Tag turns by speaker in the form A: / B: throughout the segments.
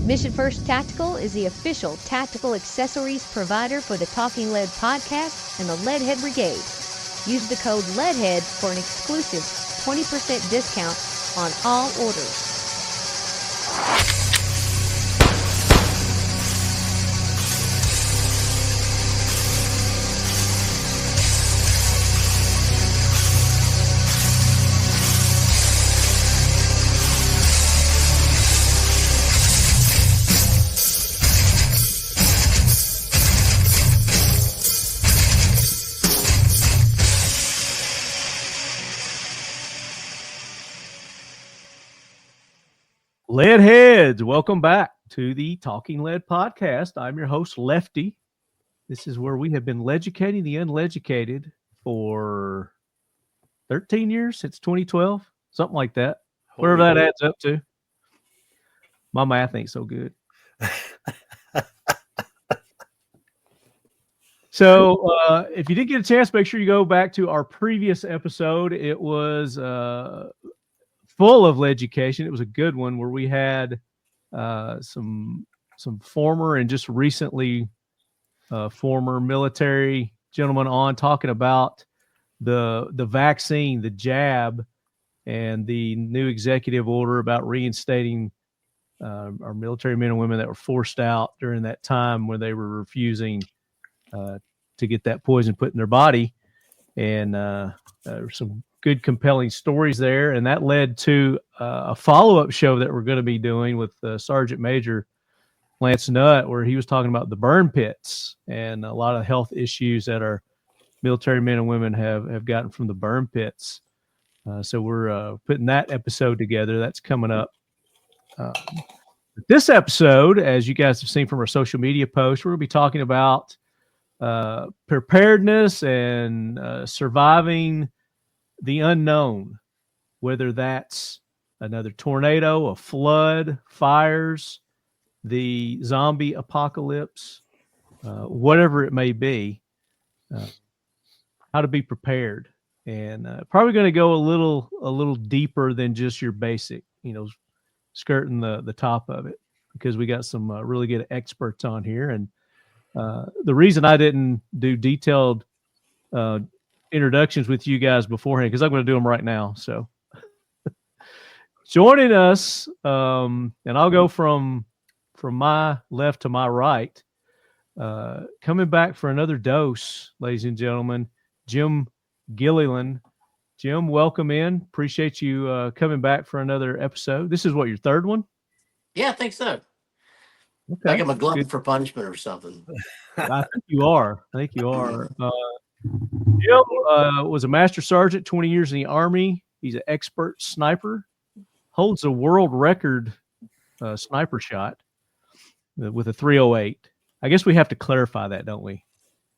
A: Mission First Tactical is the official tactical accessories provider for the Talking Lead podcast and the Leadhead Brigade. Use the code LEADHEAD for an exclusive 20% discount on all orders.
B: Leadheads, welcome back to the Talking Lead podcast. I'm your host, Lefty. This is where we have been leducating the uneducated for 13 years, since 2012, something like that. Whatever that adds up to. My math ain't so good. So if you didn't get a chance, make sure you go back to our previous episode. It was full of leducation. It was a good one where we had some former and just recently former military gentlemen on talking about the vaccine, the jab, and the new executive order about reinstating our military men and women that were forced out during that time when they were refusing to get that poison put in their body. And there were some good, compelling stories there. And that led to a follow-up show that we're going to be doing with Sergeant Major Lance Nutt, where he was talking about the burn pits and a lot of health issues that our military men and women have gotten from the burn pits. So we're putting that episode together. That's coming up. This episode, as you guys have seen from our social media posts, we're going to be talking about preparedness and surviving the unknown, whether that's another tornado, a flood, fires, the zombie apocalypse, whatever it may be, how to be prepared. And probably going to go a little deeper than just your basic, skirting the top of it, because we got some really good experts on here. And the reason I didn't do detailed introductions with you guys beforehand, because I'm going to do them right now. So joining us, and I'll go from my left to my right, coming back for another dose, ladies and gentlemen, Jim Gilliland. Jim, welcome in. Appreciate you coming back for another episode. This is what, your third one?
C: Yeah, I think so.
B: Okay.
C: Like I'm a glutton for punishment or something.
B: I think you are. Jim was a master sergeant, 20 years in the Army. He's an expert sniper, holds a world record sniper shot with a 308. I guess we have to clarify that, don't we?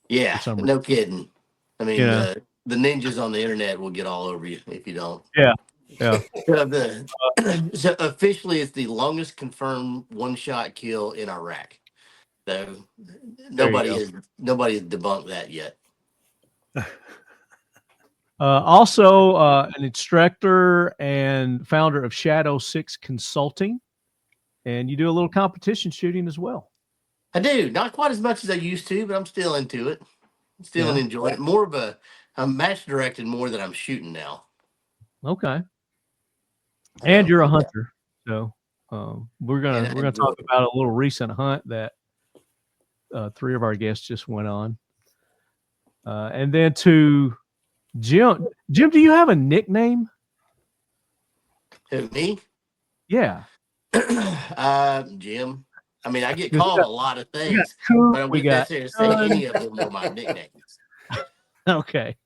C: Yeah, no kidding. I mean, the ninjas on the internet will get all over you if you don't.
B: Yeah.
C: So officially, it's the longest confirmed one-shot kill in Iraq. So nobody has debunked that yet.
B: Also, an instructor and founder of Shadow 6 Consulting, and you do a little competition shooting as well.
C: I do, not quite as much as I used to, but I'm still into it. I'm still enjoying it. More of I'm match directed more than I'm shooting now.
B: Okay. And you're a hunter, so we're gonna talk about a little recent hunt that three of our guests just went on, and then to Jim. Jim, do you have a nickname?
C: Who, me?
B: Yeah.
C: Jim. I mean, I get called a lot of things, but I wouldn't necessarily say any of them were my nicknames.
B: Okay.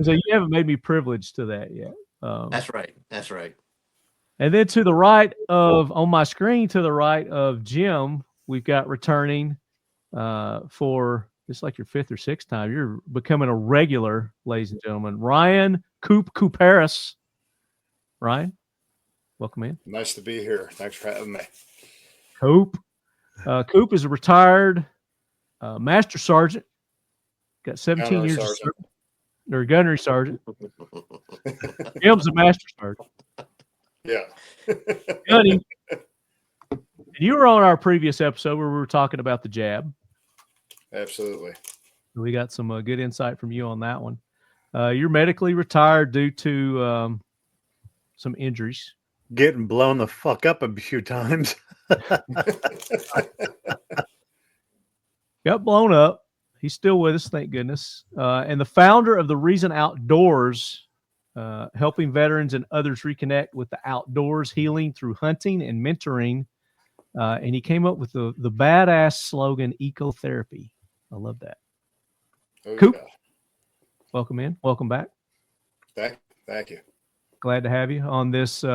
B: So you haven't made me privileged to that yet.
C: That's right. That's right.
B: And then to the right on my screen, to the right of Jim, we've got returning for it's like your fifth or sixth time. You're becoming a regular, ladies and gentlemen. Ryan Koup Kuperus. Ryan, welcome in.
D: Nice to be here. Thanks for having me.
B: Koup. Koup is a retired master sergeant. Got 17 years of service. Or gunnery sergeant. Jim's a master sergeant.
D: Yeah.
B: Gunny. You were on our previous episode where we were talking about the jab.
D: Absolutely.
B: We got some good insight from you on that one. You're medically retired due to some injuries.
E: Getting blown the fuck up a few times.
B: Got blown up. He's still with us, thank goodness. And the founder of the Reason Outdoors, helping veterans and others reconnect with the outdoors, healing through hunting and mentoring. And he came up with the badass slogan, ecotherapy. I love that.
D: Oh,
B: Koup,
D: yeah.
B: welcome in. Welcome back.
D: Thank you.
B: Glad to have you on this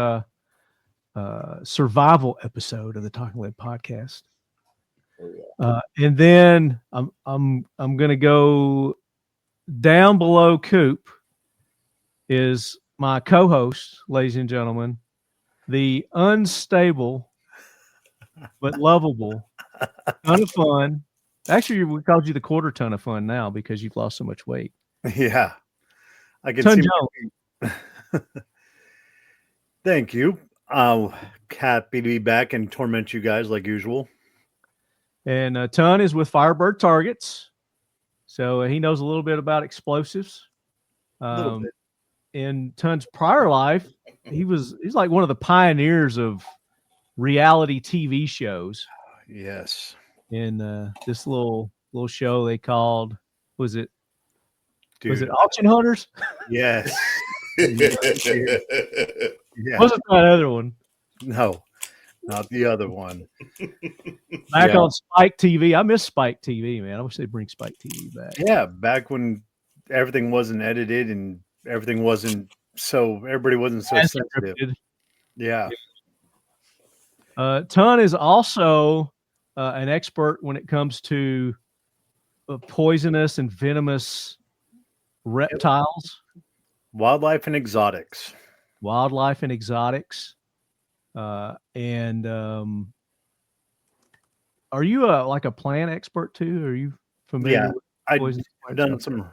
B: survival episode of the Talking Lead podcast.
D: Oh, yeah.
B: And then I'm gonna go down below. Koup is my co-host, ladies and gentlemen, the unstable but lovable ton of fun. Actually, we called you the quarter ton of fun now because you've lost so much weight.
E: Yeah. I can
B: Ton
E: see.
B: Jones.
E: Thank you. Happy to be back and torment you guys like usual.
B: And Ton is with Firebird Targets. So he knows a little bit about explosives.
E: A little bit.
B: In Ton's prior life, he's like one of the pioneers of reality TV shows.
E: Yes.
B: In this little show they called, was it Auction Hunters?
E: Yes.
D: Yeah.
E: Yeah.
B: Wasn't that other one?
E: No, not the other one.
B: Back on Spike TV. I miss Spike TV, man. I wish they'd bring Spike TV back.
E: Yeah, back when everything wasn't edited and everything wasn't everybody wasn't so sensitive.
B: Scripted.
E: Yeah.
B: Ton is also an expert when it comes to poisonous and venomous reptiles,
E: Wildlife and exotics.
B: And are you like a plant expert too? Are you familiar with poisonous
E: I've
B: plants?
E: done some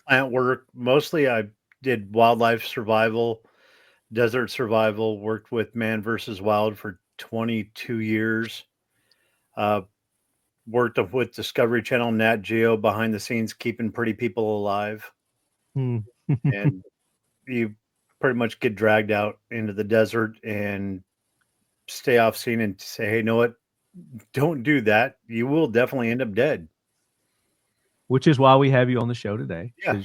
E: plant work. Mostly I did wildlife survival, desert survival, worked with Man versus Wild for 22 years. Worked with Discovery Channel, Nat Geo, behind the scenes, keeping pretty people alive. And you pretty much get dragged out into the desert and stay off scene and say, hey, you know what? Don't do that. You will definitely end up dead.
B: Which is why we have you on the show today.
E: Yeah.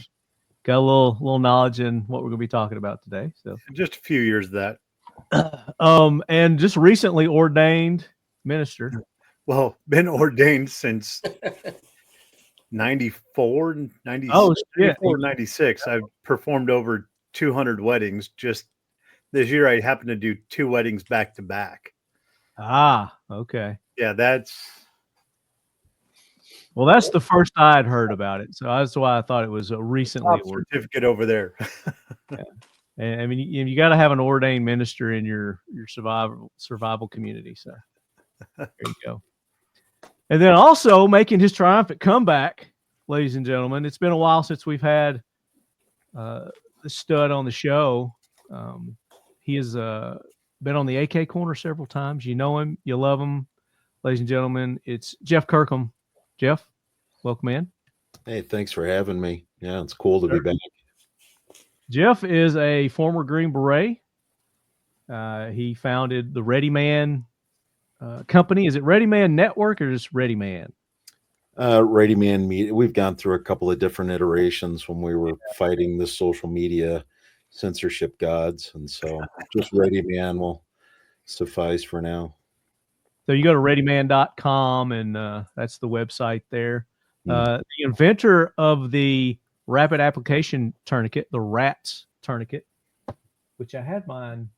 B: Got a little knowledge in what we're going to be talking about today. So
E: just a few years of that.
B: And just recently ordained minister.
E: Well, been ordained since 94, 96. I've performed over 200 weddings. Just this year, I happened to do 2 weddings back to back.
B: Ah, okay.
E: Yeah, that's
B: the first I had heard about it. So that's why I thought it was a recently ordained
E: certificate over there.
B: Yeah. And I mean, you got to have an ordained minister in your survival community. So there you go. And then also making his triumphant comeback, ladies and gentlemen. It's been a while since we've had the stud on the show. He has been on the AK Corner several times. You know him. You love him. Ladies and gentlemen, it's Jeff Kirkham. Jeff, welcome in.
F: Hey, thanks for having me. Yeah, it's cool to be back.
B: Jeff is a former Green Beret. He founded the Ready Man company. Is it Ready Man Network or just Ready Man?
F: Ready Man Media. We've gone through a couple of different iterations when we were fighting the social media censorship gods, and so just Ready Man will suffice for now.
B: So you go to readyman.com, and that's the website there. The inventor of the Rapid Application Tourniquet, the RATS Tourniquet, which I had mine.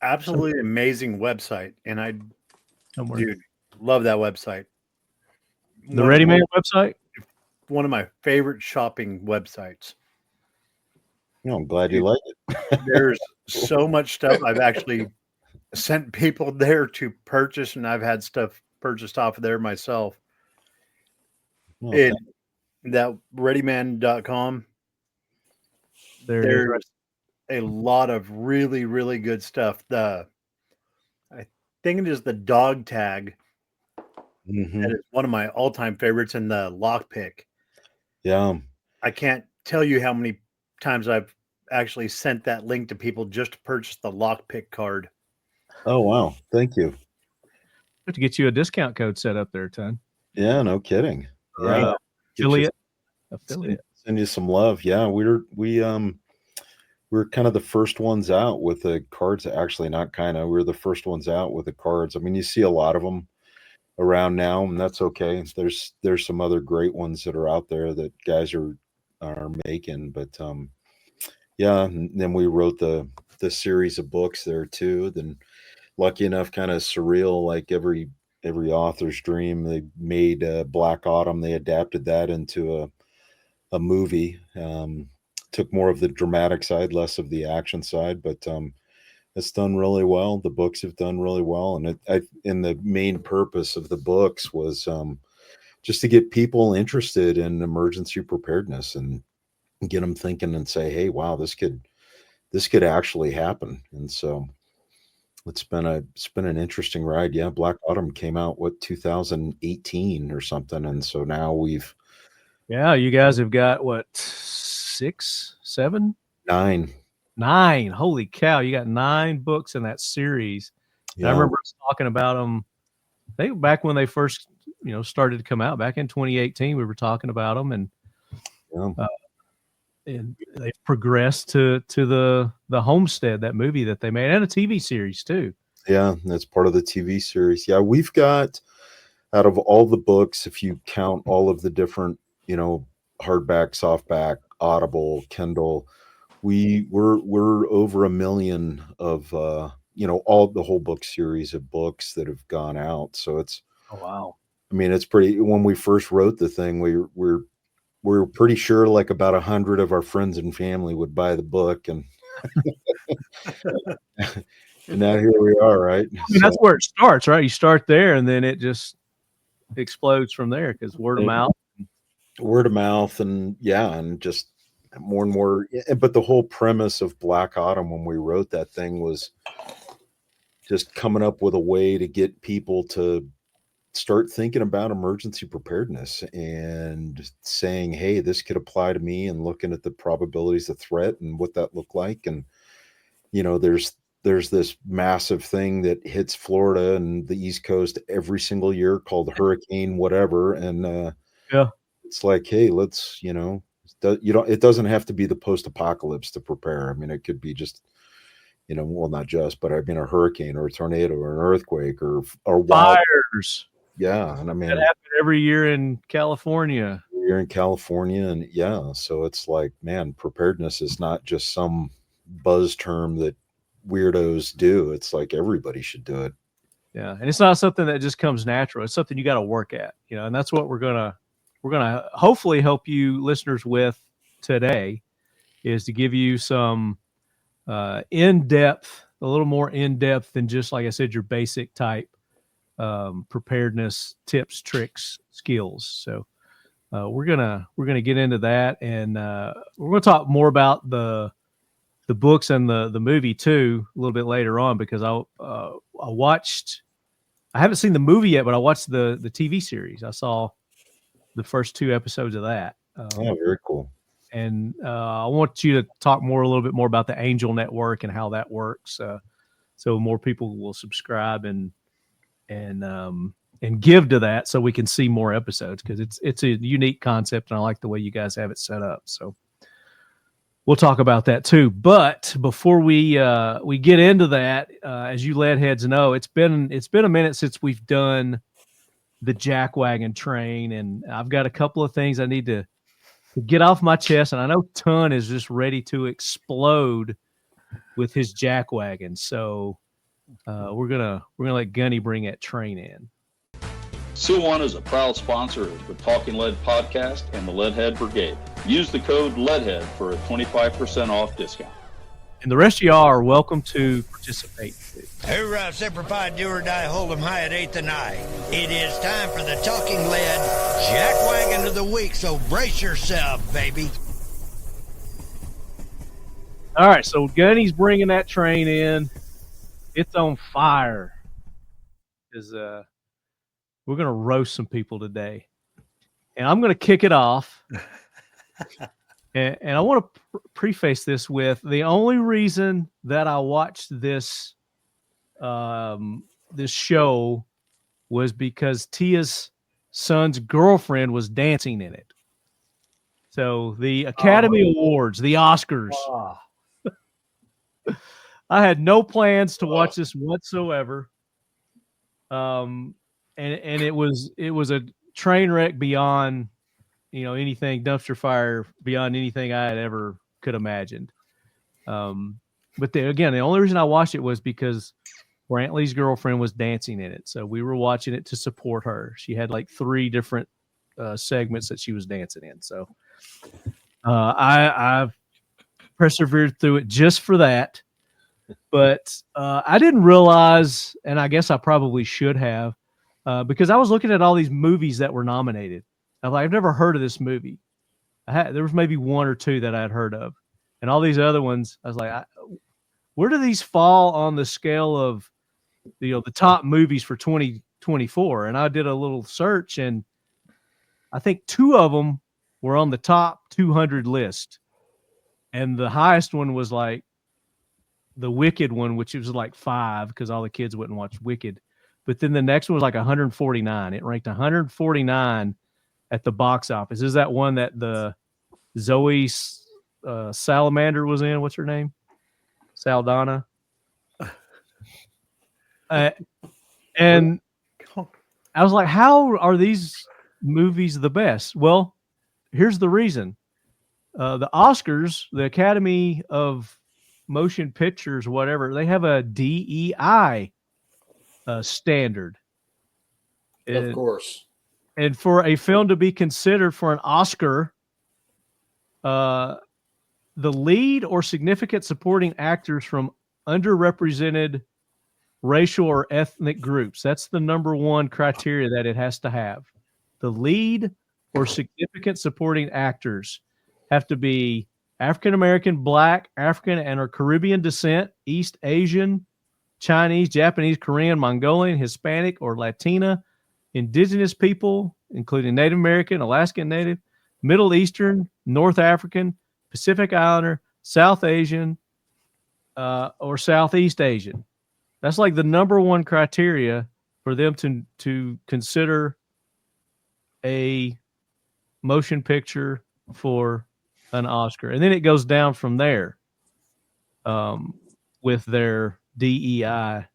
E: Absolutely amazing website. And I love that website.
B: The Ready Man website?
E: One of my favorite shopping websites.
F: No, I'm glad you like it.
E: There's so much stuff. I've actually sent people there to purchase, and I've had stuff purchased off of there myself.
F: Okay.
E: That readyman.com, there's a lot of really, really good stuff. I think it is the dog tag.
F: Mhm.
E: That is one of my all-time favorites in the lockpick.
F: Yeah.
E: I can't tell you how many times I've actually sent that link to people just to purchase the lockpick card.
F: Oh, wow. Thank you.
B: Have to get you a discount code set up there, Ton.
F: Yeah, no kidding. Yeah.
B: Affiliate.
F: Send you some love. Yeah, we're kind of the first ones out with the cards. Actually, not kind of. We're the first ones out with the cards. I mean, you see a lot of them around now, and that's okay. There's some other great ones that are out there that guys are making, but yeah. And then we wrote the series of books there too. Then, lucky enough, kind of surreal, like every author's dream. They made Black Autumn. They adapted that into a movie. Took more of the dramatic side, less of the action side, but it's done really well. The books have done really well, and the main purpose of the books was just to get people interested in emergency preparedness and get them thinking and say, "Hey, wow, this could actually happen." And so it's been an interesting ride. Yeah, Black Autumn came out 2018 or something, and so now we've
B: you guys have got what, 6, 7,
F: 9.
B: 9. Holy cow! You got 9 books in that series.
F: Yeah.
B: I remember us talking about them. I think back when they first, started to come out back in 2018, we were talking about them, and they've progressed to the Homestead, that movie that they made, and a TV series too.
F: Yeah, that's part of the TV series. Yeah, we've got, out of all the books, if you count all of the different, hardback, softback, Audible, Kindle, we're over 1 million of all the whole book series of books that have gone out. So it's,
B: oh wow.
F: I mean, it's pretty. When we first wrote the thing, we were pretty sure like about 100 of our friends and family would buy the book, and and now here we are, right?
B: I mean, that's where it starts, right? You start there, and then it just explodes from there because word of mouth, and and just more and more. But the whole premise of Black Autumn, when we wrote that thing, was just coming up with a way to get people to start thinking about emergency preparedness and saying, "Hey, this could apply to me," and looking at the probabilities of threat and what that looked like. And there's this massive thing that hits Florida and the East Coast every single year called Hurricane whatever, and it's like, hey, let's it doesn't have to be the post-apocalypse to prepare. I mean, it could be just well, not just, but I mean, a hurricane or a tornado or an earthquake or fires.
F: Yeah, and I mean,
B: that happens every year in California.
F: And so it's like, man, preparedness is not just some buzz term that weirdos do. It's like everybody should do it.
B: Yeah, and it's not something that just comes natural. It's something you got to work at, and that's what we're gonna hopefully help you listeners with today, is to give you some a little more in depth than just, like I said, your basic type preparedness tips, tricks, skills. So we're gonna get into that, and we're gonna talk more about the books and the movie too a little bit later on, because I haven't seen the movie yet, but I watched the TV series. I saw the first 2 episodes of that.
F: Very cool.
B: And I want you to talk a little bit more about the Angel Network and how that works, so more people will subscribe and give to that, so we can see more episodes, because it's a unique concept, and I like the way you guys have it set up. So we'll talk about that too. But before we get into that, as you lead heads know, it's been a minute since we've done the jackwagon train, and I've got a couple of things I need to get off my chest, and I know Ton is just ready to explode with his jackwagon. So we're gonna let Gunny bring that train in.
G: Seal One is a proud sponsor of the Talking Lead podcast and the Leadhead Brigade. Use the code LEADHEAD for a 25% off discount.
B: And the rest of y'all are welcome to participate too.
H: Hoorah, Semper Fi, do or die, hold 'em high at 8th and I. It is time for the Talking Lead Jackwagon of the Week, so brace yourself, baby.
B: All right, so Gunny's bringing that train in. It's on fire. because we're going to roast some people today. And I'm going to kick it off. and I want to preface this with the only reason that I watched this this show was because Tia's son's girlfriend was dancing in it. So the Academy Awards, the Oscars. I had no plans to watch this whatsoever. And it was a train wreck beyond, anything, dumpster fire beyond anything I had ever could imagined. But the only reason I watched it was because Brantley's girlfriend was dancing in it. So we were watching it to support her. She had like 3 different segments that she was dancing in. So I persevered through it just for that. But I didn't realize, and I guess I probably should have, because I was looking at all these movies that were nominated. I've never heard of this movie. There was maybe 1 or 2 that I'd heard of. And all these other ones, I was like, where do these fall on the scale of, the top movies for 2024? And I did a little search, and I think 2 of them were on the top 200 list. And the highest one was like the Wicked one, which was like 5 because all the kids wouldn't watch Wicked. But then the next one was like 149. It ranked 149 at the box office. Is that one that the Zoe Salamander was in? What's her name? Saldana. And I was like, how are these movies the best? Well, here's the reason. The Oscars, the Academy of Motion Pictures, whatever, they have a DEI standard.
D: Of course.
B: And for a film to be considered for an Oscar, the lead or significant supporting actors from underrepresented racial or ethnic groups, that's the number 1 criteria that it has to have. The lead or significant supporting actors have to be African American, Black, African, and or Caribbean descent, East Asian, Chinese, Japanese, Korean, Mongolian, Hispanic, or Latina, indigenous people, including Native American, Alaskan Native, Middle Eastern, North African, Pacific Islander, South Asian, or Southeast Asian. That's like the number 1 criteria for them to consider a motion picture for an Oscar. And then it goes down from there with their DEI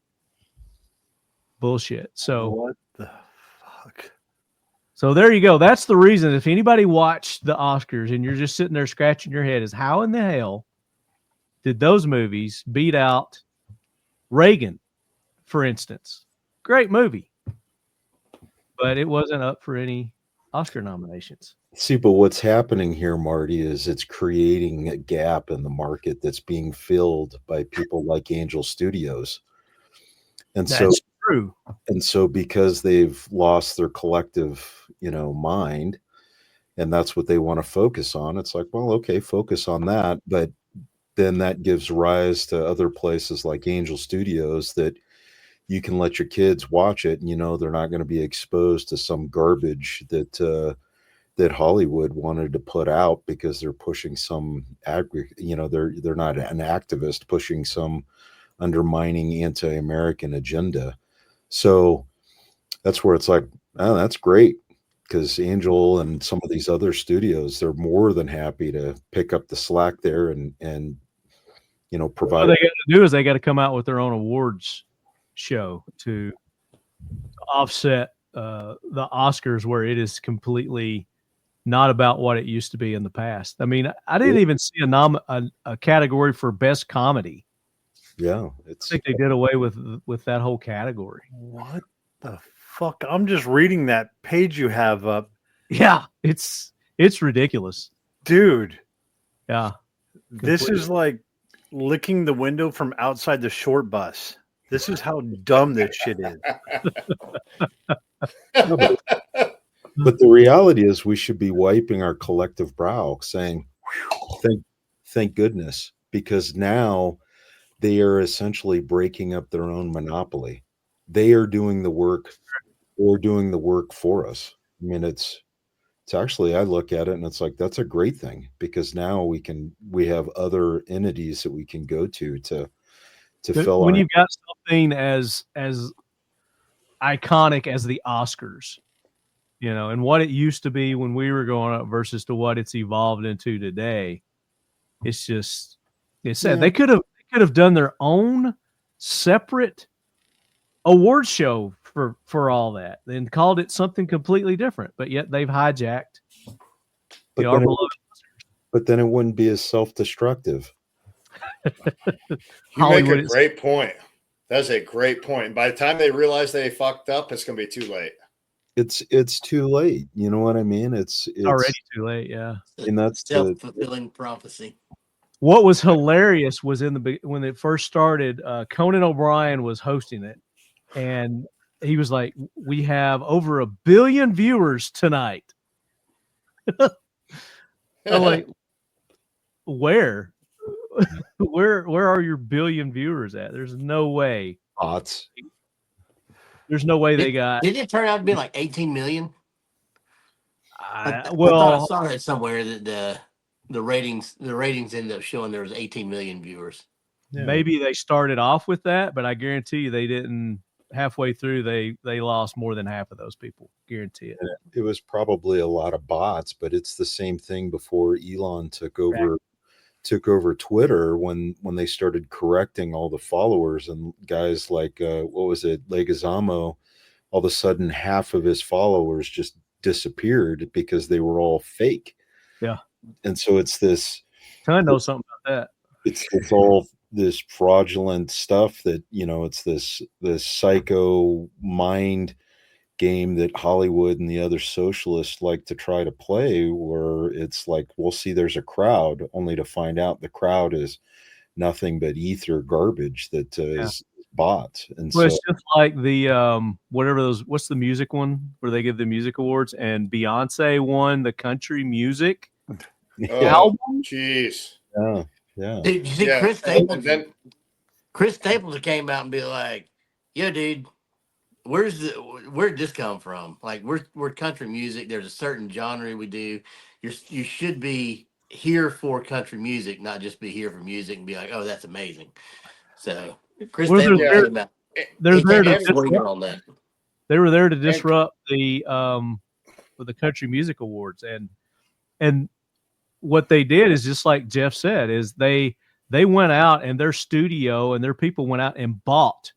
B: bullshit. So
E: what the fuck?
B: So there you go. That's the reason. If anybody watched the Oscars and you're just sitting there scratching your head, is how in the hell did those movies beat out Reagan, for instance? Great movie, but it wasn't up for any Oscar nominations.
F: See, but what's happening here, Marty, is it's creating a gap in the market that's being filled by people like Angel Studios. And that's
B: true.
F: And so because they've lost their collective, mind, and that's what they want to focus on, it's like, well, okay, focus on that. But then that gives rise to other places like Angel Studios that you can let your kids watch it, and they're not going to be exposed to some garbage that Hollywood wanted to put out because they're pushing some they're not an activist pushing some undermining anti-American agenda. So that's where it's like, oh, that's great, because Angel and some of these other studios, they're more than happy to pick up the slack there and provide.
B: What they got to do is they got to come out with their own awards show to offset the Oscars, where it is completely not about what it used to be in the past. I mean, I didn't even see a category for best comedy.
F: Yeah,
B: I think they did away with that whole category.
E: What the fuck? I'm just reading that page you have up.
B: Yeah, it's ridiculous,
E: dude.
B: Yeah,
E: this is like licking the window from outside the short bus. This is how dumb this shit is.
F: But the reality is, we should be wiping our collective brow, saying, thank goodness, because now they are essentially breaking up their own monopoly. they are doing the work or doing the work for us. I mean, it's actually, I look at it and it's like, that's a great thing, because now we have other entities that we can go to fill
B: when
F: our.
B: you've got something as iconic as the Oscars, and what it used to be when we were growing up versus to what it's evolved into today. It's sad. They could have done their own separate award show for all that and called it something completely different, but yet they've hijacked
F: but then it wouldn't be as self-destructive.
D: You make a great point. That's a great point. And by the time they realize they fucked up, it's going to be too late.
F: It's too late. You know what I mean? It's
B: already too late. Yeah.
F: And that's
C: self-fulfilling prophecy.
B: What was hilarious was when it first started, Conan O'Brien was hosting it, and he was like, "We have over 1 billion viewers tonight." I'm like, where are your billion viewers at? There's no way.
F: Bots.
B: There's no way they got.
C: Did it turn out to be like 18 million? I saw that somewhere that the ratings ended up showing there was 18 million viewers.
B: Yeah. Maybe they started off with that, but I guarantee you they didn't. Halfway through, they lost more than half of those people. Guarantee it.
F: It was probably a lot of bots, but it's the same thing before Elon took over Twitter when they started correcting all the followers, and guys like what was it, Leguizamo, all of a sudden half of his followers just disappeared because they were all fake.
B: Yeah.
F: And so it's this.
B: I know something about that.
F: It's all this fraudulent stuff that, it's this psycho mind game that Hollywood and the other socialists like to try to play, where it's like, we'll see there's a crowd, only to find out the crowd is nothing but ether garbage that is bots. And
B: well, so it's just like the what's the music one where they give the music awards, and Beyonce won the country music album.
D: Jeez.
F: Yeah.
C: Did you see Chris Stapleton? Chris Stapleton came out and be like, "Yo, dude, where'd this come from? Like, we're country music. There's a certain genre we do. You should be here for country music, not just be here for music and be like, oh, that's amazing." So Chris Stapleton came out.
B: They were there to disrupt the country music awards, and what they did is just like Jeff said, is they went out and their studio and their people went out and bought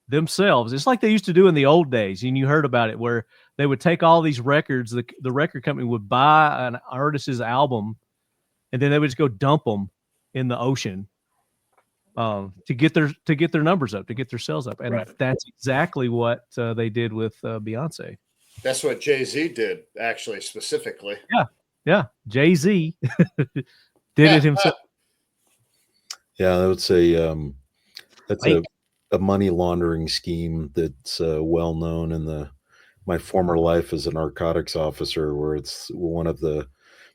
B: themselves. It's like they used to do in the old days, and you heard about it, where they would take all these records, the record company would buy an artist's album, and then they would just go dump them in the ocean to get their numbers up, to get their sales up. And that's exactly what they did with Beyonce.
D: That's what Jay-Z did, actually, specifically.
B: Yeah, Jay-Z did it himself.
F: Yeah, I would say that's a money laundering scheme that's well known in my former life as a narcotics officer, where it's one of the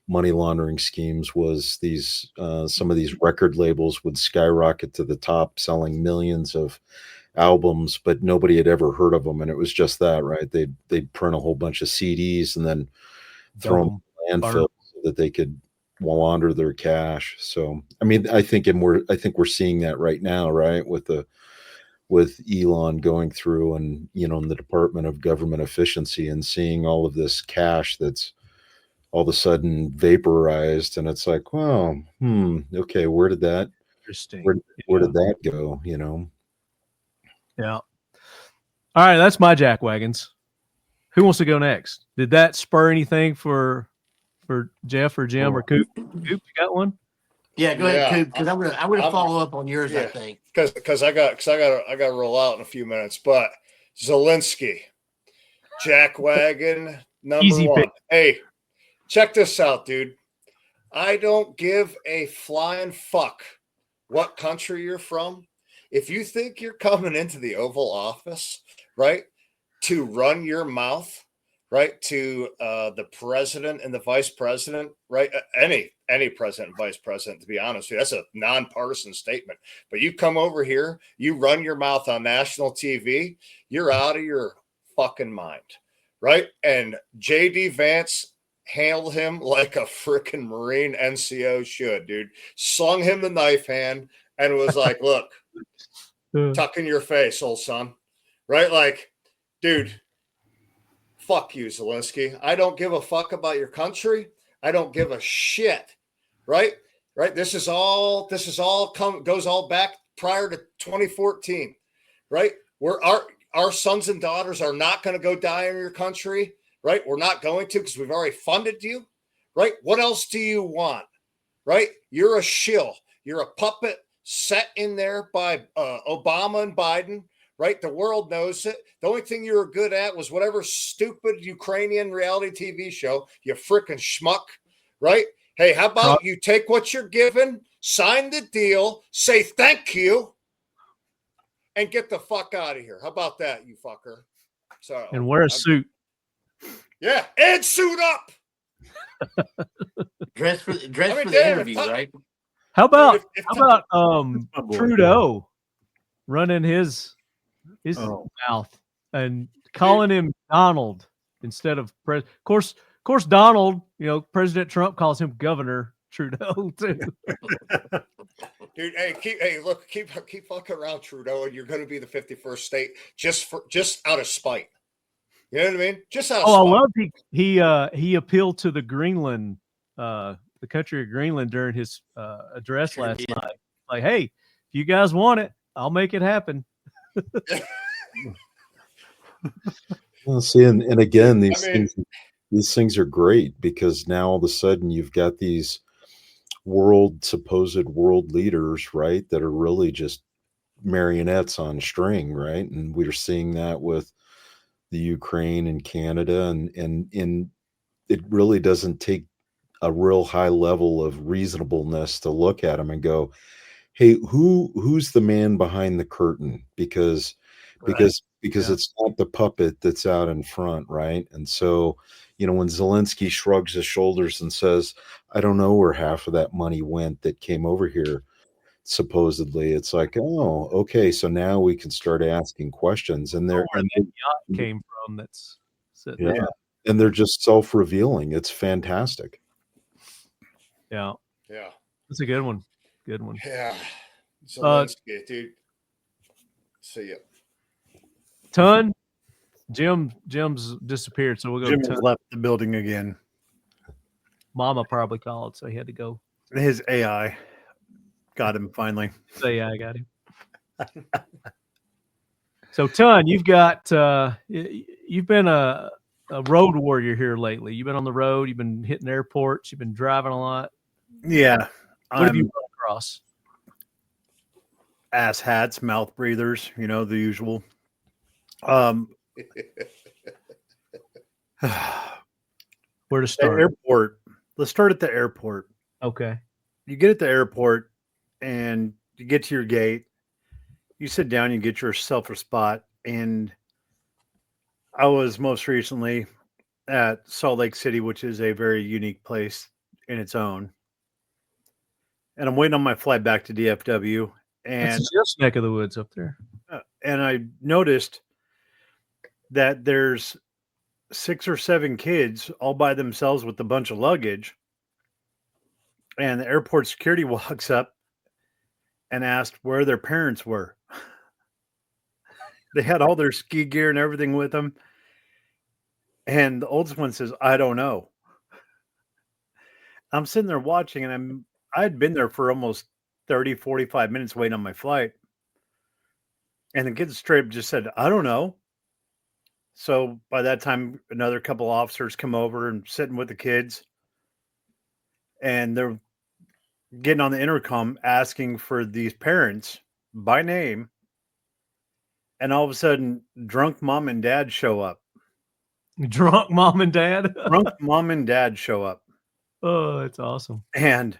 F: money laundering schemes was these some of these record labels would skyrocket to the top, selling millions of albums, but nobody had ever heard of them, and it was just that, right? They'd print a whole bunch of CDs and then throw them in landfill so that they could launder their cash. So I mean, I think we're seeing that right now, right, with Elon going through and in the Department of Government Efficiency and seeing all of this cash that's all of a sudden vaporized, and it's like, well, okay, where did that go?
B: Yeah. All right, that's my jack wagons. Who wants to go next? Did that spur anything for Jeff or Jim or Koup? Koup, you got one?
C: Yeah, go ahead, Koup, because I'm gonna follow up on yours. I think
D: because I got to roll out in a few minutes. But Zelensky, jack wagon number
B: Easy
D: one.
B: pick.
D: Hey, check this out, dude. I don't give a flying fuck what country you're from. If you think you're coming into the Oval Office, right, to run your mouth, right, to the president and the vice president, right, any president and vice president, to be honest with you. That's a nonpartisan statement. But you come over here, you run your mouth on national TV, you're out of your fucking mind, right? And J.D. Vance handled him like a freaking Marine NCO should, dude. Slung him the knife hand and was like, look, tuck in your face, old son. Right? Like, dude, fuck you, Zelensky. I don't give a fuck about your country. I don't give a shit. Right? Right? This goes all back prior to 2014. Right? Where our sons and daughters are not going to go die in your country. Right? We're not going to, because we've already funded you. Right? What else do you want? Right? You're a shill. You're a puppet set in there by Obama and Biden. Right? The world knows it. The only thing you were good at was whatever stupid Ukrainian reality TV show, you freaking schmuck. Right? Hey, how about you take what you're given, sign the deal, say thank you, and get the fuck out of here. How about that, you fucker? So,
B: and wear a suit.
D: Yeah, and suit up.
C: Dress for the interview, right?
B: How about Trudeau running his mouth and calling him Donald instead of president? Of course, Donald. President Trump calls him Governor Trudeau too.
D: Dude, keep fucking around Trudeau, and you're going to be the 51st state just out of spite. You know what I mean? Just out of spite.
B: I love he appealed to the Greenland, the country of Greenland during his address last night. Like, hey, if you guys want it, I'll make it happen.
F: Well, see, and again, these things are great, because now all of a sudden you've got these supposed world leaders, right, that are really just marionettes on a string, right? And we're seeing that with the Ukraine and Canada, and it really doesn't take a real high level of reasonableness to look at them and go, hey, who's the man behind the curtain? Because it's not the puppet that's out in front, right? And so, when Zelensky shrugs his shoulders and says, I don't know where half of that money went that came over here, supposedly, it's like, oh, okay, so now we can start asking questions. And
B: where that yacht came from, that's
F: yeah, and they're just self-revealing. It's fantastic.
B: Yeah, that's a good one.
D: Yeah, Zelensky, dude. See ya.
B: Ton. Jim's disappeared, so we'll go.
E: Jim has left the building again.
B: Mama probably called, so he had to go.
E: His AI got him finally.
B: His AI got him. So, Ton, you've been a road warrior here lately. You've been on the road. You've been hitting airports. You've been driving a lot.
E: Yeah.
B: What have you run across?
E: Ass hats, mouth breathers, the usual.
B: Where to start?
E: The airport. Let's start at the airport.
B: Okay.
E: You get at the airport and you get to your gate. You sit down, you get yourself a spot. And I was most recently at Salt Lake City, which is a very unique place in its own. And I'm waiting on my flight back to DFW. And
B: it's just neck of the woods up there.
E: And I noticed that there's 6 or 7 kids all by themselves with a bunch of luggage. And the airport security walks up and asked where their parents were. They had all their ski gear and everything with them. And the oldest one says, I don't know. I'm sitting there watching, and I'd been there for almost 30, 45 minutes waiting on my flight. And the kid straight up just said, I don't know. So by that time, another couple officers come over and sitting with the kids. And they're getting on the intercom asking for these parents by name. And all of a sudden, drunk mom and dad show up.
B: Drunk mom and dad?
E: Drunk mom and dad show up.
B: Oh, that's awesome.
E: And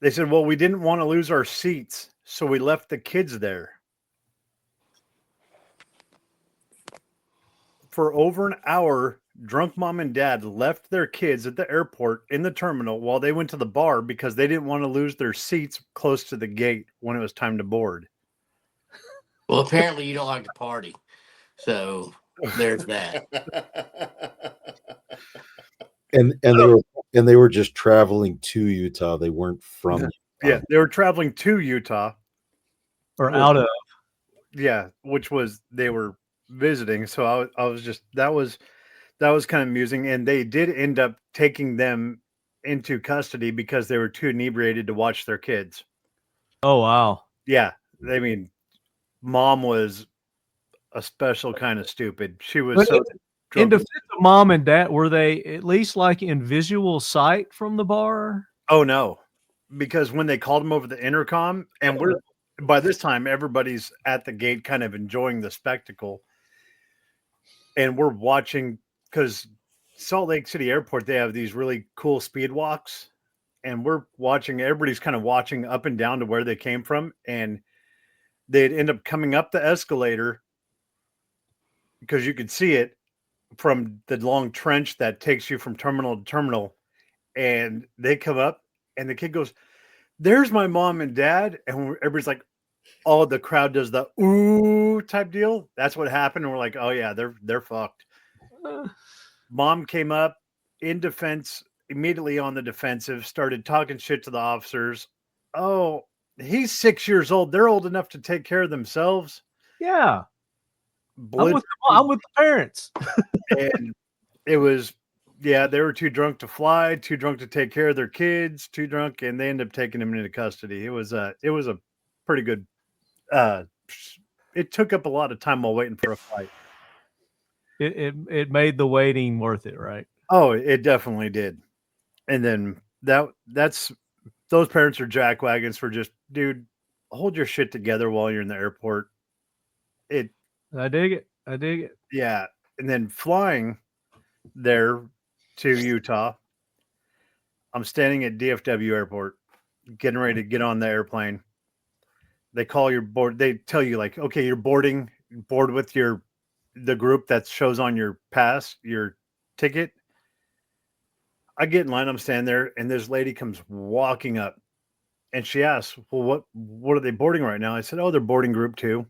E: they said, well, we didn't want to lose our seats, so we left the kids there. For over an hour, drunk mom and dad left their kids at the airport in the terminal while they went to the bar because they didn't want to lose their seats close to the gate when it was time to board.
C: Well, apparently you don't like to party. So there's that.
F: And they were just traveling to Utah. They weren't from Utah.
E: Yeah, they were traveling to Utah.
B: Or out of.
E: Yeah, which was they were visiting. So I was just that was kind of amusing. And they did end up taking them into custody because they were too inebriated to watch their kids.
B: Oh wow.
E: Yeah. I mean, mom was a special kind of stupid. She was so
B: in defense of mom and dad, were they at least like in visual sight from the bar?
E: Oh no. Because when they called them over the intercom, and by this time everybody's at the gate kind of enjoying the spectacle. And we're watching because Salt Lake City Airport, they have these really cool speed walks. And we're watching, everybody's kind of watching up and down to where they came from. And they'd end up coming up the escalator because you could see it from the long trench that takes you from terminal to terminal. And they come up and the kid goes, "There's my mom and dad." And everybody's like, oh, the crowd does the ooh type deal. That's what happened. And we're like, oh yeah, they're fucked. Mom came up in defense, immediately on the defensive, started talking shit to the officers. Oh, he's 6 years old. They're old enough to take care of themselves.
B: Yeah. I'm with the parents.
E: And it was, yeah, they were too drunk to fly, too drunk to take care of their kids, too drunk, and they ended up taking him into custody. It was a pretty good. It took up a lot of time while waiting for a fight.
B: It made the waiting worth it, right?
E: Oh, it definitely did. And then that's those parents are jackwagons for just, dude, hold your shit together while you're in the airport.
B: I dig it.
E: Yeah. And then flying there to Utah, I'm standing at DFW airport, getting ready to get on the airplane. They call your board. They tell you like, okay, you're board with the group that shows on your pass, your ticket. I get in line. I'm standing there, and this lady comes walking up, and she asks, "Well, what are they boarding right now?" I said, "Oh, they're boarding group 2."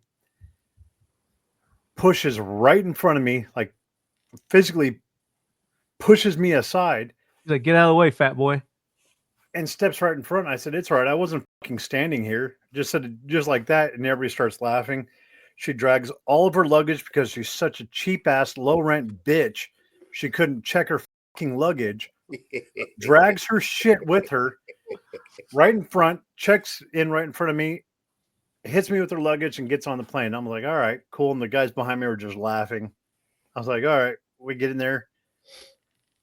E: Pushes right in front of me, like physically pushes me aside.
B: He's like, "Get out of the way, fat boy,"
E: and steps right in front. I said, "It's all right. I wasn't fucking standing here." Just said it just like that, and everybody starts laughing. She drags all of her luggage because she's such a cheap ass, low rent bitch. She couldn't check her fucking luggage. Drags her shit with her right in front, checks in right in front of me, hits me with her luggage, and gets on the plane. I'm like, all right, cool. And the guys behind me were just laughing. I was like, all right, we get in there.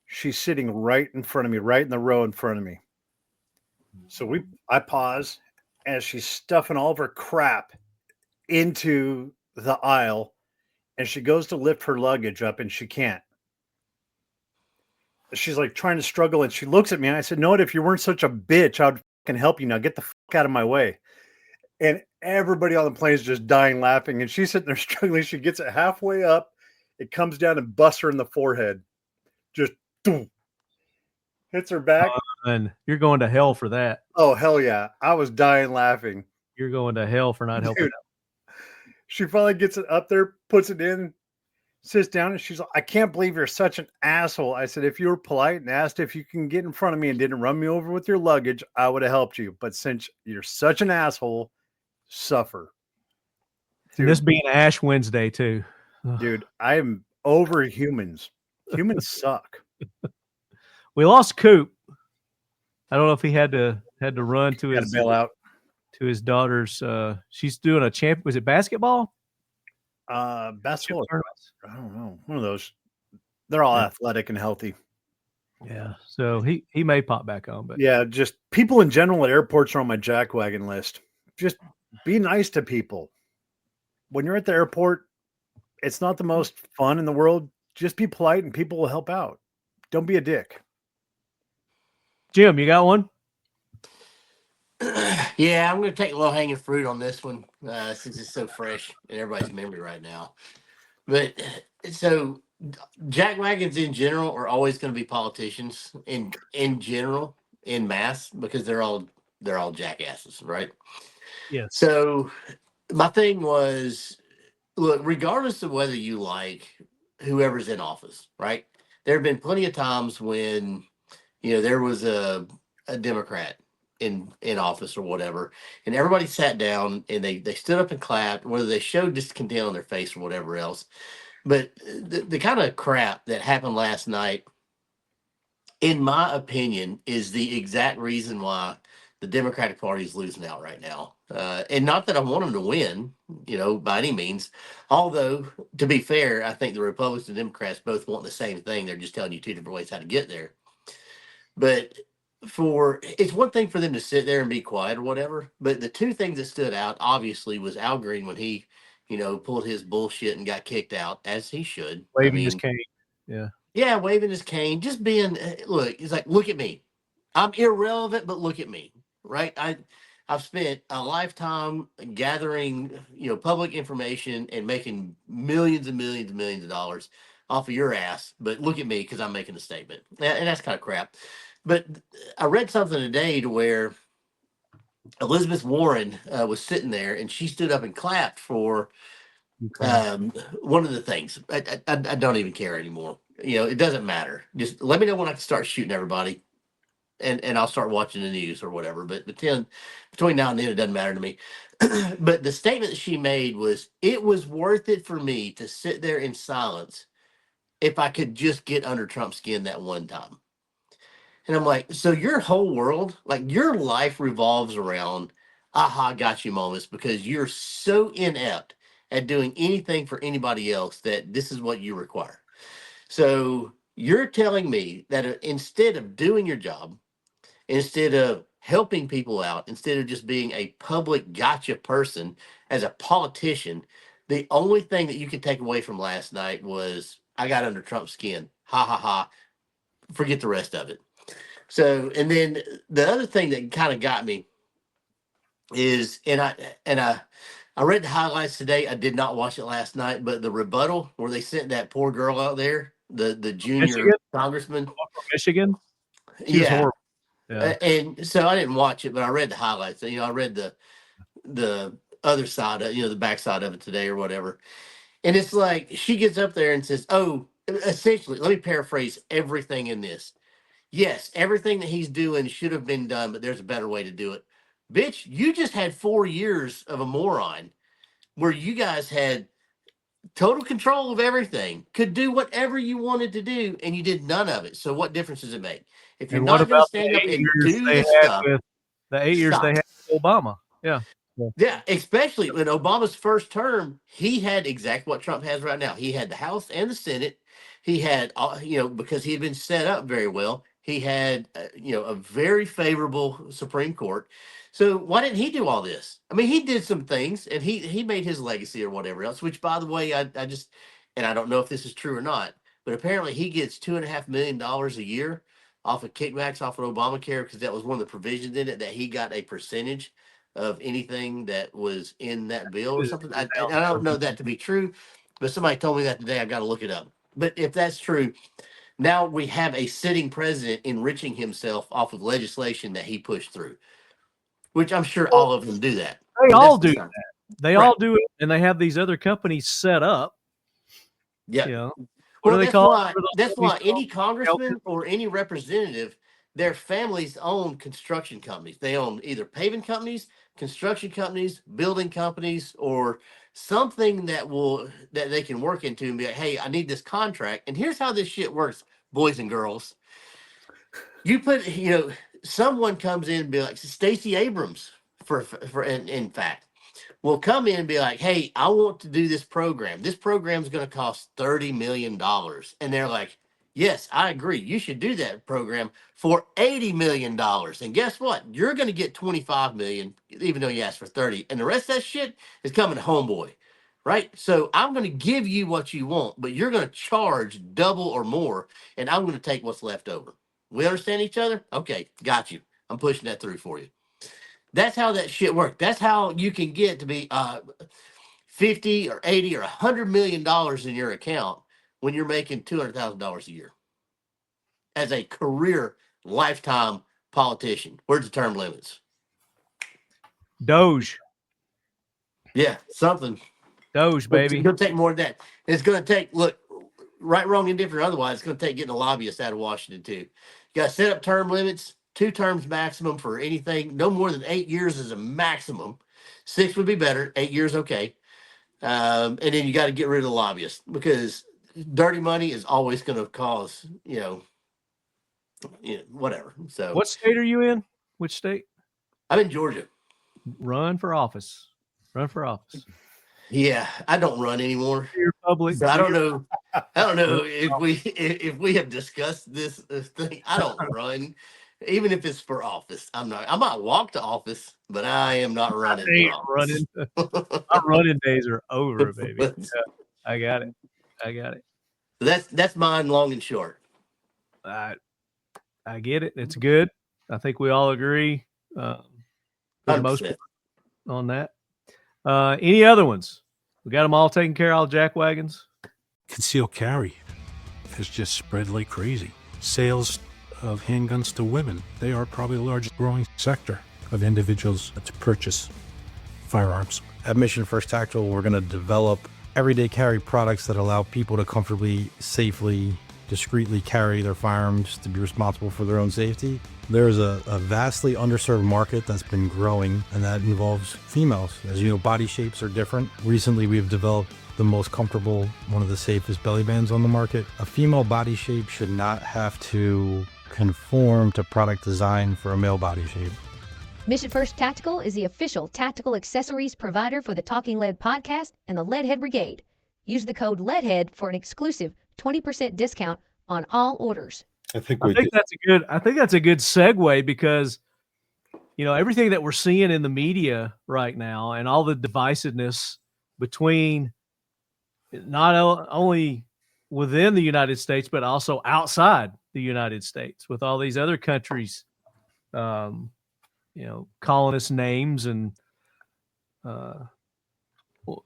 E: She's sitting right in front of me, right in the row in front of me. So I pause as she's stuffing all of her crap into the aisle, and she goes to lift her luggage up, and she can't. She's like trying to struggle, and she looks at me, and I said, "No, if you weren't such a bitch, I'd fucking help you. Now get the fuck out of my way." And everybody on the plane is just dying laughing, and she's sitting there struggling. She gets it halfway up, it comes down and busts her in the forehead. Just boom, hits her back.
B: And you're going to hell for that.
E: Oh, hell yeah. I was dying laughing.
B: You're going to hell for not helping.
E: She finally gets it up there, puts it in, sits down, and she's like, "I can't believe you're such an asshole." I said, "If you were polite and asked if you can get in front of me and didn't run me over with your luggage, I would have helped you. But since you're such an asshole, suffer."
B: Dude, this being Ash Wednesday too.
E: Dude, I am over humans. Humans suck.
B: We lost Koup. I don't know if he had to run to his
E: bailout
B: to his daughter's. She's doing a champ. Was it basketball?
E: Basketball. I don't know. One of those. They're all athletic and healthy.
B: Yeah. So he may pop back on, but
E: yeah, just people in general at airports are on my jackwagon list. Just be nice to people. When you're at the airport, it's not the most fun in the world. Just be polite and people will help out. Don't be a dick.
B: Jim, you got one?
C: Yeah, I'm going to take low-hanging fruit on this one since it's so fresh in everybody's memory right now. But so jack wagons in general are always going to be politicians in general, in mass, because they're all jackasses, right?
B: Yes.
C: So my thing was, look, regardless of whether you like whoever's in office, right? There have been plenty of times when there was a Democrat in office or whatever, and everybody sat down and they stood up and clapped, whether they showed discontent on their face or whatever else. But the kind of crap that happened last night, in my opinion, is the exact reason why the Democratic Party is losing out right now. And not that I want them to win, by any means. Although, to be fair, I think the Republicans and Democrats both want the same thing. They're just telling you two different ways how to get there. But it's one thing for them to sit there and be quiet or whatever. But the two things that stood out, obviously, was Al Green when he, pulled his bullshit and got kicked out, as he should.
B: Waving his cane. Yeah.
C: Yeah, waving his cane, just being, look, he's like, look at me. I'm irrelevant, but look at me, right? I've spent a lifetime gathering, public information and making millions and millions and millions of dollars off of your ass. But look at me because I'm making a statement. And that's kind of crap. But I read something today to where Elizabeth Warren was sitting there and she stood up and clapped for one of the things. I don't even care anymore. It doesn't matter. Just let me know when I can start shooting everybody, and I'll start watching the news or whatever. But between now and then, it doesn't matter to me. But the statement that she made was, it was worth it for me to sit there in silence if I could just get under Trump's skin that one time. And I'm like, so your whole world, like your life revolves around aha, got you moments because you're so inept at doing anything for anybody else that this is what you require. So you're telling me that instead of doing your job, instead of helping people out, instead of just being a public gotcha person as a politician, the only thing that you could take away from last night was, I got under Trump's skin. Ha ha ha. Forget the rest of it. So, and then the other thing that kind of got me is, and I read the highlights today. I did not watch it last night, but the rebuttal where they sent that poor girl out there, the junior
B: Michigan?
C: congressman,
B: From Michigan. She was horrible. Yeah.
C: And so I didn't watch it, but I read the highlights. I read the other side, the backside of it today or whatever. And it's like she gets up there and says, "Oh, essentially, let me paraphrase everything in this. Yes, everything that he's doing should have been done, but there's a better way to do it." Bitch, you just had 4 years of a moron where you guys had total control of everything, could do whatever you wanted to do, and you did none of it. So what difference does it make? If you're not going to stand up and do this stuff,
B: the 8 years they had with Obama. Yeah.
C: Yeah, especially when Obama's first term, he had exactly what Trump has right now. He had the House and the Senate. He had, because he had been set up very well, he had, a very favorable Supreme Court. So why didn't he do all this? I mean, he did some things, and he made his legacy or whatever else, which, by the way, I just, and I don't know if this is true or not, but apparently he gets $2.5 million a year off of kickbacks off of Obamacare, because that was one of the provisions in it, that he got a percentage of anything that was in that bill or something. I don't know that to be true, but somebody told me that today. I've got to look it up. But if that's true, now we have a sitting president enriching himself off of legislation that he pushed through, which I'm sure all of them do that.
B: They all do that. They all do it, and they have these other companies set up.
C: Yeah.
B: What do they call
C: it? That's why any congressman or any representative, their families own construction companies. They own either paving companies, construction companies, building companies, or something that they can work into and be like, hey, I need this contract. And here's how this shit works, boys and girls. You put, someone comes in and be like, Stacey Abrams, in fact, will come in and be like, hey, I want to do this program. This program is going to cost $30 million. And they're like, yes, I agree. You should do that program for $80 million. And guess what? You're going to get $25 million, even though you asked for 30. And the rest of that shit is coming to homeboy, right? So I'm going to give you what you want, but you're going to charge double or more, and I'm going to take what's left over. We understand each other? Okay, got you. I'm pushing that through for you. That's how that shit works. That's how you can get to be $50 or $80 or $100 million in your account when you're making $200,000 a year as a career lifetime politician? Where's the term limits?
B: Doge.
C: Yeah, something.
B: Doge, baby.
C: It's going to take more than that. It's going to take, look, right, wrong, indifferent, otherwise, it's going to take getting a lobbyist out of Washington, too. You got to set up term limits, 2 terms maximum for anything. No more than 8 years is a maximum. 6 would be better. 8 years, okay. And then you got to get rid of the lobbyists, because dirty money is always going to cause, whatever. So,
B: what state are you in? Which state?
C: I'm in Georgia.
B: Run for office. Run for office.
C: Yeah, I don't run anymore.
B: You're public.
C: So I don't know if we have discussed this thing. I don't run, even if it's for office. I'm not. I might walk to office, but I am not running.
B: My running days are over, baby. Yeah, I got it.
C: That's mine, long and short.
B: I get it. It's good. I think we all agree for the most part on that. Any other ones? We got them all taken care of, all jack wagons.
I: Concealed carry has just spread like crazy. Sales of handguns to women, they are probably the largest growing sector of individuals to purchase firearms.
J: At Mission First Tactical, we're going to develop everyday carry products that allow people to comfortably, safely, discreetly carry their firearms to be responsible for their own safety. There's a vastly underserved market that's been growing, and that involves females. As you know, body shapes are different. Recently, we've developed the most comfortable, one of the safest belly bands on the market. A female body shape should not have to conform to product design for a male body shape.
A: Mission First Tactical is the official tactical accessories provider for the Talking Lead podcast and the Leadhead Brigade. Use the code LEADHEAD for an exclusive 20% discount on all orders.
B: I think that's a good segue, because everything that we're seeing in the media right now and all the divisiveness between not only within the United States but also outside the United States, with all these other countries calling us names and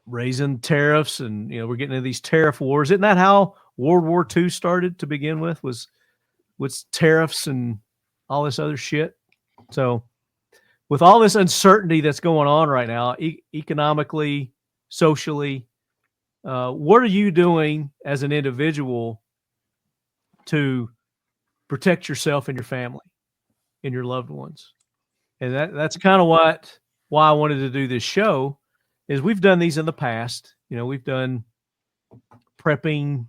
B: raising tariffs, and we're getting into these tariff wars. Isn't that how World War II started to begin with? Was tariffs and all this other shit. So with all this uncertainty that's going on right now, economically, socially, what are you doing as an individual to protect yourself and your family and your loved ones? And that's kind of why I wanted to do this show, is we've done these in the past. We've done prepping,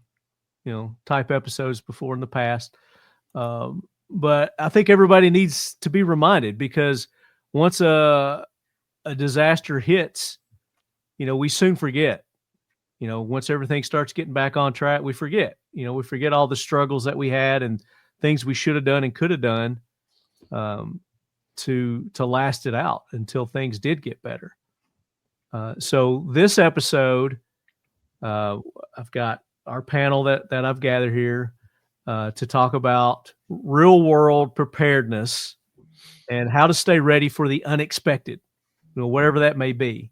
B: type episodes before in the past. But I think everybody needs to be reminded, because once a disaster hits, we soon forget. Once everything starts getting back on track, we forget. We forget all the struggles that we had and things we should have done and could have done to last it out until things did get better. So this episode, I've got our panel that I've gathered here to talk about real world preparedness and how to stay ready for the unexpected, whatever that may be.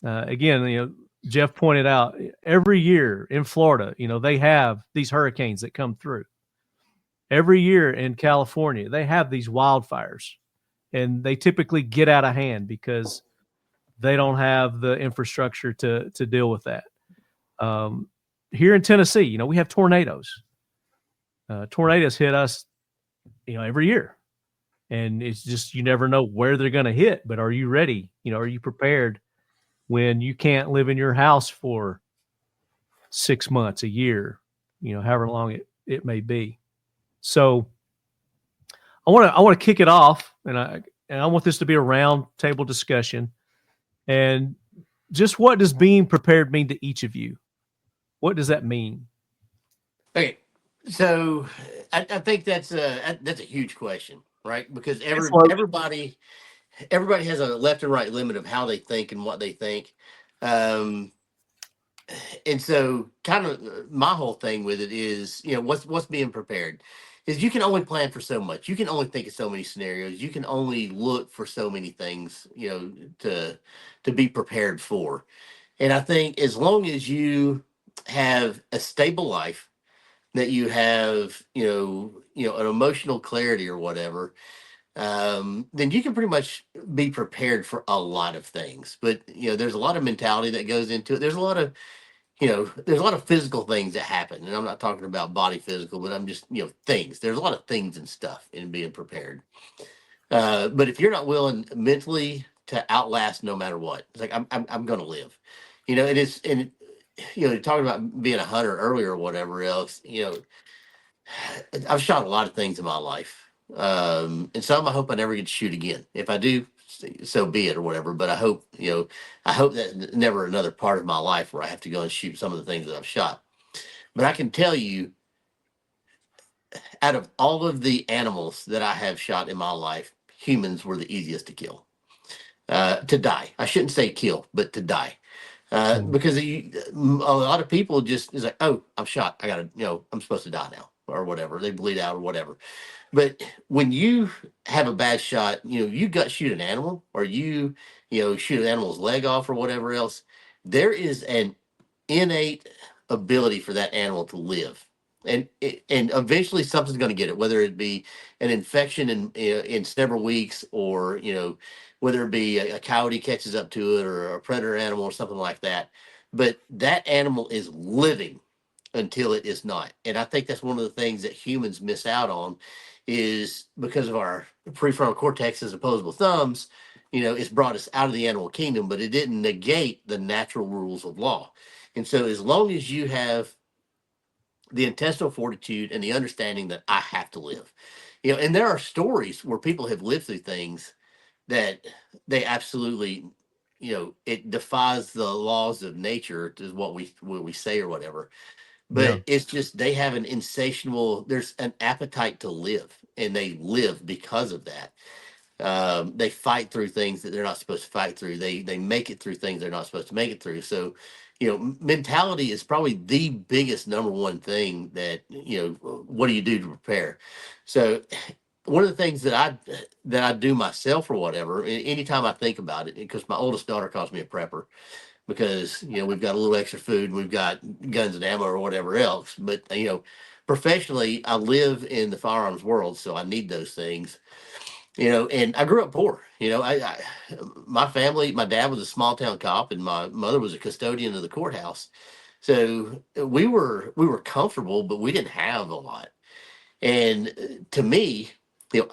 B: Again, Jeff pointed out, every year in Florida, they have these hurricanes that come through. Every year in California, they have these wildfires, and they typically get out of hand because they don't have the infrastructure to deal with that. Here in Tennessee, we have tornadoes. Tornadoes hit us, every year, and it's just, you never know where they're going to hit. But are you ready? Are you prepared when you can't live in your house for 6 months, a year, however long it may be? So I want to kick it off, and I want this to be a round table discussion. And just, what does being prepared mean to each of you? What does that mean?
C: Okay, so I think that's a huge question, right? Because everybody has a left and right limit of how they think and what they think. And so kind of my whole thing with it is, what's being prepared is you can only plan for so much. You can only think of so many scenarios. You can only look for so many things, to be prepared for. And I think as long as you have a stable life, that you have, an emotional clarity or whatever, then you can pretty much be prepared for a lot of things. But, there's a lot of mentality that goes into it. There's a lot of, there's a lot of physical things that happen. And I'm not talking about body physical, but I'm just, things. There's a lot of things and stuff in being prepared. But if you're not willing mentally to outlast no matter what, it's like, I'm going to live, it is. And, talking about being a hunter earlier or whatever else, I've shot a lot of things in my life. And some I hope I never get to shoot again. If I do, so be it or whatever. But I hope that never another part of my life where I have to go and shoot some of the things that I've shot. But I can tell you, out of all of the animals that I have shot in my life, humans were the easiest to kill, to die. I shouldn't say kill, but to die. Because a lot of people just is like, oh, I'm shot. I gotta, I'm supposed to die now or whatever. They bleed out or whatever. But when you have a bad shot, you gut shoot an animal or you shoot an animal's leg off or whatever else, there is an innate ability for that animal to live. And eventually something's going to get it, whether it be an infection in several weeks or, whether it be a coyote catches up to it or a predator animal or something like that. But that animal is living until it is not. And I think that's one of the things that humans miss out on is because of our prefrontal cortex as opposable thumbs, it's brought us out of the animal kingdom, but it didn't negate the natural rules of law. And so as long as you have the intestinal fortitude and the understanding that I have to live, and there are stories where people have lived through things that they absolutely, it defies the laws of nature is what we say or whatever. But it's just they have an insatiable, there's an appetite to live, and they live because of that. They fight through things that they're not supposed to fight through. They make it through things they're not supposed to make it through. So, mentality is probably the biggest number one thing that, what do you do to prepare? So one of the things that I do myself or whatever, anytime I think about it, because my oldest daughter calls me a prepper, because we've got a little extra food, we've got guns and ammo or whatever else. But professionally, I live in the firearms world, so I need those things. And I grew up poor. My family, my dad was a small town cop, and my mother was a custodian of the courthouse. So we were comfortable, but we didn't have a lot. And to me,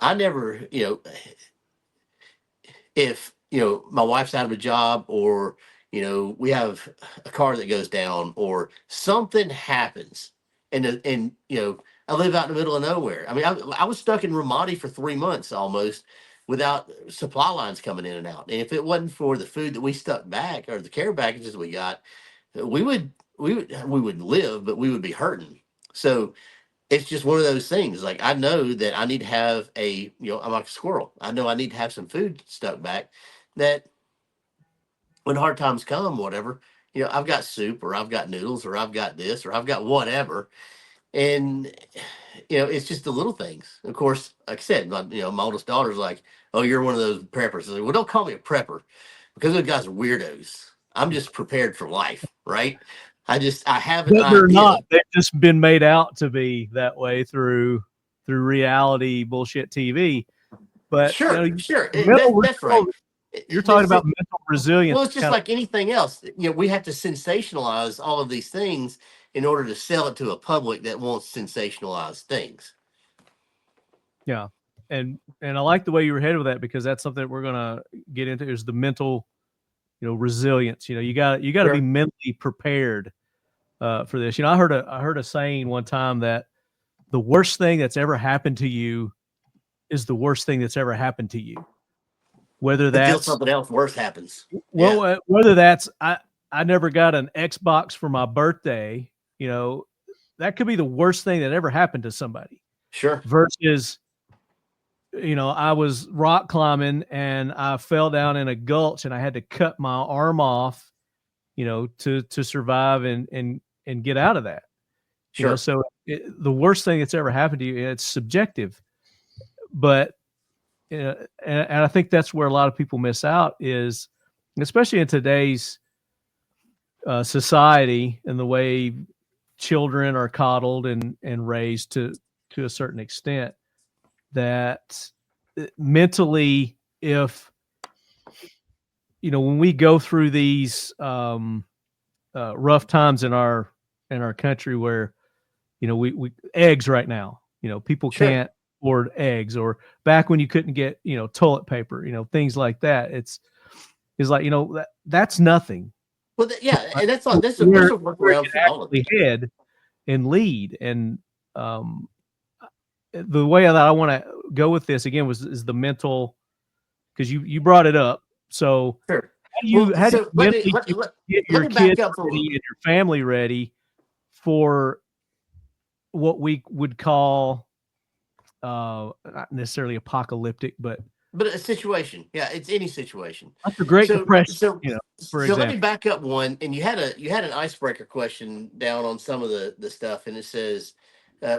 C: I never, if my wife's out of a job or we have a car that goes down or something happens, and I live out in the middle of nowhere. I mean, I was stuck in Ramadi for 3 months almost without supply lines coming in and out. And if it wasn't for the food that we stuck back or the care packages we got, we would live, but we would be hurting. So it's just one of those things. Like, I know that I need to have I'm like a squirrel. I know I need to have some food stuck back that when hard times come, whatever, I've got soup or I've got noodles or I've got this or I've got whatever. And, it's just the little things. Of course, like I said, my oldest daughter's like, oh, you're one of those preppers. I say, well, don't call me a prepper because those guys are weirdos. I'm just prepared for life, right? I have an
B: But they're
C: idea.
B: not. They've just been made out to be that way through reality bullshit TV. But
C: sure. That's right.
B: You're talking about mental resilience.
C: Well, it's just like anything else. We have to sensationalize all of these things in order to sell it to a public that wants sensationalized things.
B: Yeah. And I like the way you were headed with that, because that's something that we're going to get into is the mental, resilience. You got to be mentally prepared for this. I heard a saying one time that the worst thing that's ever happened to you is the worst thing that's ever happened to you. Whether that's
C: until something else worse happens.
B: Well, whether that's I never got an Xbox for my birthday, that could be the worst thing that ever happened to somebody.
C: Sure.
B: Versus, I was rock climbing and I fell down in a gulch and I had to cut my arm off, to survive and get out of that.
C: Sure.
B: So the worst thing that's ever happened to you, it's subjective, but and I think that's where a lot of people miss out is, especially in today's society and the way children are coddled and raised to a certain extent, that mentally, if when we go through these rough times in our country, where we eggs right now, people can't afford eggs, or back when you couldn't get toilet paper, things like that. It's like that's nothing.
C: Well, and that's all. This is a workaround for all of it.
B: Head and lead, and the way that I want to go with this again is the mental, because you brought it up. So
C: sure.
B: How do you get your kids ready and your family ready for what we would call not necessarily apocalyptic, but
C: a situation? Yeah, it's any situation.
B: That's a great depression.
C: So
B: example.
C: Let me back up one. And you had an icebreaker question down on some of the stuff, and it says,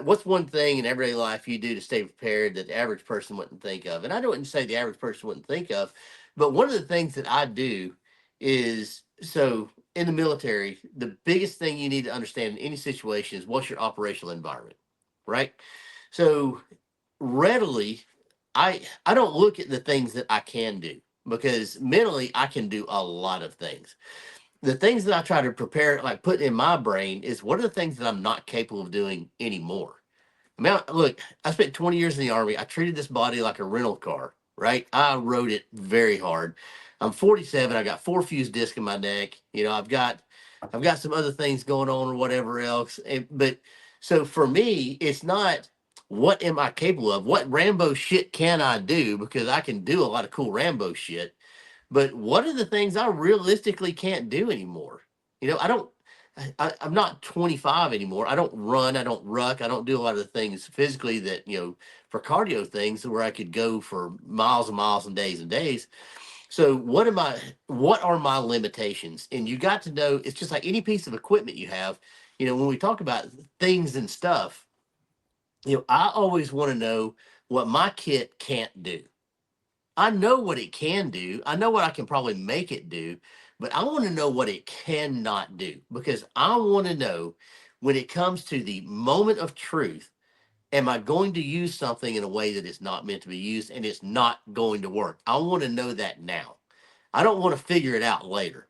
C: what's one thing in everyday life you do to stay prepared that the average person wouldn't think of? And I don't say the average person wouldn't think of, but one of the things that I do is, so in the military, the biggest thing you need to understand in any situation is what's your operational environment, right? So readily, I don't look at the things that I can do, because mentally I can do a lot of things. The things that I try to prepare, like put in my brain, is what are the things that I'm not capable of doing anymore. I mean, look, I spent 20 years in the Army. I treated this body like a rental car, right? I rode it very hard. I'm 47. I got 4 fused discs in my neck. I've got some other things going on or whatever else. But so for me, it's not what am I capable of? What Rambo shit can I do? Because I can do a lot of cool Rambo shit. But what are the things I realistically can't do anymore? I'm not 25 anymore. I don't run. I don't ruck. I don't do a lot of the things physically that, for cardio things where I could go for miles and miles and days. So what are my limitations? And you got to know, it's just like any piece of equipment you have, when we talk about things and stuff, I always want to know what my kit can't do. I know what it can do. I know what I can probably make it do, but I want to know what it cannot do, because I want to know, when it comes to the moment of truth, am I going to use something in a way that it's not meant to be used and it's not going to work? I want to know that now. I don't want to figure it out later.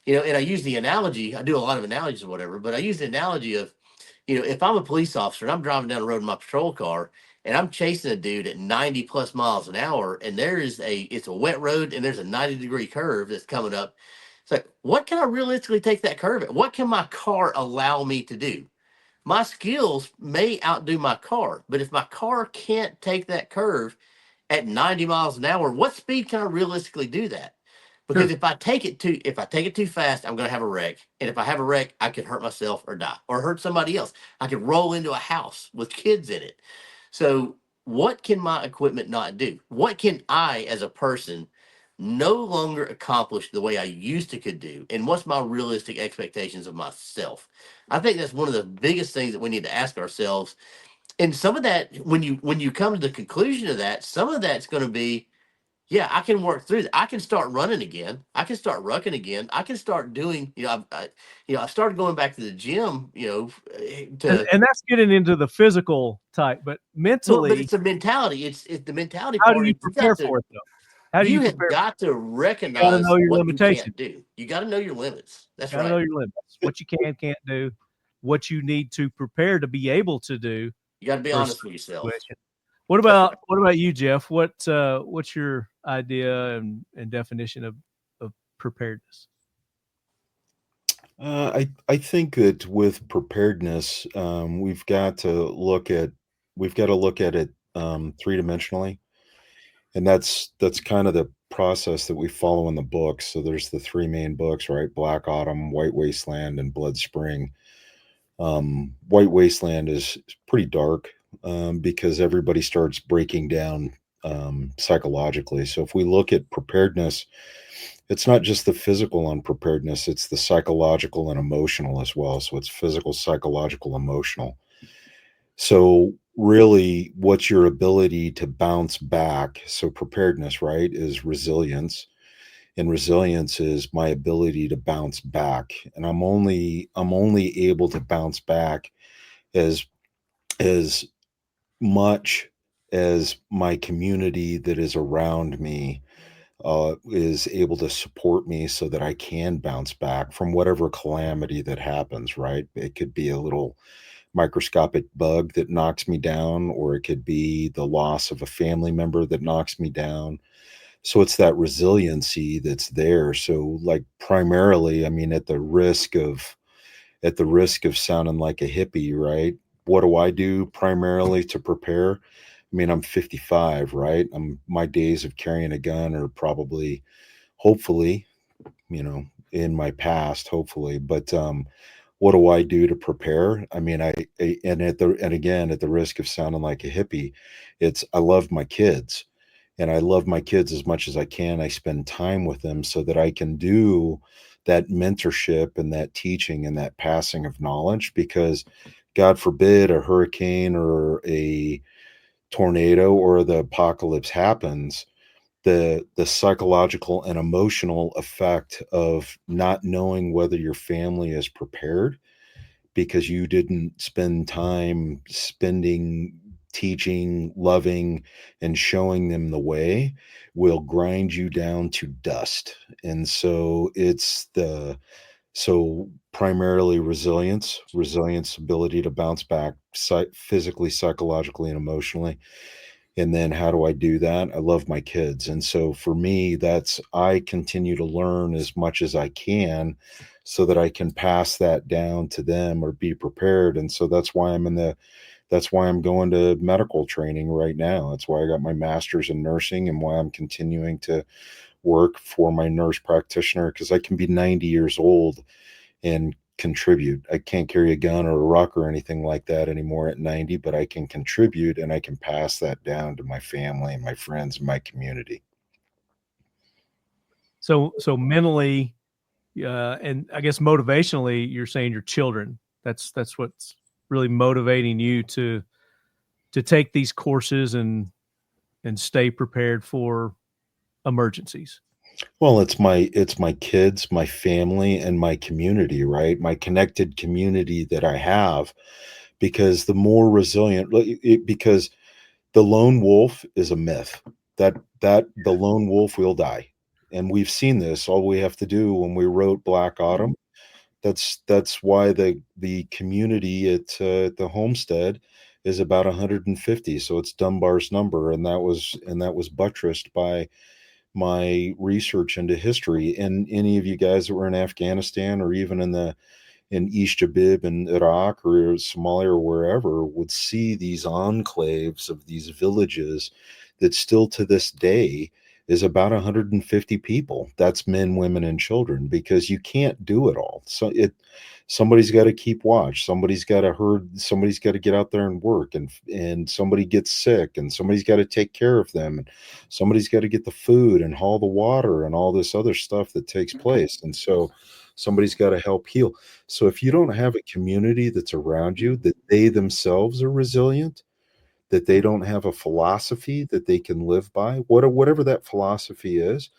C: And I use the analogy, I do a lot of analogies or whatever, but I use the analogy of, if I'm a police officer and I'm driving down the road in my patrol car and I'm chasing a dude at 90 plus miles an hour, and it's a wet road and there's a 90-degree curve that's coming up. It's like, what can I realistically take that curve at? What can my car allow me to do? My skills may outdo my car, but if my car can't take that curve at 90 miles an hour, what speed can I realistically do that? Because if I take it too fast, I'm going to have a wreck. And if I have a wreck, I could hurt myself or die or hurt somebody else. I could roll into a house with kids in it. So what can my equipment not do? What can I, as a person, no longer accomplish the way I used to could do? And what's my realistic expectations of myself? I think that's one of the biggest things that we need to ask ourselves. And some of that, when you come to the conclusion of that, some of that's going to be, yeah, I can work through that. I can start running again. I can start rucking again. I can start doing, I started going back to the gym,
B: and that's getting into the physical type, but mentally.
C: But it's a mentality. It's the mentality
B: how
C: part.
B: Do you prepare for it though? How do you
C: have got to recognize
B: know your
C: what
B: limitations.
C: You can't do. You got to know your limits. That's right.
B: Know your limits. What you can't do, what you need to prepare to be able to do.
C: You got to be honest with yourself.
B: What about you, Jeff? What's your idea and definition of preparedness?
F: I think that with preparedness, we've got to look at it three-dimensionally, and that's kind of the process that we follow in the books. So there's the 3 main books, right? Black Autumn, White Wasteland, and Blood Spring. White Wasteland is pretty dark because everybody starts breaking down psychologically. So if we look at preparedness, it's not just the physical unpreparedness, it's the psychological and emotional as well. So it's physical, psychological, emotional. So really, what's your ability to bounce back? So preparedness, right, is resilience. And resilience is my ability to bounce back. And I'm only able to bounce back as much as my community that is around me is able to support me so that I can bounce back from whatever calamity that happens, right? It could be a little microscopic bug that knocks me down, or it could be the loss of a family member that knocks me down. So it's that resiliency that's there. So like primarily, I mean, at the risk of sounding like a hippie, right? What do I do primarily to prepare? I mean, I'm 55, right? My days of carrying a gun are probably, hopefully, in my past, hopefully. But what do I do to prepare? I mean, and again, at the risk of sounding like a hippie, I love my kids, and I love my kids as much as I can. I spend time with them so that I can do that mentorship and that teaching and that passing of knowledge, because God forbid a hurricane or a tornado or the apocalypse happens, the psychological and emotional effect of not knowing whether your family is prepared because you didn't spend time teaching, loving, and showing them the way will grind you down to dust. And so primarily resilience, ability to bounce back physically, psychologically, and emotionally. And then how do I do that? I love my kids. And so for me, I continue to learn as much as I can so that I can pass that down to them or be prepared. And so that's why I'm going to medical training right now. That's why I got my master's in nursing, and why I'm continuing to work for my nurse practitioner, because I can be 90 years old and contribute. I can't carry a gun or a rock or anything like that anymore at 90, but I can contribute, and I can pass that down to my family and my friends and my community.
B: So mentally, and I guess motivationally, you're saying your children. That's what's really motivating you to take these courses and stay prepared for emergencies.
F: Well, it's my kids, my family, and my community, right? My connected community that I have, because the more resilient, because the lone wolf is a myth. That the lone wolf will die, and we've seen this. All we have to do when we wrote Black Autumn, that's why the community at the homestead is about 150. So it's Dunbar's number, and that was buttressed by my research into history. And any of you guys that were in Afghanistan, or even in East Jabib in Iraq or Somalia or wherever, would see these enclaves of these villages that still to this day is about 150 people. That's men, women, and children, because you can't do it all. So somebody's got to keep watch. Somebody's got to get out there and work, and somebody gets sick, and somebody's got to take care of them, and somebody's got to get the food and haul the water and all this other stuff that takes place. And so somebody's got to help heal. So if you don't have a community that's around you, that they themselves are resilient, that they don't have a philosophy that they can live by, whatever that philosophy is,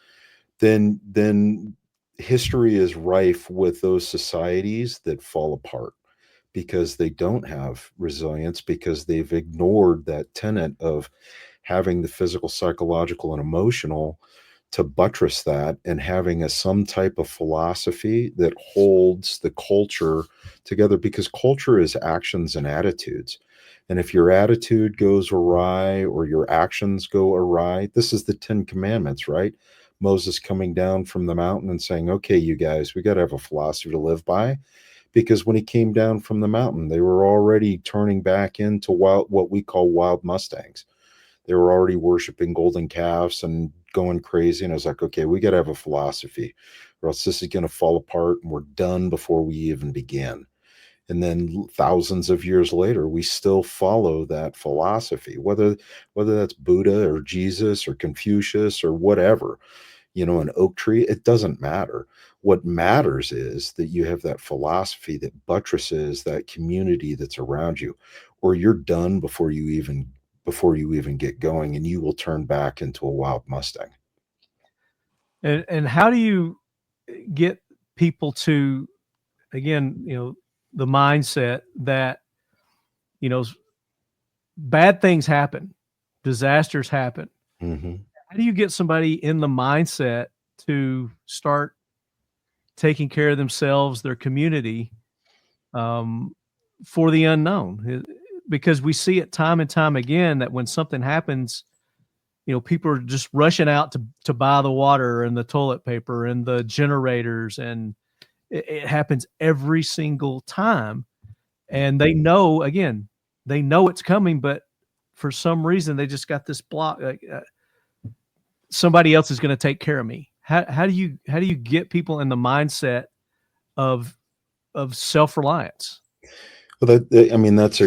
F: then history is rife with those societies that fall apart, because they don't have resilience, because they've ignored that tenet of having the physical, psychological, and emotional to buttress that, and having some type of philosophy that holds the culture together, because culture is actions and attitudes. And if your attitude goes awry or your actions go awry, this is the 10 Commandments, right? Moses coming down from the mountain and saying, okay, you guys, we got to have a philosophy to live by. Because when he came down from the mountain, they were already turning back into what we call wild Mustangs. They were already worshiping golden calves and going crazy. And I was like, okay, we got to have a philosophy, or else this is going to fall apart, and we're done before we even begin. And then thousands of years later, we still follow that philosophy, whether that's Buddha or Jesus or Confucius or whatever, an oak tree, it doesn't matter. What matters is that you have that philosophy that buttresses that community that's around you, or you're done before you even get going, and you will turn back into a wild Mustang.
B: And how do you get people to, again, the mindset that, bad things happen, disasters happen.
F: Mm-hmm.
B: How do you get somebody in the mindset to start taking care of themselves, their community, for the unknown? Because we see it time and time again that when something happens, people are just rushing out to buy the water and the toilet paper and the generators, and it happens every single time. And they know it's coming, but for some reason they just got this block. Like, somebody else is going to take care of me. How do you get people in the mindset of self-reliance?
F: Well, that's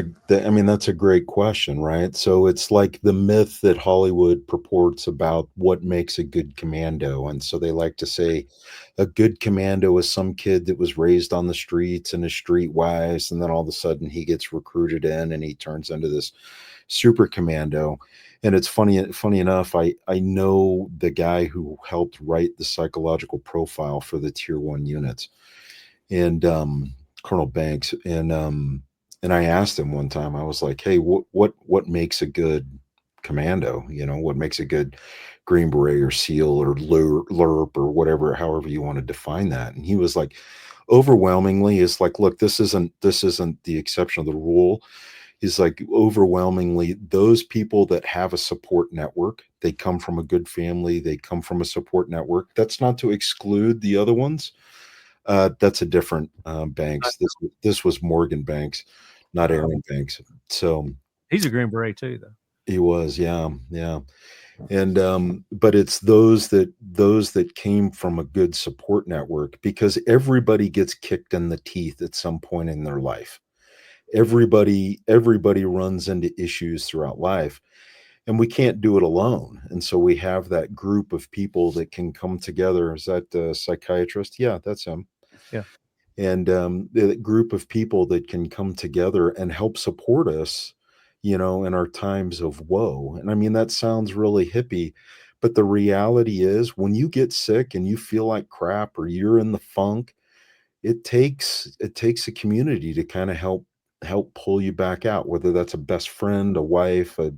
F: a great question, right? So it's like the myth that Hollywood purports about what makes a good commando. And so they like to say a good commando is some kid that was raised on the streets and is streetwise, and then all of a sudden he gets recruited in and he turns into this super commando. And it's funny enough, I know the guy who helped write the psychological profile for the tier 1 units, and Colonel Banks, and I asked him one time, I was like, hey, what makes a good commando? What makes a good Green Beret or SEAL or LURP or whatever, however you want to define that. And he was like, overwhelmingly, it's like, look, this isn't the exception of the rule. He's like, overwhelmingly, those people that have a support network, they come from a good family, they come from a support network. That's not to exclude the other ones. That's a different Banks. This was Morgan Banks, not Aaron Banks. So
B: he's a Green Beret too, though.
F: He was, yeah. And but it's those that came from a good support network, because everybody gets kicked in the teeth at some point in their life. Everybody runs into issues throughout life, and we can't do it alone. And so we have that group of people that can come together. Is that the psychiatrist? Yeah, that's him.
B: Yeah.
F: And the group of people that can come together and help support us, in our times of woe. And I mean, that sounds really hippie, but the reality is, when you get sick and you feel like crap or you're in the funk, it takes a community to kind of help pull you back out, whether that's a best friend, a wife, a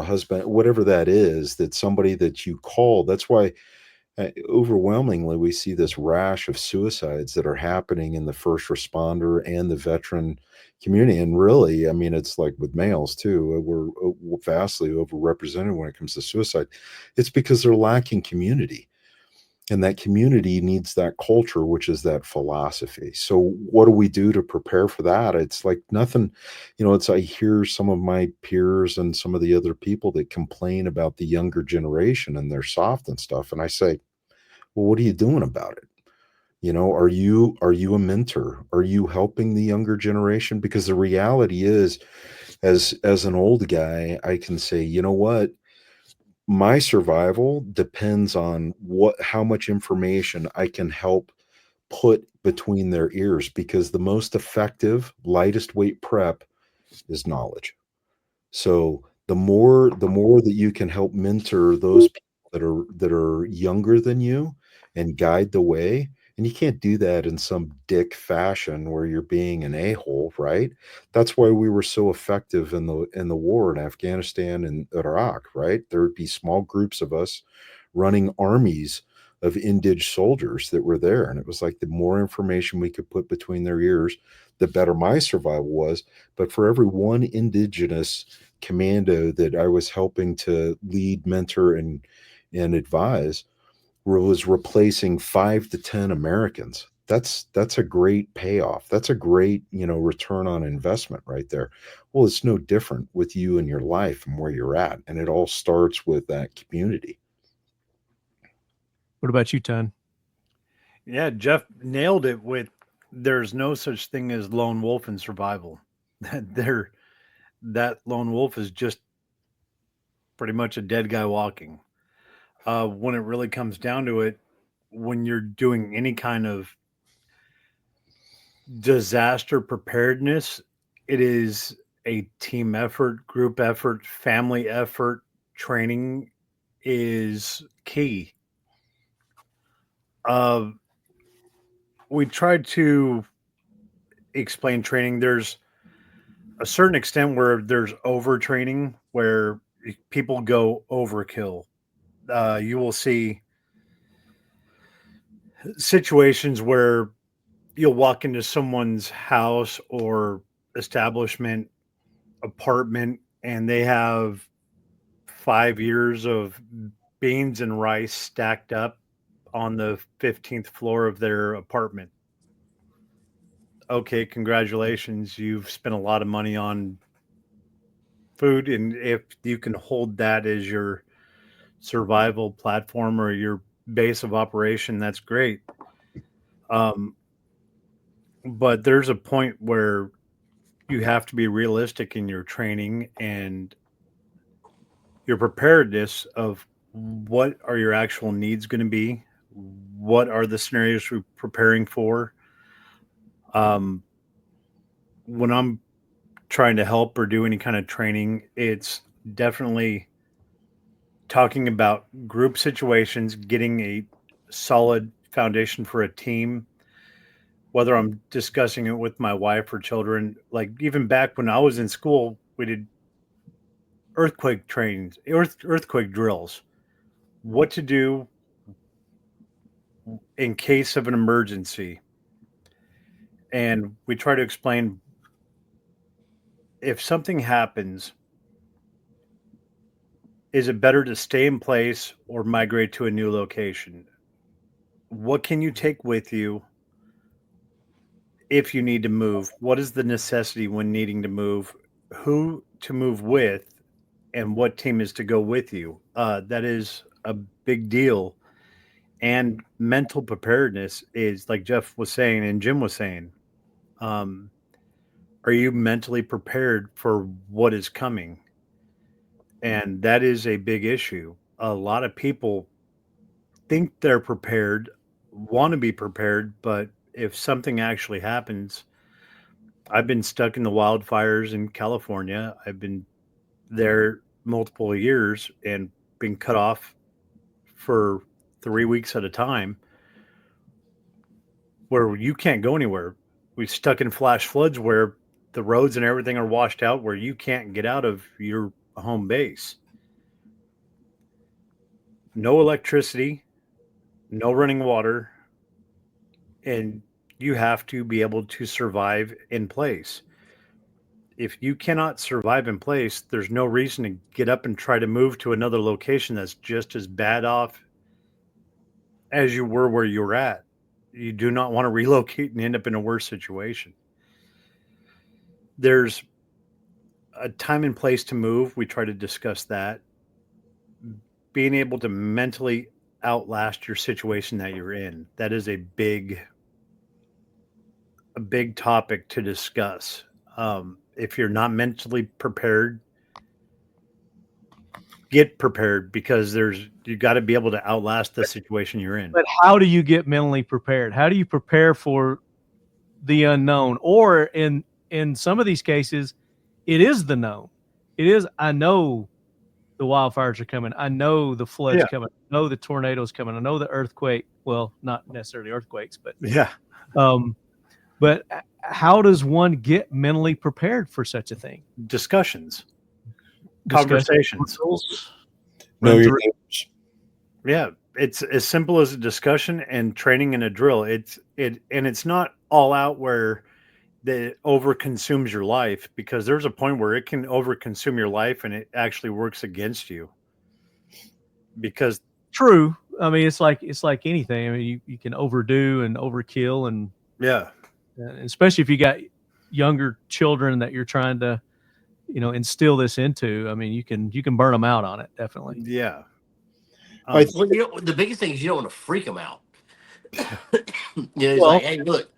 F: husband, whatever that is, that somebody that you call. That's why overwhelmingly we see this rash of suicides that are happening in the first responder and the veteran community. And really, I mean, it's like with males too, we're vastly overrepresented when it comes to suicide. It's because they're lacking community, and that community needs that culture, which is that philosophy. So what do we do to prepare for that? It's like nothing, I hear some of my peers and some of the other people that complain about the younger generation and they're soft and stuff. And I say, well, what are you doing about it? Are you a mentor? Are you helping the younger generation? Because the reality is, as an old guy, I can say, you know what? My survival depends on how much information I can help put between their ears, because the most effective, lightest weight prep is knowledge. So the more that you can help mentor those people that are younger than you and guide the way. And you can't do that in some dick fashion where you're being an a-hole, right? That's why we were so effective in the war in Afghanistan and Iraq, right? There would be small groups of us running armies of indige soldiers that were there. And it was like, the more information we could put between their ears, the better my survival was. But for every one indigenous commando that I was helping to lead, mentor, and advise, was replacing 5 to 10 Americans. That's a great payoff. That's a great, return on investment right there. Well, it's no different with you and your life and where you're at. And it all starts with that community.
B: What about you, Ton?
E: Yeah, Jeff nailed it with, there's no such thing as lone wolf in survival. That lone wolf is just pretty much a dead guy walking. When it really comes down to it, when you're doing any kind of disaster preparedness, it is a team effort, group effort, family effort. Training is key. We tried to explain training. There's a certain extent where there's overtraining, where people go overkill. You will see situations where you'll walk into someone's house or establishment, apartment, and they have 5 years of beans and rice stacked up on the 15th floor of their apartment. Okay, congratulations. You've spent a lot of money on food. And if you can hold that as your survival platform or your base of operation, that's great. But there's a point where you have to be realistic in your training and your preparedness of what are your actual needs going to be? What are the scenarios we're preparing for? When I'm trying to help or do any kind of training, it's definitely talking about group situations, getting a solid foundation for a team, whether I'm discussing it with my wife or children. Like even back when I was in school, we did earthquake trainings, earthquake drills, what to do in case of an emergency. And we try to explain, if something happens, is it better to stay in place or migrate to a new location? What can you take with you if you need to move? What is the necessity when needing to move? Who to move with? And what team is to go with you? That is a big deal. And mental preparedness is, like Jeff was saying and Jim was saying, are you mentally prepared for what is coming? And that is a big issue. A lot of people think they're prepared, want to be prepared, but if something actually happens, I've been stuck in the wildfires in California. I've been there multiple years and been cut off for 3 weeks at a time, where you can't go anywhere. We're stuck in flash floods where the roads and everything are washed out, where you can't get out of your home base. No electricity, no running water, and you have to be able to survive in place. If you cannot survive in place, there's no reason to get up and try to move to another location that's just as bad off as you were where you were at. You do not want to relocate and end up in a worse situation. There's a time and place to move. We try to discuss that. Being able to mentally outlast your situation that you're in. That is a big topic to discuss. If you're not mentally prepared, get prepared, because you got to be able to outlast the situation you're in.
B: But how do you get mentally prepared? How do you prepare for the unknown? Or in some of these cases, it is the known. It is, I know the wildfires are coming. I know the floods coming. I know the tornadoes coming. I know the earthquake. Well, not necessarily earthquakes, but
E: yeah.
B: But how does one get mentally prepared for such a thing?
E: Discussions. Conversations.
F: Know your neighbors.
E: Yeah, it's as simple as a discussion and training in a drill. It's not all out where it overconsumes your life, because there's a point where it can overconsume your life and it actually works against you. Because
B: true, I mean, it's like anything. I mean, you can overdo and overkill, and especially if you got younger children that you're trying to instill this into. I mean, you can burn them out on it, definitely.
E: Yeah.
C: Well, the biggest thing is you don't want to freak them out. It's like, hey, look,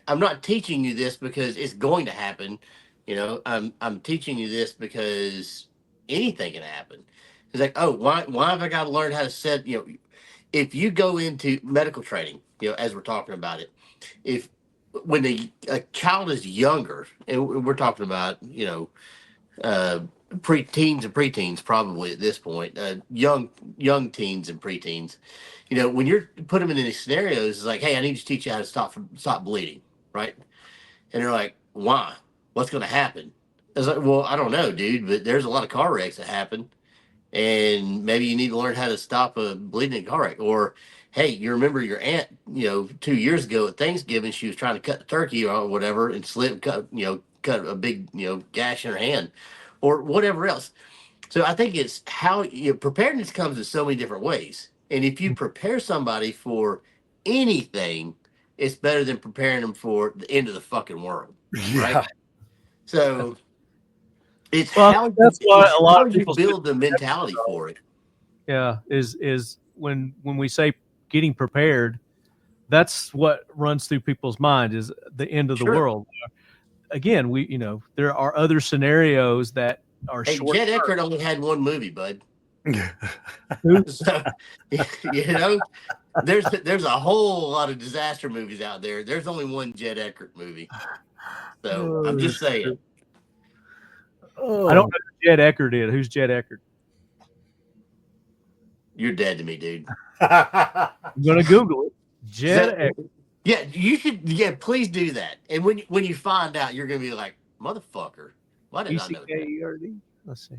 C: I'm not teaching you this because it's going to happen. I'm teaching you this because anything can happen. It's like, oh, why have I got to learn how to set? If you go into medical training, as we're talking about it, when a child is younger, and we're talking about, teens and preteens probably at this point, young teens and preteens. You know, when you're put them in these scenarios, it's like, hey, I need to teach you how to stop bleeding, right? And they're like, why? What's going to happen? It's like, well, I don't know, dude, but there's a lot of car wrecks that happen, and maybe you need to learn how to stop a bleeding car wreck. Or, hey, you remember your aunt, 2 years ago at Thanksgiving, she was trying to cut the turkey or whatever and cut a big, gash in her hand, or whatever else. So I think it's how preparedness comes in so many different ways. And if you prepare somebody for anything, it's better than preparing them for the end of the fucking world.
E: Yeah.
C: Right. So it's
B: Well,
C: how
B: that's why a lot of
C: you
B: people
C: build the mentality for it.
B: Yeah, is when we say getting prepared, that's what runs through people's mind is the end of the
C: Sure.
B: world. Again, there are other scenarios that are
C: Hey,
B: short.
C: Jed Eckert only had one movie, bud.
B: Who?
C: So, there's a whole lot of disaster movies out there. There's only one Jed Eckert movie. So I'm just saying.
B: I don't know who Jed Eckert is. Who's Jed Eckert?
C: You're dead to me, dude.
B: I'm gonna Google it. Jed Eckert.
C: Yeah, you should. Yeah, please do that. And when you find out, you're gonna be like, motherfucker, why did I know that?
B: E-C-K-E-R-D? Let's see.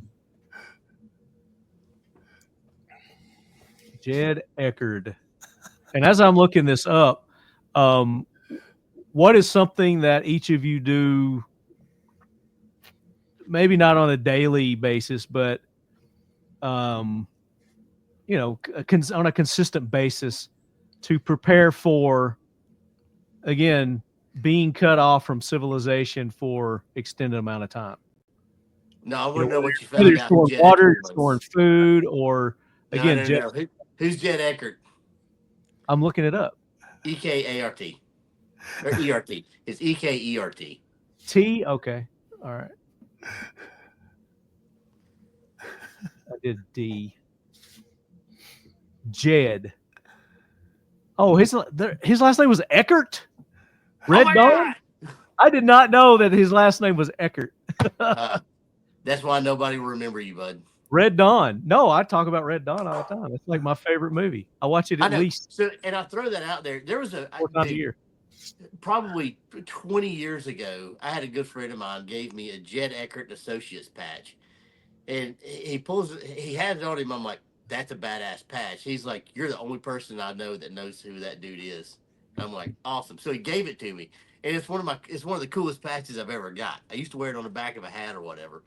B: Jed Eckert. And as I'm looking this up, what is something that each of you do, maybe not on a daily basis, but on a consistent basis to prepare for, again, being cut off from civilization for extended amount of time?
C: No, I want to know what you
B: Whether
C: found out.
B: storing water, storing food, or again,
C: no. Who's Jed Eckert?
B: I'm looking it up.
C: E-K-A-R-T. Or E-R-T. It's E-K-E-R-T.
B: T? Okay. All right. I did D. Jed. Oh, his last name was Eckert? Red Dawn? I did not know that his last name was Eckert.
C: That's why nobody will remember you, bud.
B: Red Dawn. No, I talk about Red Dawn all the time. It's like my favorite movie. I watch it at least.
C: So, and I throw that out there. There was
B: 4 times a year.
C: Probably 20 years ago, I had a good friend of mine gave me a Jed Eckert Associates patch. And he had it on him. I'm like, that's a badass patch. He's like, you're the only person I know that knows who that dude is. And I'm like, awesome. So he gave it to me. And it's one of the coolest patches I've ever got. I used to wear it on the back of a hat or whatever.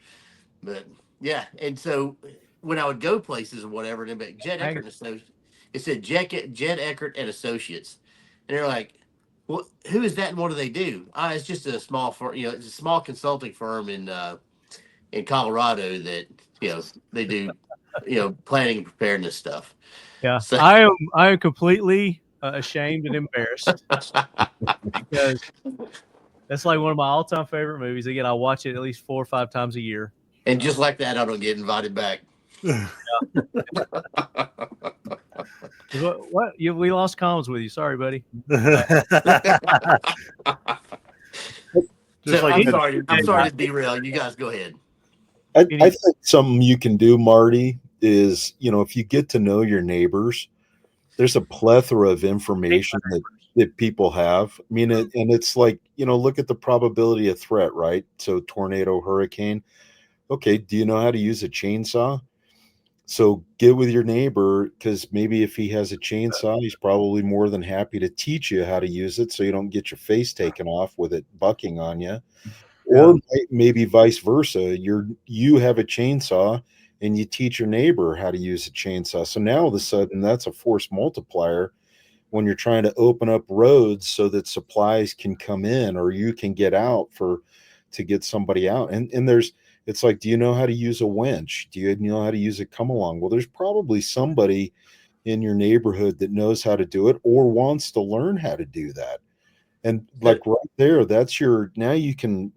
C: But yeah, and so when I would go places or whatever, and it'd be Jed Eckert and Associates, it said Jed Eckert and Associates, and they're like, "Well, who is that and what do they do?" It's just a small firm, it's a small consulting firm in Colorado that they do planning and preparedness stuff.
B: Yeah,
C: so,
B: I am completely ashamed and embarrassed because that's like one of my all-time favorite movies. Again, I watch it at least 4 or 5 times a year.
C: And just like that, I don't get invited back.
B: What? We lost comms with you. Sorry, buddy.
C: I'm sorry to derail. You guys go ahead.
F: I think something you can do, Marty, is, if you get to know your neighbors, there's a plethora of information that people have. I mean, and it's like, look at the probability of threat, right? So tornado, hurricane. Okay, do you know how to use a chainsaw? So get with your neighbor, because maybe if he has a chainsaw, he's probably more than happy to teach you how to use it so you don't get your face taken off with it bucking on you. Or maybe vice versa. You have a chainsaw and you teach your neighbor how to use a chainsaw. So now all of a sudden that's a force multiplier when you're trying to open up roads so that supplies can come in or you can get out to get somebody out. And it's like, do you know how to use a winch? Do you know how to use a come along? Well, there's probably somebody in your neighborhood that knows how to do it or wants to learn how to do that. And like right there, that's now you can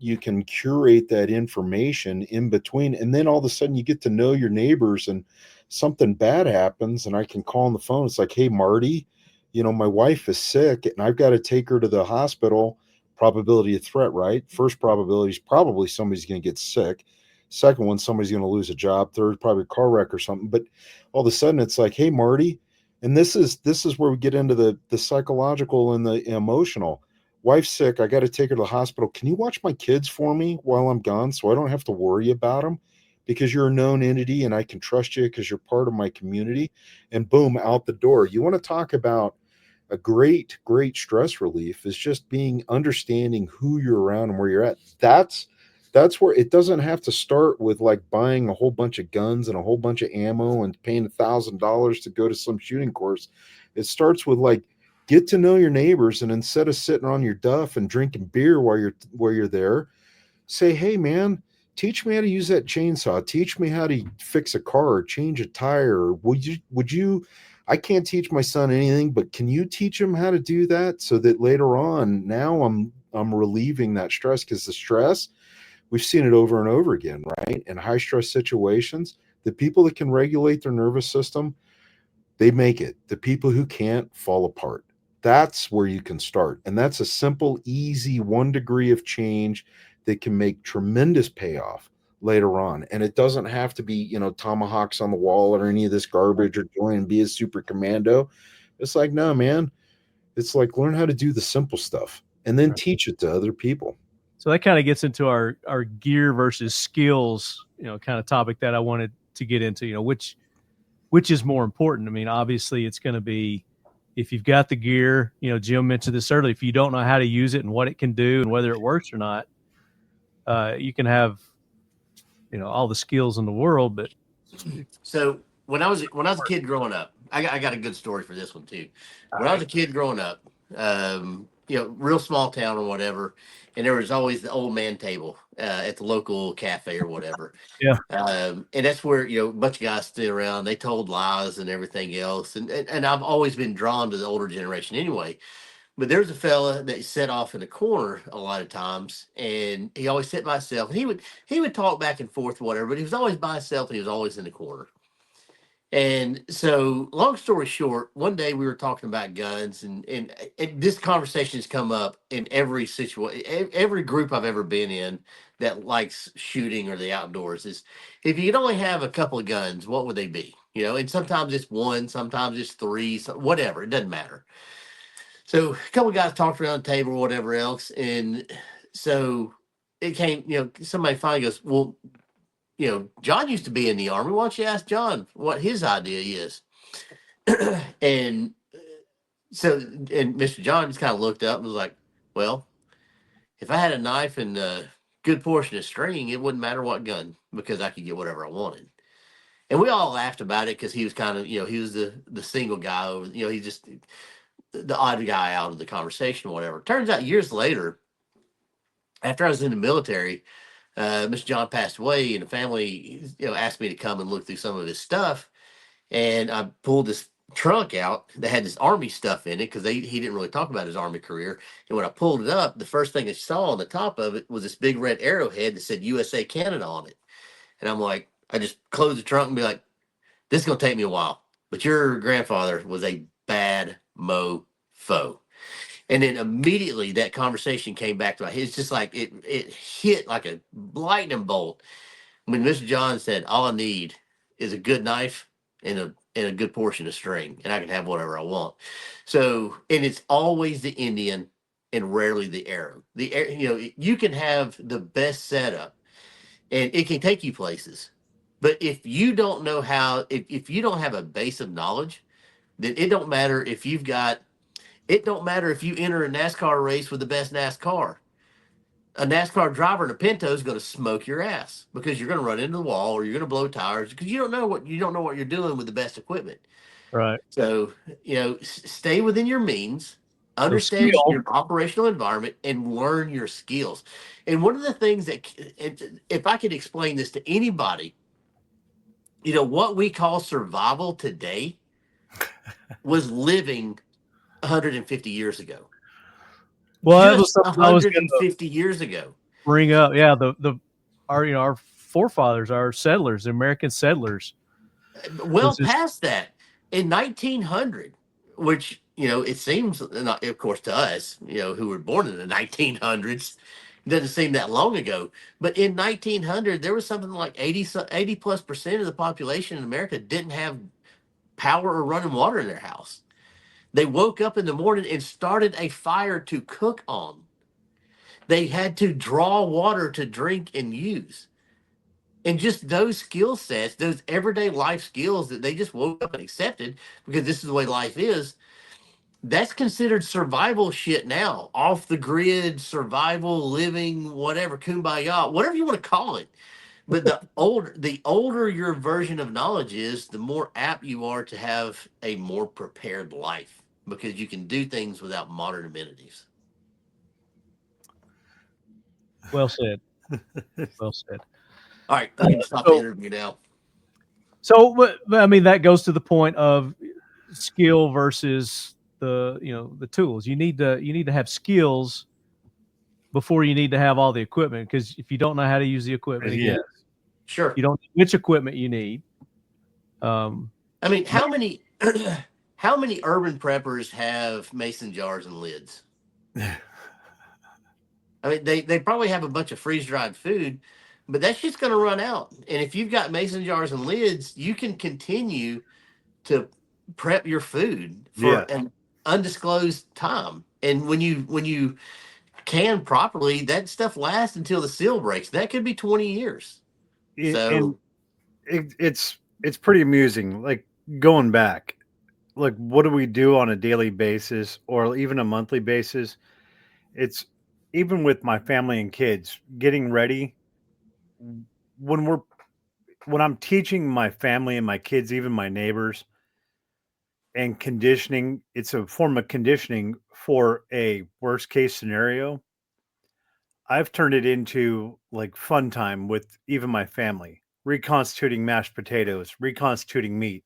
F: curate that information in between. And then all of a sudden you get to know your neighbors and something bad happens and I can call on the phone. It's like, hey, Marty, my wife is sick and I've got to take her to the hospital. Probability of threat, right? First probability is probably somebody's going to get sick. Second one, somebody's going to lose a job. Third, probably a car wreck or something. But all of a sudden it's like, hey, Marty, and this is where we get into the psychological and the emotional. Wife's sick. I got to take her to the hospital. Can you watch my kids for me while I'm gone so I don't have to worry about them? Because you're a known entity and I can trust you because you're part of my community. And boom, out the door. You want to talk about a great stress relief is just understanding who you're around and where you're at. That's where it doesn't have to start with like buying a whole bunch of guns and a whole bunch of ammo and paying $1,000 to go to some shooting course. It starts with like, get to know your neighbors, and instead of sitting on your duff and drinking beer while you're there, say, hey man, teach me how to use that chainsaw. Teach me how to fix a car or change a tire. Would you, I can't teach my son anything, but can you teach him how to do that so that later on, now I'm relieving that stress? Because the stress, we've seen it over and over again, right? In high stress situations, the people that can regulate their nervous system, they make it. The people who can't fall apart. That's where you can start. And that's a simple, easy 1 degree of change that can make tremendous payoff later on. And it doesn't have to be, tomahawks on the wall or any of this garbage or join and be a super commando. It's like, no, man, it's like learn how to do the simple stuff and then teach it to other people.
B: So that kind of gets into our gear versus skills, kind of topic that I wanted to get into, which is more important. I mean, obviously it's going to be, if you've got the gear, Jim mentioned this earlier, if you don't know how to use it and what it can do and whether it works or not, you can have, all the skills in the world. But
C: so when I was a kid growing up, I got a good story for this one too. When I was a kid growing up, real small town or whatever, and there was always the old man table at the local cafe or whatever.
B: Yeah.
C: And that's where, a bunch of guys stood around. They told lies and everything else. And I've always been drawn to the older generation anyway. But there's a fella that sat off in the corner a lot of times, and he always sat by himself. And he would talk back and forth, whatever, but he was always by himself and he was always in the corner. And so, long story short, one day we were talking about guns, and this conversation has come up in every situation, every group I've ever been in that likes shooting or the outdoors. Is if you could only have a couple of guns, what would they be? And sometimes it's one, sometimes it's three, whatever. It doesn't matter. So a couple of guys talked around the table or whatever else, and so it came. Somebody finally goes, well, John used to be in the Army. Why don't you ask John what his idea is? And Mr. John just kind of looked up and was like, well, if I had a knife and a good portion of string, it wouldn't matter what gun because I could get whatever I wanted. And we all laughed about it because he was kind of, he was the single guy over, he's just the odd guy out of the conversation or whatever. Turns out years later, after I was in the military, Mr. John passed away, and the family, asked me to come and look through some of his stuff. And I pulled this trunk out that had this Army stuff in it because he didn't really talk about his Army career. And when I pulled it up, the first thing I saw on the top of it was this big red arrowhead that said USA Canada on it. And I'm like, I just closed the trunk and be like, this is going to take me a while, but your grandfather was a bad mofo. And then immediately that conversation came back to my head. It's just like it hit like a lightning bolt when Mr. John said, all I need is a good knife and a good portion of string, and I can have whatever I want. So, and it's always the Indian and rarely the Arab. You can have the best setup and it can take you places. But if you don't know how, if you don't have a base of knowledge, then it don't matter if you enter a NASCAR race with the best NASCAR. A NASCAR driver in a Pinto is going to smoke your ass because you're going to run into the wall or you're going to blow tires because you don't know what you're doing with the best equipment.
B: Right.
C: So, stay within your means, understand your operational environment, and learn your skills. And one of the things that, if I could explain this to anybody, what we call survival today was living 150 years ago.
B: Well,
C: just
B: that was
C: 150 years ago.
B: Bring up, our forefathers, our settlers, the American settlers.
C: Well, past that, in 1900, which it seems, not, of course, to us, who were born in the 1900s, Doesn't seem that long ago, but in 1900, there was something like 80+% of the population in America didn't have power or running water in their house. They woke up in the morning and started a fire to cook on. They had to draw water to drink and use. And just those skill sets, those everyday life skills that they just woke up and accepted because this is the way life is, that's considered survival shit now. Off the grid, survival, living, whatever, kumbaya, whatever you want to call it. But the older your version of knowledge is, the more apt you are to have a more prepared life because you can do things without modern amenities.
B: Well said. Well said.
C: All right, we can stop the interview now.
B: So, but I mean, that goes to the point of skill versus the tools. You need to have skills before you need to have all the equipment, because if you don't know how to use the equipment, again,
C: sure,
B: you don't know which equipment you need.
C: I mean, how many urban preppers have mason jars and lids? I mean, they probably have a bunch of freeze-dried food, but that shit's going to run out. And if you've got mason jars and lids, you can continue to prep your food for an undisclosed time. And when you can properly, that stuff lasts until the seal breaks. That could be 20 years. So
E: it's pretty amusing. Like, going back, like, what do we do on a daily basis or even a monthly basis? It's even with my family and kids getting ready. When I'm teaching my family and my kids, even my neighbors, and conditioning, it's a form of conditioning for a worst case scenario. I've turned it into like fun time with even my family, reconstituting mashed potatoes, reconstituting meat.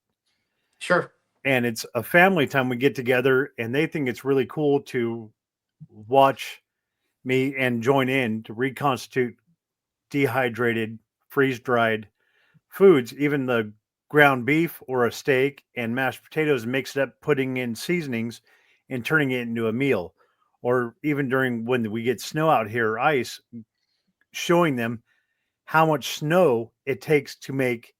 C: Sure.
E: And it's a family time. We get together and they think it's really cool to watch me and join in to reconstitute dehydrated, freeze-dried foods, even the ground beef or a steak and mashed potatoes, mix it up, putting in seasonings and turning it into a meal. Or even during when we get snow out here, ice, showing them how much snow it takes to make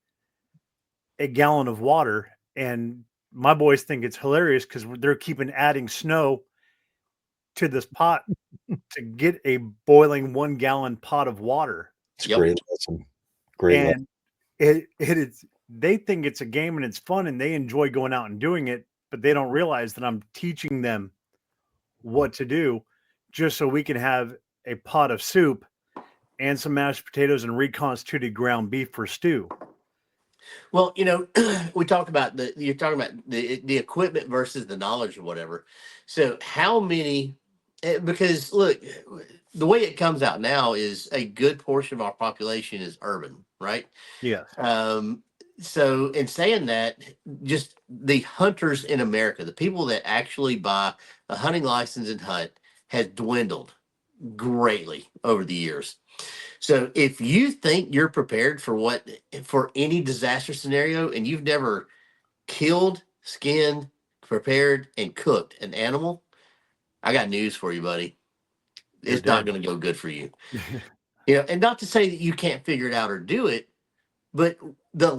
E: a gallon of water. And my boys think it's hilarious because they're keeping adding snow to this pot to get a boiling 1 gallon pot of water.
F: It's a great lesson. Great
E: and
F: lesson.
E: It is, they think it's a game and it's fun and they enjoy going out and doing it, but they don't realize that I'm teaching them what to do just so we can have a pot of soup and some mashed potatoes and reconstituted ground beef for stew.
C: Well, we talked about you're talking about the equipment versus the knowledge or whatever. So how many, because look, the way it comes out now is a good portion of our population is urban, right?
E: Yeah.
C: So in saying that, just the hunters in America, the people that actually buy a hunting license and hunt, has dwindled greatly over the years. So if you think you're prepared for any disaster scenario and you've never killed, skinned, prepared, and cooked an animal, I got news for you, buddy. It's not going to go good for you. And not to say that you can't figure it out or do it, but the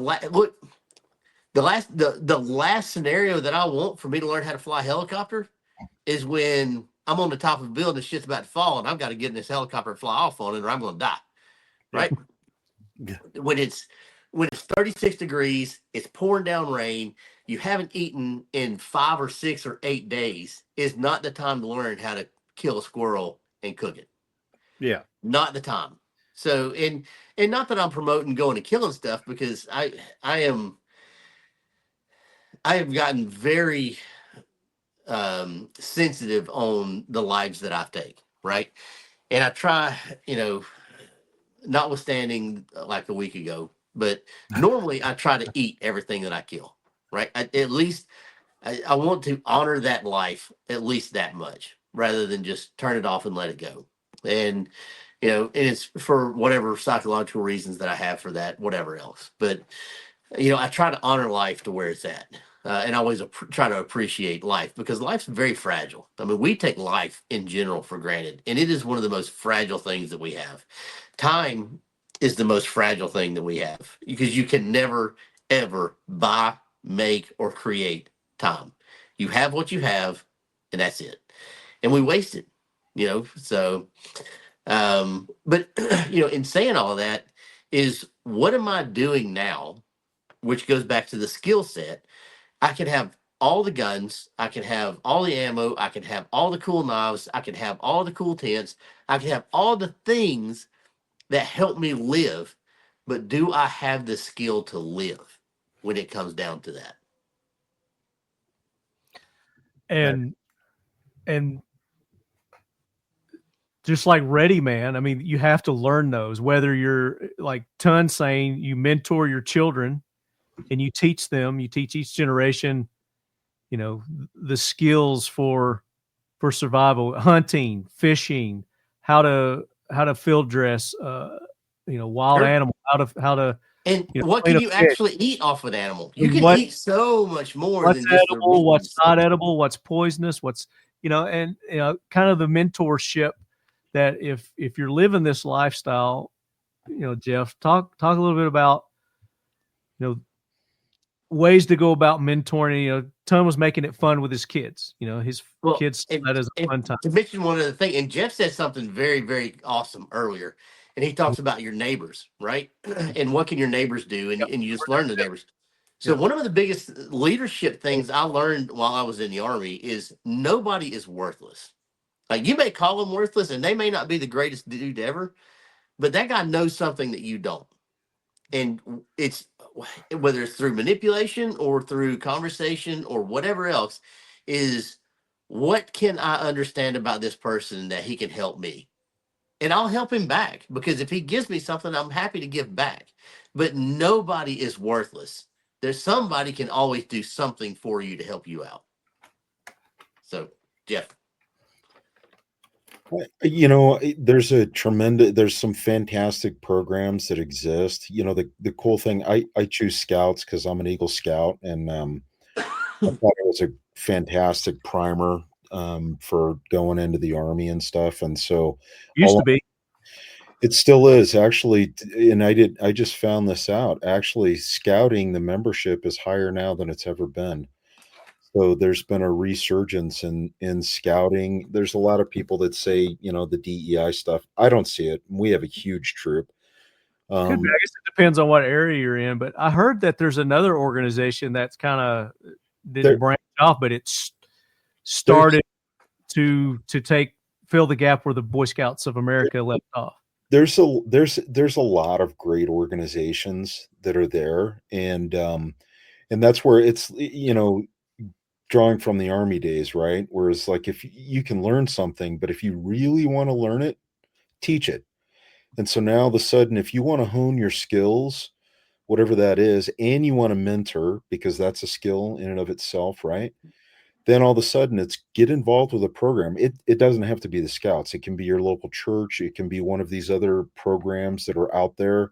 C: last scenario that I want for me to learn how to fly a helicopter is when I'm on the top of a building, shit's about to fall, and I've got to get in this helicopter and fly off on it, or I'm going to die. Right? Yeah. When it's 36 degrees, it's pouring down rain, you haven't eaten in 5 or 6 or 8 days, is not the time to learn how to kill a squirrel and cook it.
E: Yeah.
C: Not the time. So, and not that I'm promoting going and killing stuff, because I have gotten very sensitive on the lives that I take, right? And I try, notwithstanding like a week ago, but normally I try to eat everything that I kill, right? At least I want to honor that life at least that much, rather than just turn it off and let it go. And and it's for whatever psychological reasons that I have for that, whatever else. But I try to honor life to where it's at. and I always try to appreciate life, because life's very fragile. I mean, we take life in general for granted, and it is one of the most fragile things that we have. Time is the most fragile thing that we have, because you can never, ever buy, make, or create time. You have what you have, and that's it. And we waste it, So, but, in saying all of that, is what am I doing now? Which goes back to the skill set. I can have all the guns, I can have all the ammo, I can have all the cool knives, I can have all the cool tents, I can have all the things that help me live. But do I have the skill to live when it comes down to that?
B: And just like Ready Man, I mean, you have to learn those, whether you're like Ton saying you mentor your children and you teach each generation, the skills for survival, hunting, fishing, how to field dress, wild
C: Sure.
B: animal, how to
C: And what can you actually eat off an animal? You can eat so much more
B: what's
C: than just
B: edible,
C: the
B: what's not edible, what's poisonous, what's kind of the mentorship that if you're living this lifestyle, Jeff, talk a little bit about ways to go about mentoring. Ton was making it fun with his kids. His kids that is a fun time.
C: To mention one other thing, and Jeff said something very, very awesome earlier, and he talks about your neighbors, right? And what can your neighbors do, and you just learn the neighbors. So one of the biggest leadership things I learned while I was in the Army is nobody is worthless. Like, you may call them worthless, and they may not be the greatest dude ever, but that guy knows something that you don't. And it's whether it's through manipulation or through conversation or whatever else, is what can I understand about this person that he can help me? And I'll help him back, because if he gives me something, I'm happy to give back. But nobody is worthless. There's somebody can always do something for you to help you out. So, Jeff.
F: There's some fantastic programs that exist. The cool thing, I choose Scouts because I'm an Eagle Scout, and I thought it was a fantastic primer for going into the Army and stuff. And so
B: used to be.
F: It still is, actually. And I just found this out. Actually, Scouting, the membership is higher now than it's ever been. So there's been a resurgence in Scouting. There's a lot of people that say, the DEI stuff. I don't see it. We have a huge troop.
B: I guess it depends on what area you're in, but I heard that there's another organization that's kind of didn't branch off, but it's started to fill the gap where the Boy Scouts of America left off.
F: There's a lot of great organizations that are there, and that's where it's drawing from the Army days, right? Whereas, like, if you can learn something, but if you really want to learn it, teach it. And so now all of a sudden, if you want to hone your skills, whatever that is, and you want to mentor, because that's a skill in and of itself, right? Then all of a sudden it's get involved with a program. It doesn't have to be the Scouts. It can be your local church. It can be one of these other programs that are out there,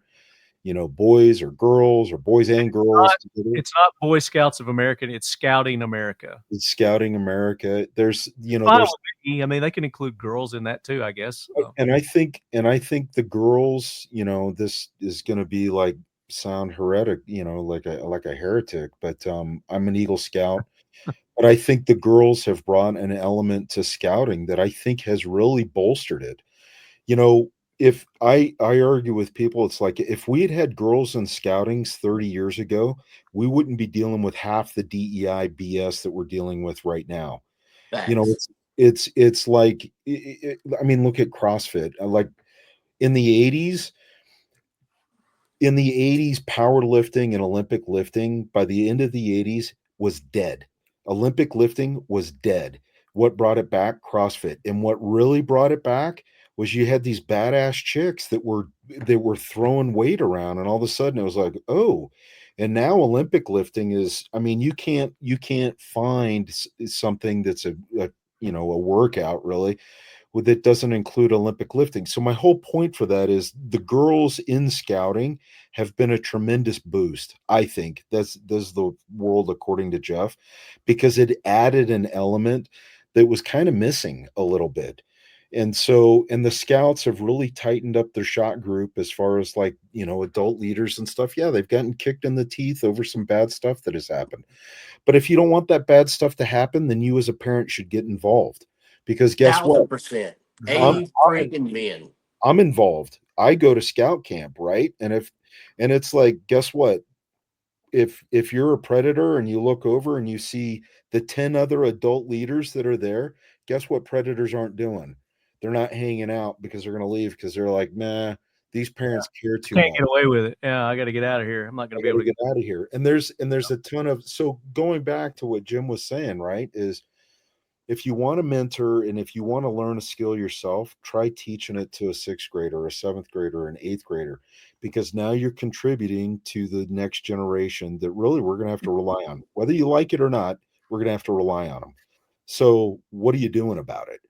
F: boys or girls, or boys and girls.
B: It's not Boy Scouts of America. It's Scouting America.
F: It's Scouting America. There's,
B: I mean, they can include girls in that too, I guess.
F: And I think the girls, this is going to be like sound heretic, like a heretic, but I'm an Eagle Scout. But I think the girls have brought an element to Scouting that I think has really bolstered it. If I argue with people, it's like, if we had girls in Scoutings 30 years ago, we wouldn't be dealing with half the DEI BS that we're dealing with right now.
C: Thanks.
F: It's like, I mean, look at CrossFit. Like in the 80s, powerlifting and Olympic lifting, by the end of the 80s, was dead. Olympic lifting was dead. What brought it back? CrossFit. And what really brought it back was you had these badass chicks that were throwing weight around, and all of a sudden it was like, oh. And now Olympic lifting is, I mean, you can't find something that's a workout really that doesn't include Olympic lifting. So my whole point for that is the girls in scouting have been a tremendous boost. I think that's the world according to Jeff, because it added an element that was kind of missing a little bit. And so, and the scouts have really tightened up their shot group as far as like, adult leaders and stuff. Yeah, they've gotten kicked in the teeth over some bad stuff that has happened. But if you don't want that bad stuff to happen, then you as a parent should get involved, because guess what?
C: 1,000%.
F: I'm involved. I go to scout camp, right? And it's like, guess what? If you're a predator and you look over and you see the 10 other adult leaders that are there, guess what predators aren't doing? They're not hanging out because they're going to leave, because they're like, nah, these parents care too much.
B: Can't get away with it. Yeah, I got to get out of here. I'm not going to be able to
F: get out of here. And there's a ton of, so going back to what Jim was saying, right, is if you want to mentor and if you want to learn a skill yourself, try teaching it to a 6th grader, a 7th grader, an 8th grader, because now you're contributing to the next generation that really we're going to have to rely on. Whether you like it or not, we're going to have to rely on them. So what are you doing about it?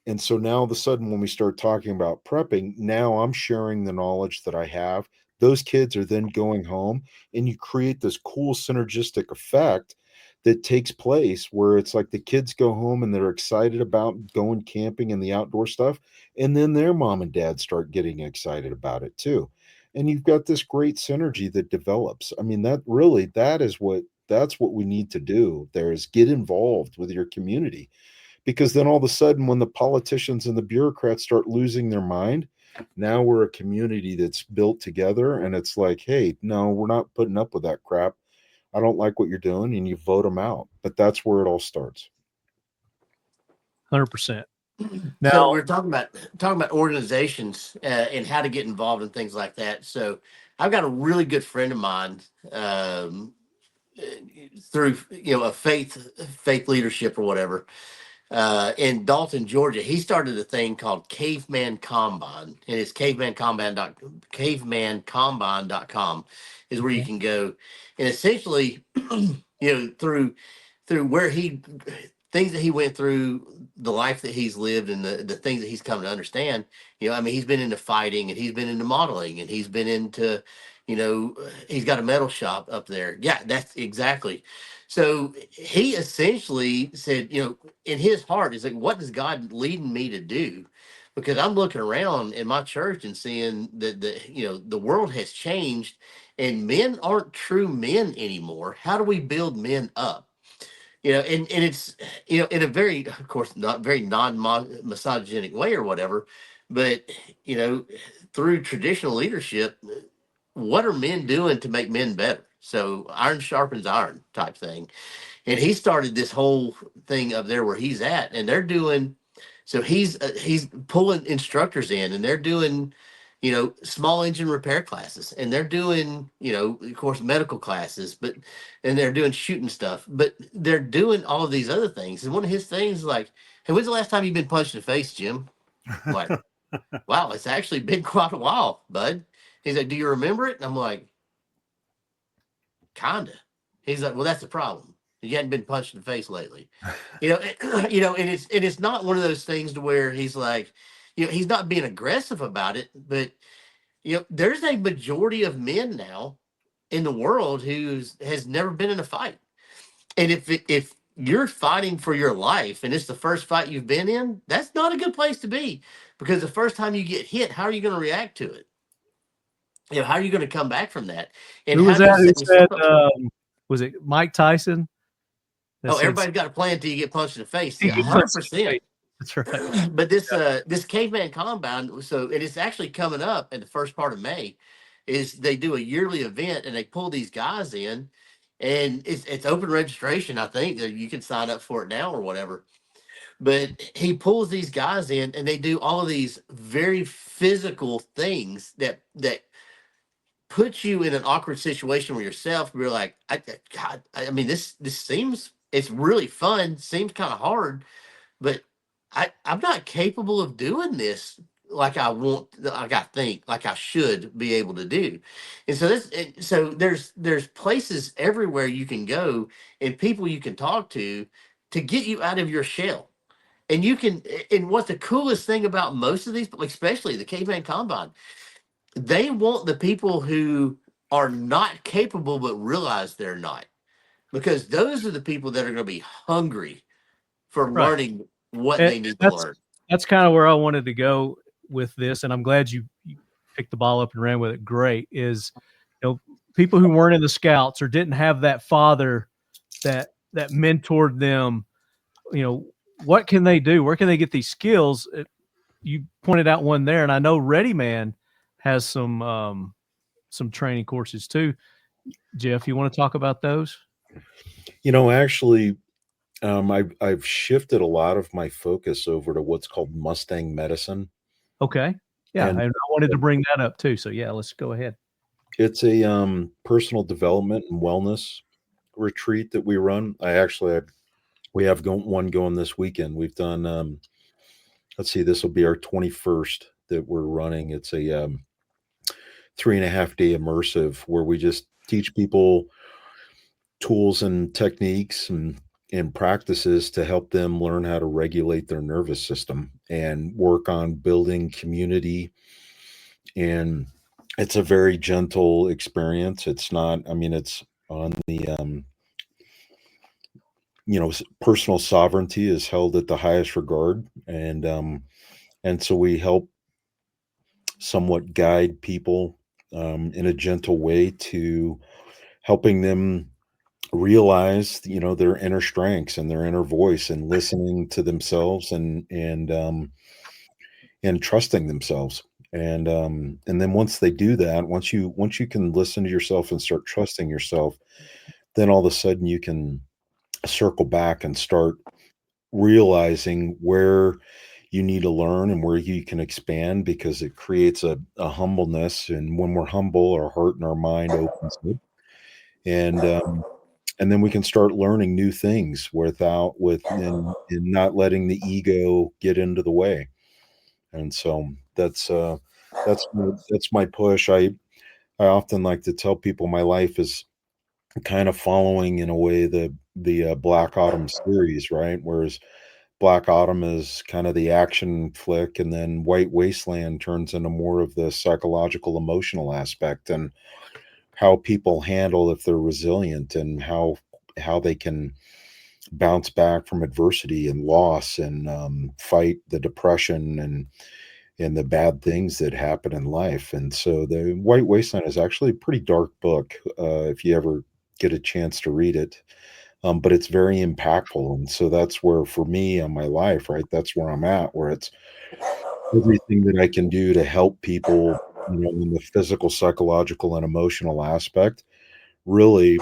F: And so now all of a sudden, when we start talking about prepping, now I'm sharing the knowledge that I have. Those kids are then going home, and you create this cool synergistic effect that takes place where it's like the kids go home and they're excited about going camping and the outdoor stuff. And then their mom and dad start getting excited about it too. And you've got this great synergy that develops. I mean, that's what we need to do there, is get involved with your community. Because then all of a sudden, when the politicians and the bureaucrats start losing their mind, now we're a community that's built together. And it's like, hey, no, we're not putting up with that crap. I don't like what you're doing, and you vote them out. But that's where it all starts.
B: 100%.
C: Now, so we're talking about organizations and how to get involved in things like that. So I've got a really good friend of mine through a faith leadership or whatever. In Dalton, Georgia, he started a thing called Caveman Combine, and it's cavemancombine.com is where you can go, and essentially, through where things that he went through, the life that he's lived, and the things that he's come to understand. He's been into fighting, and he's been into modeling, and he's been into, he's got a metal shop up there. Yeah, that's exactly. So he essentially said, in his heart, is like, what is God leading me to do? Because I'm looking around in my church and seeing that the world has changed, and men aren't true men anymore. How do we build men up? And it's, in a very, of course, not very non-misogynic way or whatever, but, through traditional leadership, what are men doing to make men better? So iron sharpens iron type thing. And he started this whole thing up there where he's at, and they're doing, so he's pulling instructors in, and they're doing, small engine repair classes, and they're doing, of course, medical classes, and they're doing shooting stuff, but they're doing all of these other things. And one of his things is like, hey, when's the last time you've been punched in the face, Jim? I'm like, wow, it's actually been quite a while, bud. He's like, do you remember it? And I'm like, kinda. He's like, well, that's the problem. You hadn't been punched in the face lately. And it's not one of those things to where he's like, he's not being aggressive about it, but there's a majority of men now in the world who has never been in a fight. And if you're fighting for your life and it's the first fight you've been in, that's not a good place to be, because the first time you get hit, how are you going to react to it? How are you going to come back from that? And
B: who was that who said, was it Mike Tyson?
C: Everybody's got a plan until you get punched in the face. Yeah, 100%.
B: That's right.
C: But this Caveman Combine, so it is actually coming up in the first part of May, is they do a yearly event, and they pull these guys in, and it's open registration. I think that you can sign up for it now or whatever. But he pulls these guys in, and they do all of these very physical things that puts you in an awkward situation where yourself, you're like, this seems, it's really fun, seems kind of hard, but I'm not capable of doing this like I think like I should be able to do. And so there's places everywhere you can go and people you can talk to get you out of your shell. And you can, and what the coolest thing about most of these, especially the Caveman Combine, they want the people who are not capable but realize they're not, because those are the people that are going to be hungry for
B: Right.
C: learning what
B: And
C: they need to learn.
B: That's kind of where I wanted to go with this, and I'm glad you picked the ball up and ran with it. Great. Is, people who weren't in the Scouts or didn't have that father that mentored them, what can they do? Where can they get these skills? You pointed out one there, and I know Ready Man has some training courses too. Jeff, you want to talk about those?
F: Actually, I've shifted a lot of my focus over to what's called Mustang medicine.
B: Okay. Yeah, and I wanted to bring that up too. So yeah, let's go ahead.
F: It's a personal development and wellness retreat that we run. We have one going this weekend. We've done let's see, this will be our 21st that we're running. It's a 3.5-day immersive where we just teach people tools and techniques and practices to help them learn how to regulate their nervous system and work on building community. And it's a very gentle experience. It's not, it's on the, personal sovereignty is held at the highest regard. And so we help somewhat guide people in a gentle way to helping them realize, their inner strengths and their inner voice, and listening to themselves and trusting themselves. And then once they do that, once you can listen to yourself and start trusting yourself, then all of a sudden you can circle back and start realizing where you need to learn and where you can expand, because it creates a humbleness. And when we're humble, our heart and our mind opens up. And then we can start learning new things and not letting the ego get into the way. And so that's my push. I often like to tell people my life is kind of following, in a way, the Black Autumn series, right? Whereas Black Autumn is kind of the action flick, and then White Wasteland turns into more of the psychological, emotional aspect, and how people handle if they're resilient, and how they can bounce back from adversity and loss, and fight the depression and the bad things that happen in life. And so the White Wasteland is actually a pretty dark book, if you ever get a chance to read it. But it's very impactful. And so that's where, for me, in my life, right, that's where I'm at, where it's everything that I can do to help people, in the physical, psychological, and emotional aspect, really.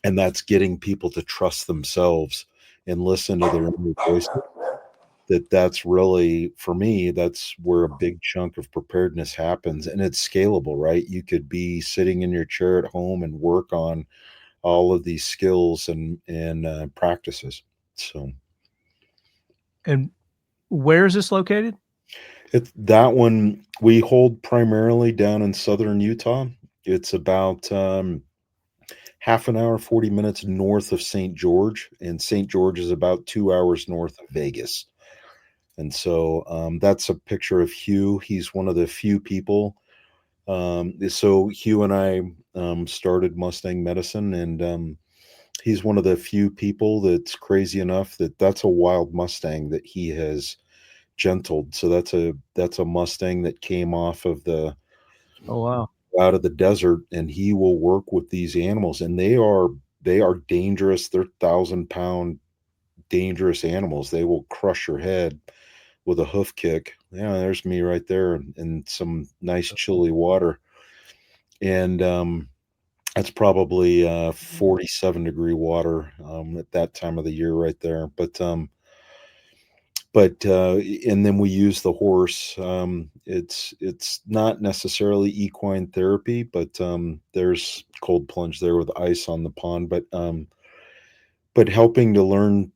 F: And that's getting people to trust themselves and listen to their inner voice. That's really, for me, that's where a big chunk of preparedness happens. And it's scalable, right? You could be sitting in your chair at home and work on all of these skills and practices. So,
B: and where is this located?
F: That one we hold primarily down in southern Utah. It's about half an hour, 40 minutes north of St. George, and St. George is about 2 hours north of Vegas. And so that's a picture of Hugh. He's one of the few people. So Hugh and I started Mustang Medicine, and he's one of the few people that's crazy enough that's a wild Mustang that he has gentled. So that's a Mustang that came off of out of the desert, and he will work with these animals, and they are dangerous. They're 1,000-pound dangerous animals. They will crush your head with a hoof kick. Yeah, there's me right there in some nice chilly water. And that's probably 47-degree water at that time of the year right there. But and then we use the horse. It's not necessarily equine therapy, but there's cold plunge there with ice on the pond. But helping to learn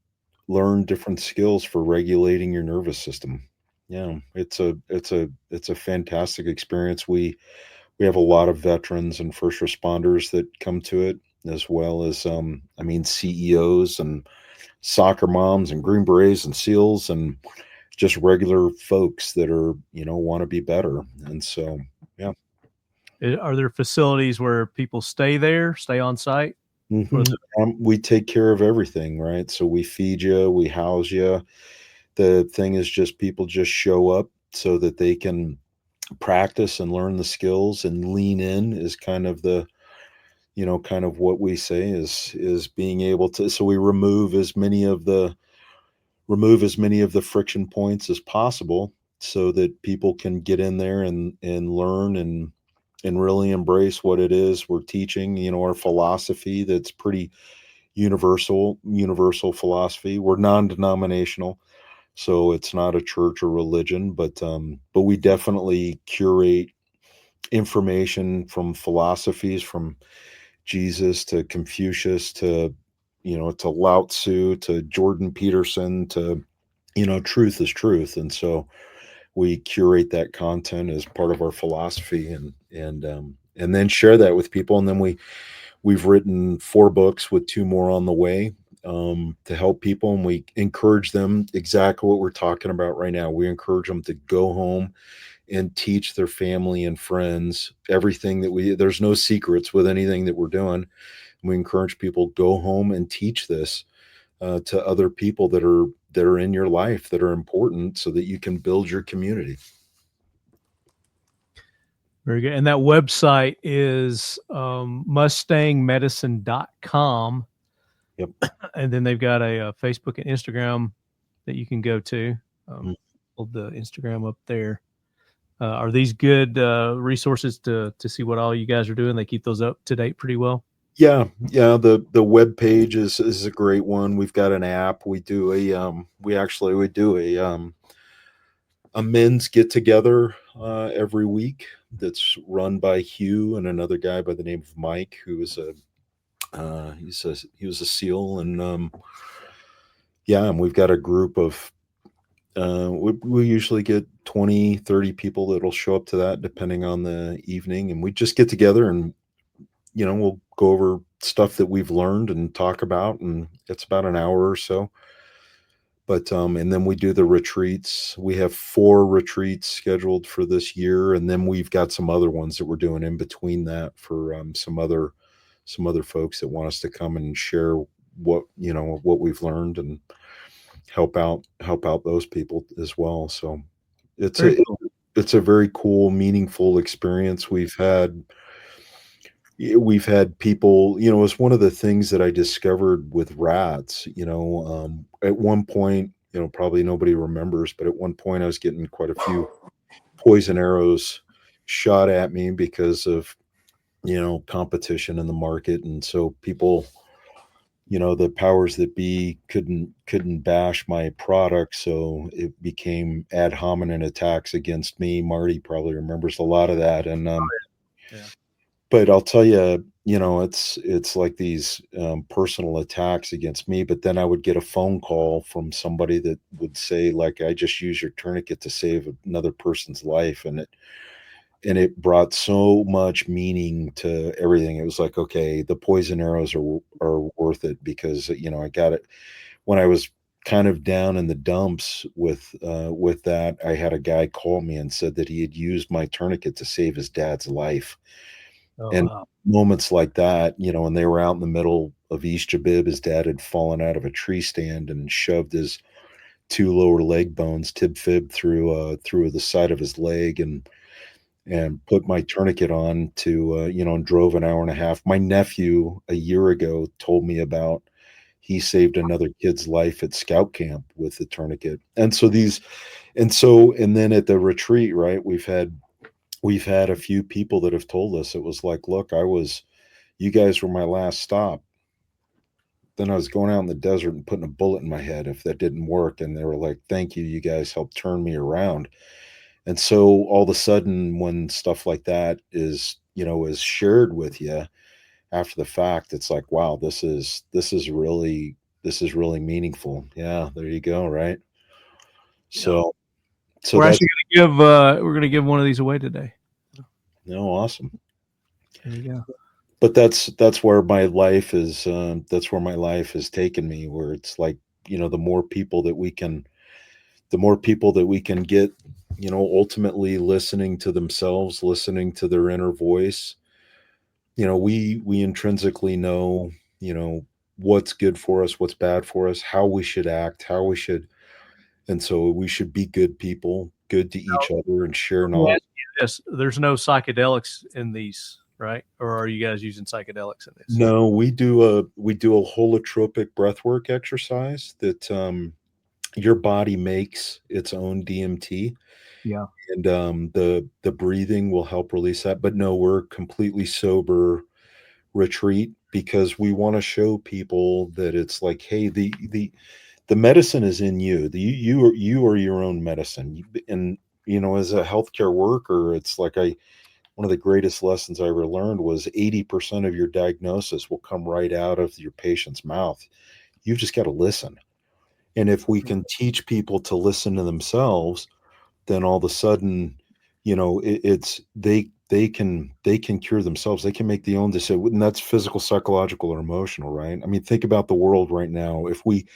F: different skills for regulating your nervous system. Yeah, it's a fantastic experience. We have a lot of veterans and first responders that come to it, as well as CEOs and soccer moms and Green Berets and SEALs and just regular folks that are, want to be better. And so, yeah.
B: Are there facilities where people stay on site?
F: We take care of everything, right? So we feed you, we house you. The thing is just people just show up so that they can practice and learn the skills, and lean in is kind of the, kind of what we say is being able to, so we remove as many of the friction points as possible so that people can get in there and learn and really embrace what it is we're teaching, our philosophy that's pretty universal philosophy. We're non-denominational, so it's not a church or religion, but we definitely curate information from philosophies, from Jesus to Confucius to Lao Tzu to Jordan Peterson to, truth is truth. And so we curate that content as part of our philosophy and then share that with people. And then we've written 4 books with 2 more on the way to help people. And we encourage them exactly what we're talking about right now. We encourage them to go home and teach their family and friends everything that there's no secrets with anything that we're doing. We encourage people, go home and teach this to other people that are in your life that are important, so that you can build your community.
B: Very good. And that website is mustangmedicine.com.
F: Yep.
B: And then they've got a Facebook and Instagram that you can go to. Hold the Instagram up there. Are these good resources to see what all you guys are doing? They keep those up to date pretty well.
F: Yeah. The web page is a great one. We've got an app. We do a men's get together every week that's run by Hugh and another guy by the name of Mike, who is he was a SEAL, and and we've got a group of we usually get 20-30 people that'll show up to that depending on the evening, and we just get together and we'll go over stuff that we've learned and talk about, and it's about an hour or so. But and then we do the retreats. We have 4 retreats scheduled for this year, and then we've got some other ones that we're doing in between that for some other folks that want us to come and share what we've learned and help out those people as well. So it's a very cool, meaningful experience. We've had people, it's one of the things that I discovered with rats, at one point, probably nobody remembers, but at one point I was getting quite a few poison arrows shot at me because of, competition in the market. And so people, the powers that be couldn't bash my product. So it became ad hominem attacks against me. Marty probably remembers a lot of that. And, but I'll tell you, it's like these personal attacks against me. But then I would get a phone call from somebody that would say, like, I just used your tourniquet to save another person's life. And it brought so much meaning to everything. It was like, okay, the poison arrows are worth it, because, I got it when I was kind of down in the dumps with that. I had a guy call me and said that he had used my tourniquet to save his dad's life. Wow. Moments like that, and they were out in the middle of East Jabib. His dad had fallen out of a tree stand and shoved his 2 lower leg bones, tib fib, through the side of his leg, and put my tourniquet on to, and drove an hour and a half. My nephew a year ago told me about, he saved another kid's life at scout camp with the tourniquet. And then at the retreat, right, we've had a few people that have told us, it was like, look, you guys were my last stop. Then I was going out in the desert and putting a bullet in my head if that didn't work. And they were like, thank you. You guys helped turn me around. And so all of a sudden, when stuff like that is shared with you after the fact, it's like, wow, this is really meaningful. Yeah, there you go. Right. So
B: we're actually going to give one of these away today.
F: No, awesome.
B: There you go.
F: but that's where my life is. That's where my life has taken me. Where it's like, the more people that we can get, ultimately listening to themselves, listening to their inner voice. We intrinsically know, what's good for us, what's bad for us, how we should act, and so we should be good people, good to each other, and share knowledge.
B: Yes, there's no psychedelics in these, right? Or are you guys using psychedelics in this?
F: No, we do a holotropic breathwork exercise that your body makes its own DMT.
B: Yeah.
F: And the breathing will help release that. But no, we're completely sober retreat because we want to show people that it's like, hey, the medicine is in you. You are your own medicine. And as a healthcare worker, it's like one of the greatest lessons I ever learned was 80% of your diagnosis will come right out of your patient's mouth. You've just got to listen. And if we can teach people to listen to themselves, then all of a sudden, they can cure themselves. They can make the own decision, and that's physical, psychological, or emotional, right? I mean, think about the world right now. If we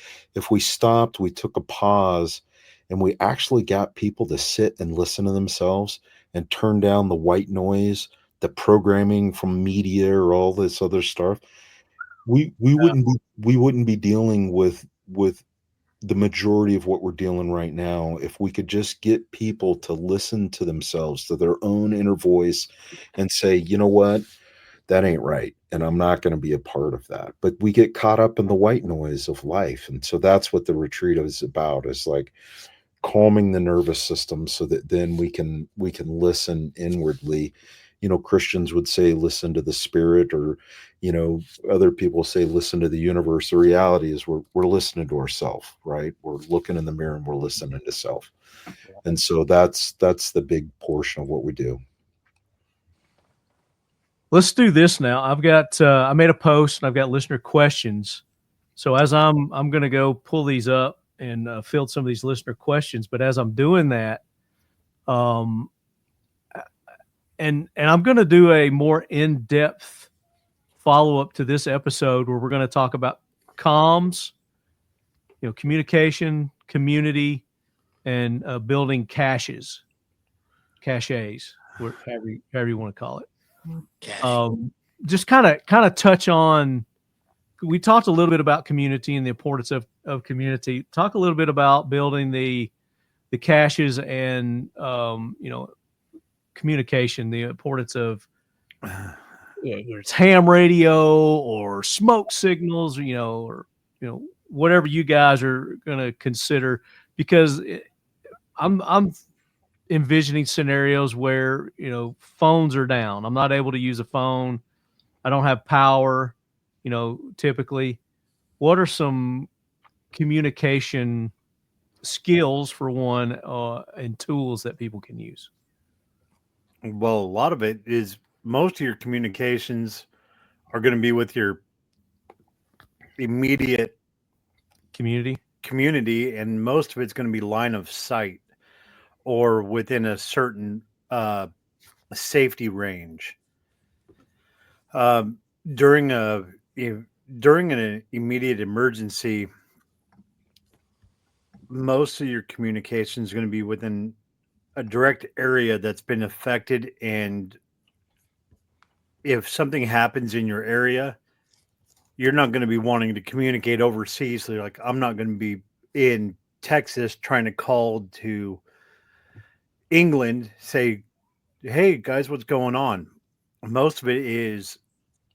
F: stopped, we took a pause, and we actually got people to sit and listen to themselves and turn down the white noise, the programming from media or all this other stuff, we wouldn't be dealing with the majority of what we're dealing right now. If we could just get people to listen to themselves, to their own inner voice, and say, you know what, that ain't right, and I'm not going to be a part of that. But we get caught up in the white noise of life, and so that's what the retreat is about, is like calming the nervous system so that then we can listen inwardly. Christians would say listen to the spirit, or other people say listen to the universe. The reality is we're listening to ourselves, right? We're looking in the mirror and we're listening to self. And so that's the big portion of what we do.
B: Let's do this now. I've got I made a post and I've got listener questions. So as I'm going to go pull these up and field some of these listener questions, but as I'm doing that, and I'm going to do a more in-depth follow-up to this episode where we're going to talk about comms, communication, community, and building caches, however you want to call it. Just kind of touch on. We talked a little bit about community and the importance of community. Talk a little bit about building the caches and communication, the importance of whether it's ham radio or smoke signals, or whatever you guys are going to consider, because I'm envisioning scenarios where phones are down. I'm not able to use a phone. I don't have power. Typically, what are some communication skills for one and tools that people can use?
E: Well, a lot of it is, most of your communications are going to be with your immediate community, and most of it's going to be line of sight or within a certain safety range. During an immediate emergency, most of your communication is going to be within a direct area that's been affected, and if something happens in your area, you're not going to be wanting to communicate overseas. So you're like, I'm not going to be in Texas trying to call to England, say, hey guys, what's going on? Most of it is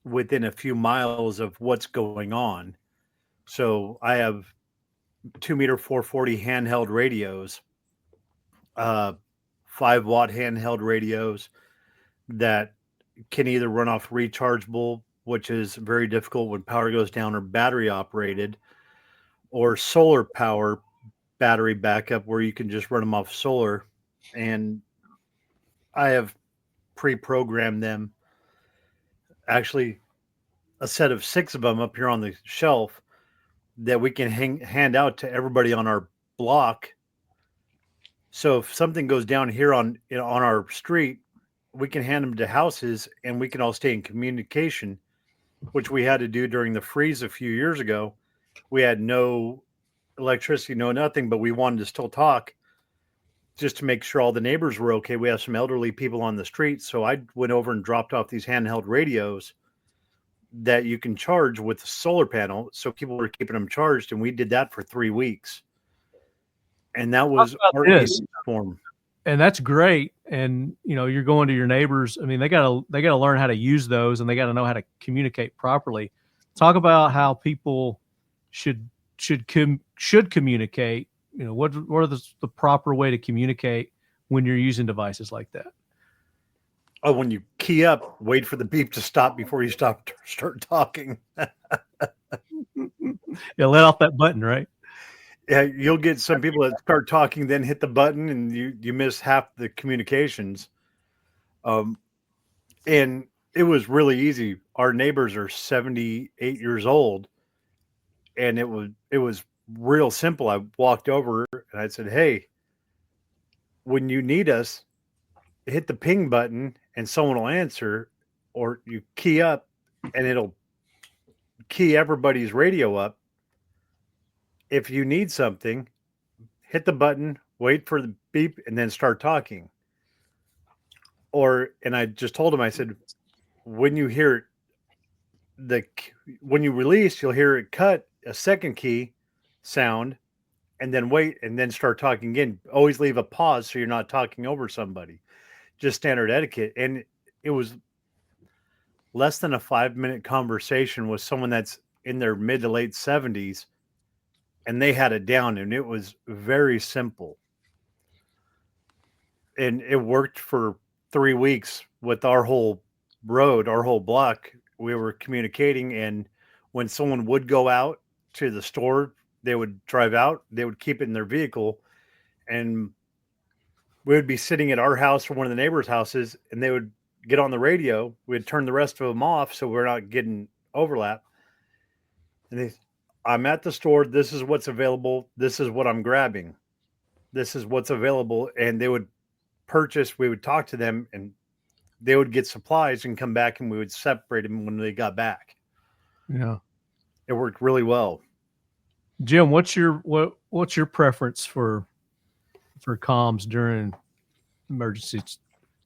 E: within a few miles of what's going on. So I have 2-meter 440 handheld radios, 5-watt handheld radios that can either run off rechargeable, which is very difficult when power goes down, or battery operated, or solar power battery backup where you can just run them off solar. And I have pre-programmed them, actually a set of 6 of them up here on the shelf that we can hand out to everybody on our block. So if something goes down here on our street, we can hand them to houses and we can all stay in communication, which we had to do during the freeze a few years ago. We had no electricity, no nothing, but we wanted to still talk just to make sure all the neighbors were okay. We have some elderly people on the street. So I went over and dropped off these handheld radios that you can charge with a solar panel. So people were keeping them charged. And we did that for 3 weeks. And that was our form.
B: And that's great. And, you know, you're going to your neighbors. I mean, they gotta learn how to use those, and they got to know how to communicate properly. Talk about how people should communicate. You know, what are the proper way to communicate when you're using devices like that?
E: Oh, when you key up, wait for the beep to stop before you start talking.
B: Yeah, let off that button, right?
E: Yeah, you'll get some people that start talking, then hit the button, and you miss half the communications. And it was really easy. Our neighbors are 78 years old, and it was real simple. I walked over and I said, "Hey, when you need us, hit the ping button, and someone will answer, or you key up, and it'll key everybody's radio up. If you need something, hit the button, wait for the beep, and then start talking." And I just told him, I said, when you hear when you release, you'll hear it cut a second key sound, and then wait, and then start talking again. Always leave a pause so you're not talking over somebody. Just standard etiquette. And it was less than a 5-minute conversation with someone that's in their mid to late 70s. And they had it down, and it was very simple. And it worked for 3 weeks with our whole road, our whole block. We were communicating, and when someone would go out to the store, they would drive out, they would keep it in their vehicle, and we would be sitting at our house or one of the neighbors' houses, and they would get on the radio. We'd turn the rest of them off so we're not getting overlap. And I'm at the store. This is what's available. This is what I'm grabbing. This is what's available. And they would purchase. We would talk to them, and they would get supplies and come back, and we would separate them when they got back.
B: Yeah,
E: it worked really well.
B: Jim, what's your preference for comms during emergencies?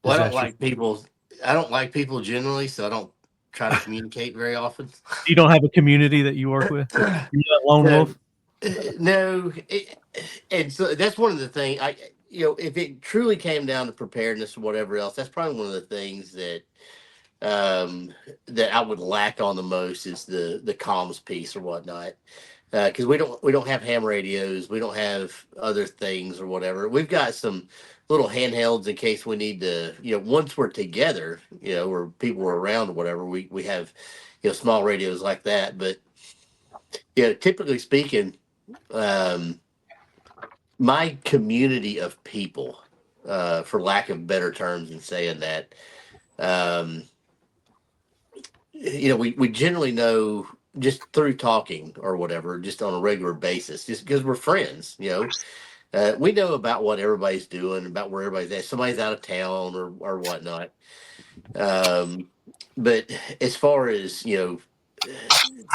C: Well, I don't like people generally, so I don't try to communicate very often.
B: You don't have a community that you work with? You're not lone wolf?
C: No. And so that's one of the things if it truly came down to preparedness or whatever else, that's probably one of the things that I would lack on the most is the comms piece or whatnot. Because we don't have ham radios, we don't have other things or whatever. We've got some little handhelds in case we need to, once we're together, or people are around or whatever, we have, small radios like that. But, typically speaking, my community of people, for lack of better terms in saying that, we generally know just through talking or whatever, just on a regular basis, just because we're friends, we know about what everybody's doing, about where everybody's at. Somebody's out of town or whatnot. But as far as,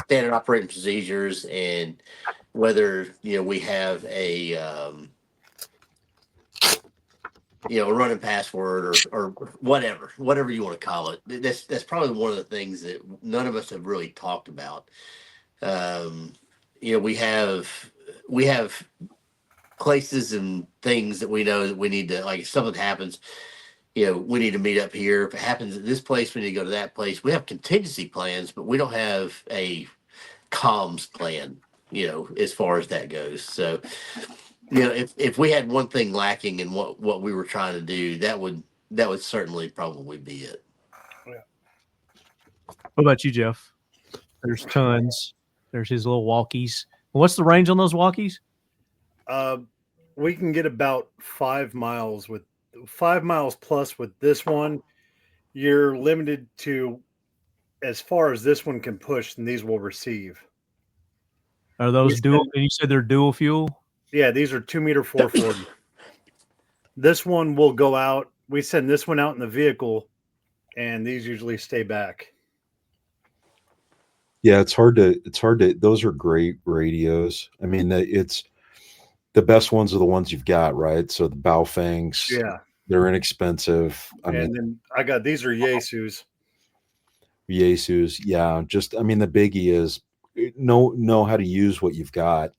C: standard operating procedures and whether, we have a running password or whatever you want to call it. That's probably one of the things that none of us have really talked about. We have places and things that we know that we need to, like, if something happens, we need to meet up here. If it happens at this place, we need to go to that place. We have contingency plans, but we don't have a comms plan, as far as that goes. So, if we had one thing lacking in what we were trying to do, that would certainly probably be it.
B: Yeah. What about you, Jeff? There's tons. There's his little walkies. What's the range on those walkies?
E: We can get about 5 miles plus with this one. You're limited to as far as this one can push, and these will receive.
B: Are those dual? And you said they're dual fuel?
E: Yeah, these are 2 meter 440. This one will go out we send this one out in the vehicle, and these usually stay back.
F: Yeah, it's hard to. Those are great radios. I mean, it's the best ones are the ones you've got, right? So the Baofangs,
E: Yeah,
F: they're inexpensive.
E: Then I got these are Yaesu's.
F: Yaesu's, yeah. Just, I mean, the biggie is know how to use what you've got.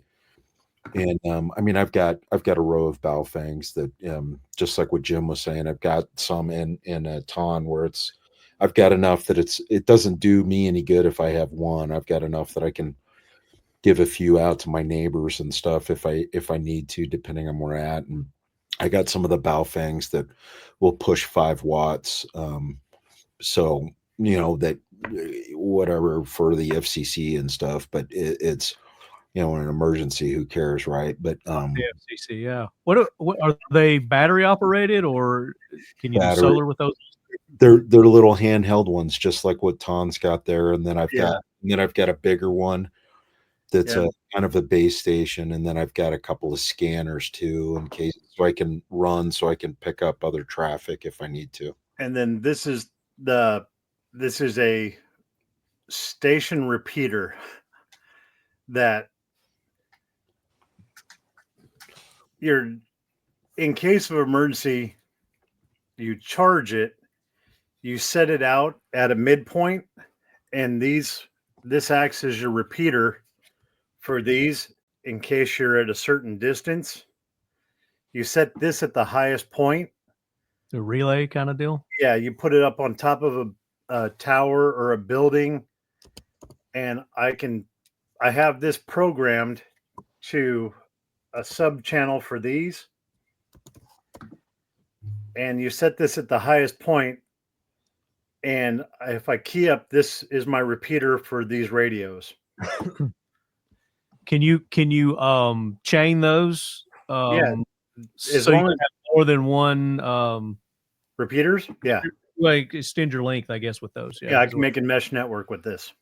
F: And I mean, I've got a row of Baofangs that, just like what Jim was saying, I've got some in a ton where I've got enough that it doesn't do me any good if I have one. I've got enough that I can give a few out to my neighbors and stuff if I need to, depending on where I'm at. And I got some of the Baofangs that will push 5 watts. So, that whatever for the FCC and stuff, but it's, in an emergency, who cares, right? But
B: the FCC, yeah. What are they, battery operated, or can you do solar with those?
F: They're little handheld ones, just like what Ton's got there. And then I've got a bigger one that's a kind of a base station, and then I've got a couple of scanners too, in case, so I can pick up other traffic if I need to.
E: And then this is a station repeater that you're, in case of emergency, you charge it, you set it out at a midpoint, and this acts as your repeater for these in case you're at a certain distance. You set this at the highest point.
B: The relay kind of deal?
E: Yeah, you put it up on top of a tower or a building, and I have this programmed to a sub channel for these, and you set this at the highest point, and if I key up, this is my repeater for these radios.
B: Can you chain those?
E: Yeah,
B: so you have more than one
E: repeaters. Yeah,
B: like extend your length, I guess, with those.
E: Yeah, I can make a mesh network with this.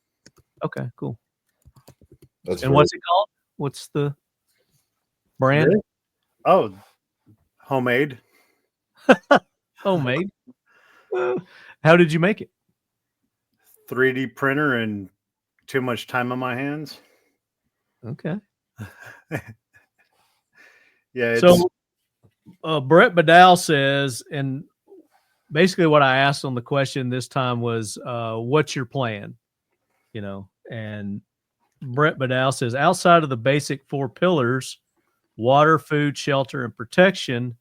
B: Okay, cool.
F: What's
B: it called? What's the brand?
E: Really? Oh, homemade.
B: Homemade. How did you make it?
E: 3D printer and too much time on my hands.
B: Okay.
E: Yeah.
B: So Brett Badal says, and basically what I asked on the question this time was, what's your plan? And Brett Badal says, outside of the basic 4 pillars, water, food, shelter, and protection,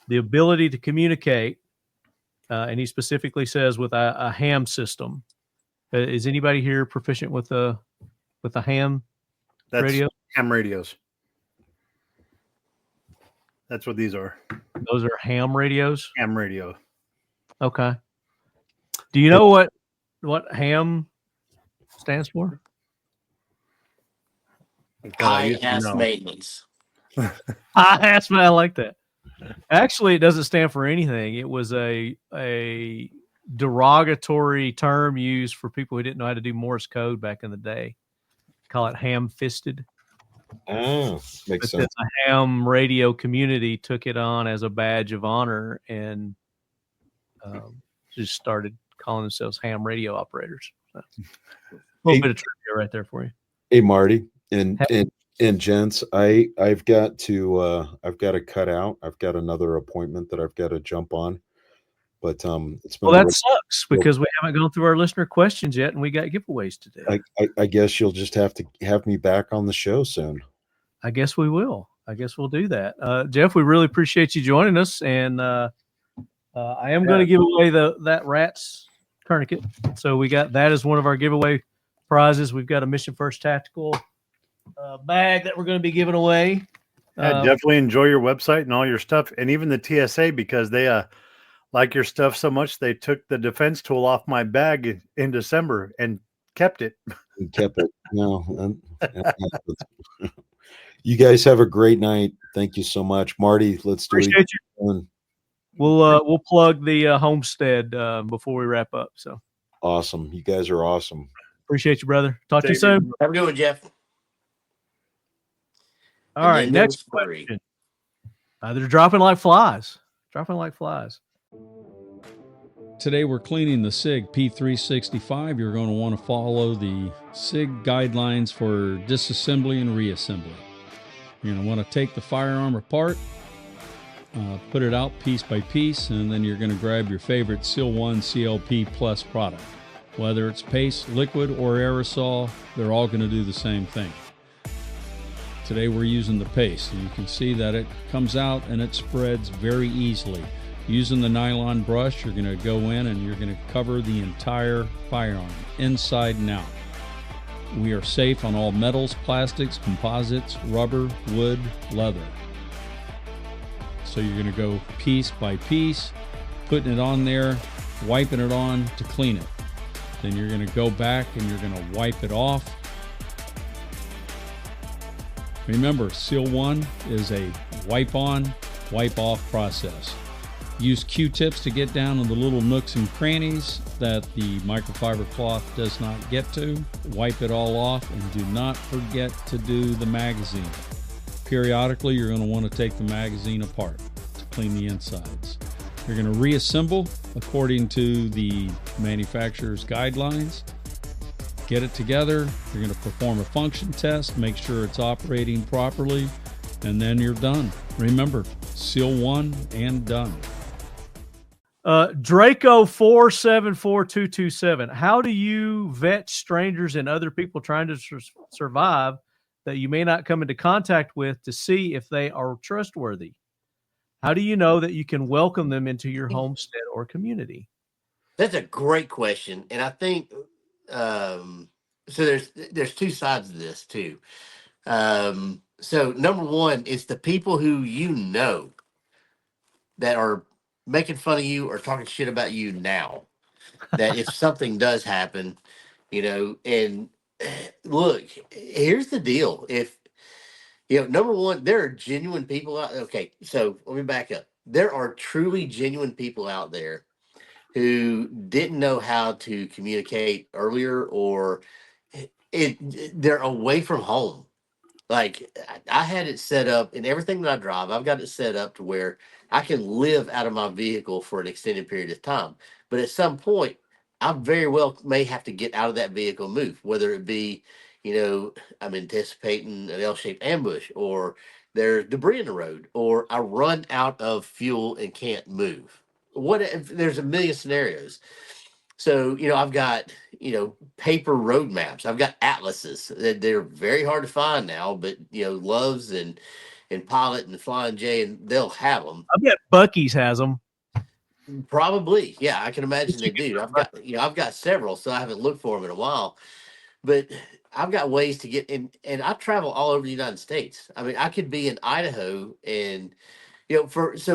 B: the ability to communicate, and he specifically says with a ham system. Is anybody here proficient with a ham radio?
E: Ham radios. That's what these are.
B: Those are ham radios?
E: Ham radio.
B: Okay. Do you know what ham stands for?
C: High-ass maintenance.
B: High-ass, I like that. Actually, it doesn't stand for anything. It was a derogatory term used for people who didn't know how to do Morse code back in the day. Call it ham-fisted.
F: Oh, makes sense.
B: The ham radio community took it on as a badge of honor and just started calling themselves ham radio operators. So, a little bit of trivia right there for you.
F: Hey, Marty and gents, I've got to cut out. I've got another appointment that I've got to jump on. But it's been
B: that sucks because we haven't gone through our listener questions yet, and we got giveaways today.
F: I guess you'll just have to have me back on the show soon.
B: I guess we will. I guess we'll do that. Jeff, we really appreciate you joining us, and I am going to give away that Rats tourniquet. So we got that as one of our giveaway prizes. We've got a Mission First Tactical bag that we're going to be giving away.
E: Definitely enjoy your website and all your stuff, and even the TSA, because they like your stuff so much, they took the defense tool off my bag in December and kept it.
F: No. You guys have a great night. Thank you so much, Marty. Let's do it.
B: Appreciate you. We'll plug the homestead before we wrap up. So
F: awesome. You guys are awesome.
B: Appreciate you, brother. Talk to you soon.
C: Have a good one, Jeff.
B: All right, next question. They're dropping like flies.
K: Today we're cleaning the SIG P365. You're going to want to follow the SIG guidelines for disassembly and reassembly. You're going to want to take the firearm apart, put it out piece by piece, and then you're going to grab your favorite Seal 1 CLP Plus product. Whether it's paste, liquid, or aerosol, they're all going to do the same thing. Today we're using the paste, and you can see that it comes out and it spreads very easily. Using the nylon brush, you're going to go in and you're going to cover the entire firearm, inside and out. We are safe on all metals, plastics, composites, rubber, wood, leather. So you're going to go piece by piece, putting it on there, wiping it on to clean it. Then you're going to go back and you're going to wipe it off. Remember, Seal 1 is a wipe on, wipe off process. Use Q-tips to get down in the little nooks and crannies that the microfiber cloth does not get to. Wipe it all off, and do not forget to do the magazine. Periodically, you're going to want to take the magazine apart to clean the insides. You're going to reassemble according to the manufacturer's guidelines. Get it together. You're going to perform a function test, make sure it's operating properly, and then you're done. Remember, Seal 1 and done.
B: Draco 474227. How do you vet strangers and other people trying to survive that you may not come into contact with to see if they are trustworthy? How do you know that you can welcome them into your homestead or community?
C: That's a great question, and I think so. There's two sides of this too. So number one, it's the people who you know that are making fun of you or talking shit about you now. That if something does happen, and look, here's the deal. If number one, there are genuine people out. Okay, so let me back up. There are truly genuine people out there who didn't know how to communicate earlier, or they're away from home. Like, I had it set up in everything that I drive. I've got it set up to where I can live out of my vehicle for an extended period of time. But at some point, I very well may have to get out of that vehicle and move, whether it be, I'm anticipating an L-shaped ambush, or there's debris in the road, or I run out of fuel and can't move. There's a million scenarios. So, I've got, paper road maps. I've got atlases. They're very hard to find now, but, Loves and Pilot and Flying J, and they'll have them.
B: I bet Buc-ee's has them.
C: Probably. Yeah, I can imagine they do. I've got several, so I haven't looked for them in a while. But I've got ways to get in, and I travel all over the United States. I mean, I could be in Idaho, and, first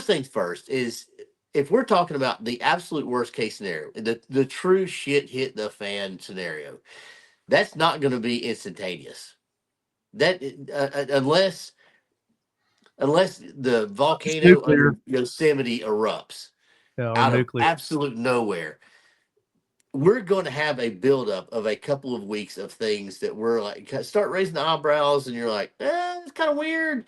C: things first is, if we're talking about the absolute worst case scenario, the true shit hit the fan scenario, that's not going to be instantaneous. That unless the volcano under Yosemite erupts out of absolute nowhere, we're going to have a buildup of a couple of weeks of things that we're like, start raising the eyebrows, and you're like, it's kind of weird.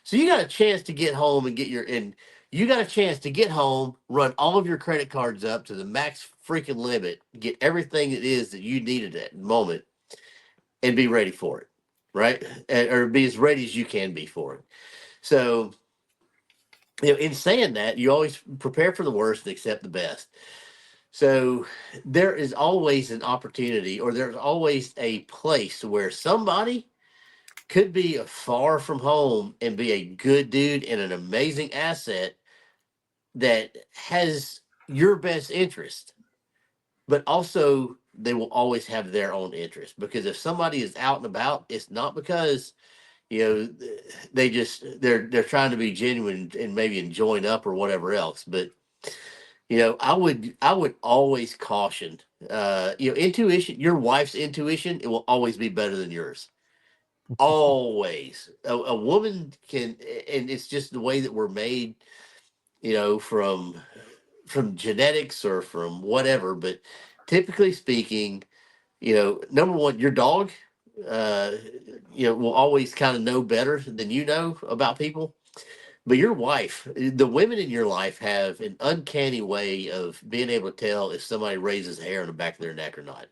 C: So you got a chance to get home and you got a chance to get home, run all of your credit cards up to the max freaking limit, get everything it is that you needed at the moment, and be ready for it, right? Or be as ready as you can be for it. So, in saying that, you always prepare for the worst and accept the best. So there is always an opportunity, or there's always a place where somebody could be far from home and be a good dude and an amazing asset that has your best interest, but also they will always have their own interest. Because if somebody is out and about, it's not because they're trying to be genuine and maybe enjoying up or whatever else. But I would always caution, intuition. Your wife's intuition, it will always be better than yours. Always. A woman can, and it's just the way that we're made, from genetics or from whatever. But typically speaking, number one, your dog, will always kind of know better than you know about people. But your wife, the women in your life have an uncanny way of being able to tell if somebody raises hair on the back of their neck or not.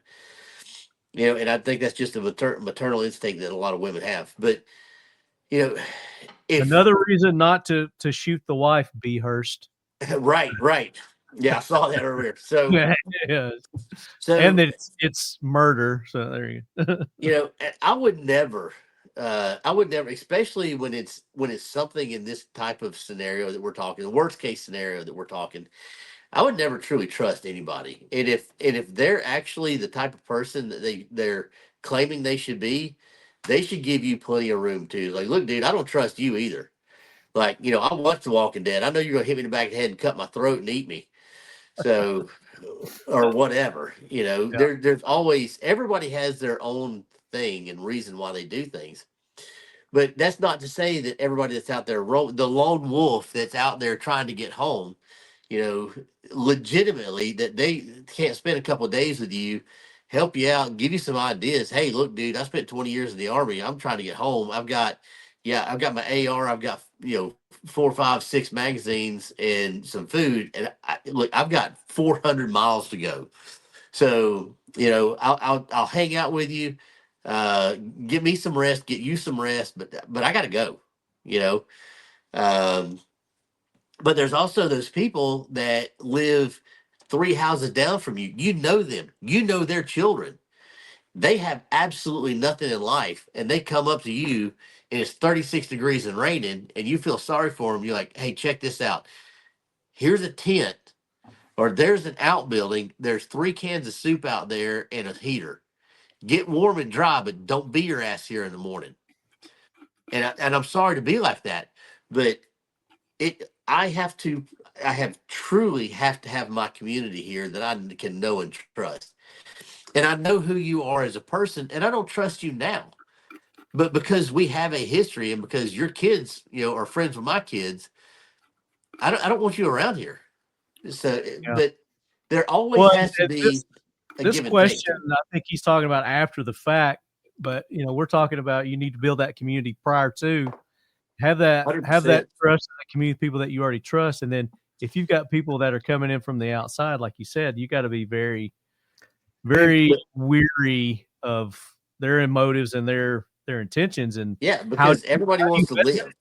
C: And I think that's just a maternal instinct that a lot of women have. But if
B: another reason not to shoot the wife, B. Hurst.
C: right, yeah, I saw that earlier. So
B: Yeah.
C: So
B: and that it's murder. So there you go.
C: I would never, especially when it's something in this type of scenario that we're talking, the worst case scenario that we're talking, I would never truly trust anybody. And if they're actually the type of person that they're claiming they should be, they should give you plenty of room to, like, look, dude, I don't trust you either. Like, I watched The Walking Dead. I know you're gonna hit me in the back of the head and cut my throat and eat me. So, or whatever, there's always, everybody has their own thing and reason why they do things. But that's not to say that everybody that's out there, the lone wolf that's out there trying to get home, legitimately, that they can't spend a couple of days with you, help you out, give you some ideas. Hey, look, dude, I spent 20 years in the Army. I'm trying to get home. I've got my AR. I've got, 4, 5, 6 magazines and some food. And I've got 400 miles to go. So, I'll hang out with you, get me some rest, get you some rest, but I got to go, but there's also those people that live 3 houses down from you. You know them, their children. They have absolutely nothing in life, and they come up to you and it's 36 degrees and raining, and you feel sorry for them. You're like, hey, check this out. Here's a tent, or there's an outbuilding. There's 3 cans of soup out there and a heater. Get warm and dry, but don't be your ass here in the morning. And I'm sorry to be like that, but I truly have to have my community here that I can know and trust. And I know who you are as a person, and I don't trust you now. But because we have a history, and because your kids, are friends with my kids, I don't want you around here. So, but there always has to be a
B: this
C: give and
B: question.
C: take.
B: I think he's talking about after the fact, but we're talking about you need to build that community prior to have that
C: 100%.
B: trust in the community, people that you already trust, and then if you've got people that are coming in from the outside, like you said, you got to be very, very weary of their motives and their intentions. And
C: because everybody wants to live.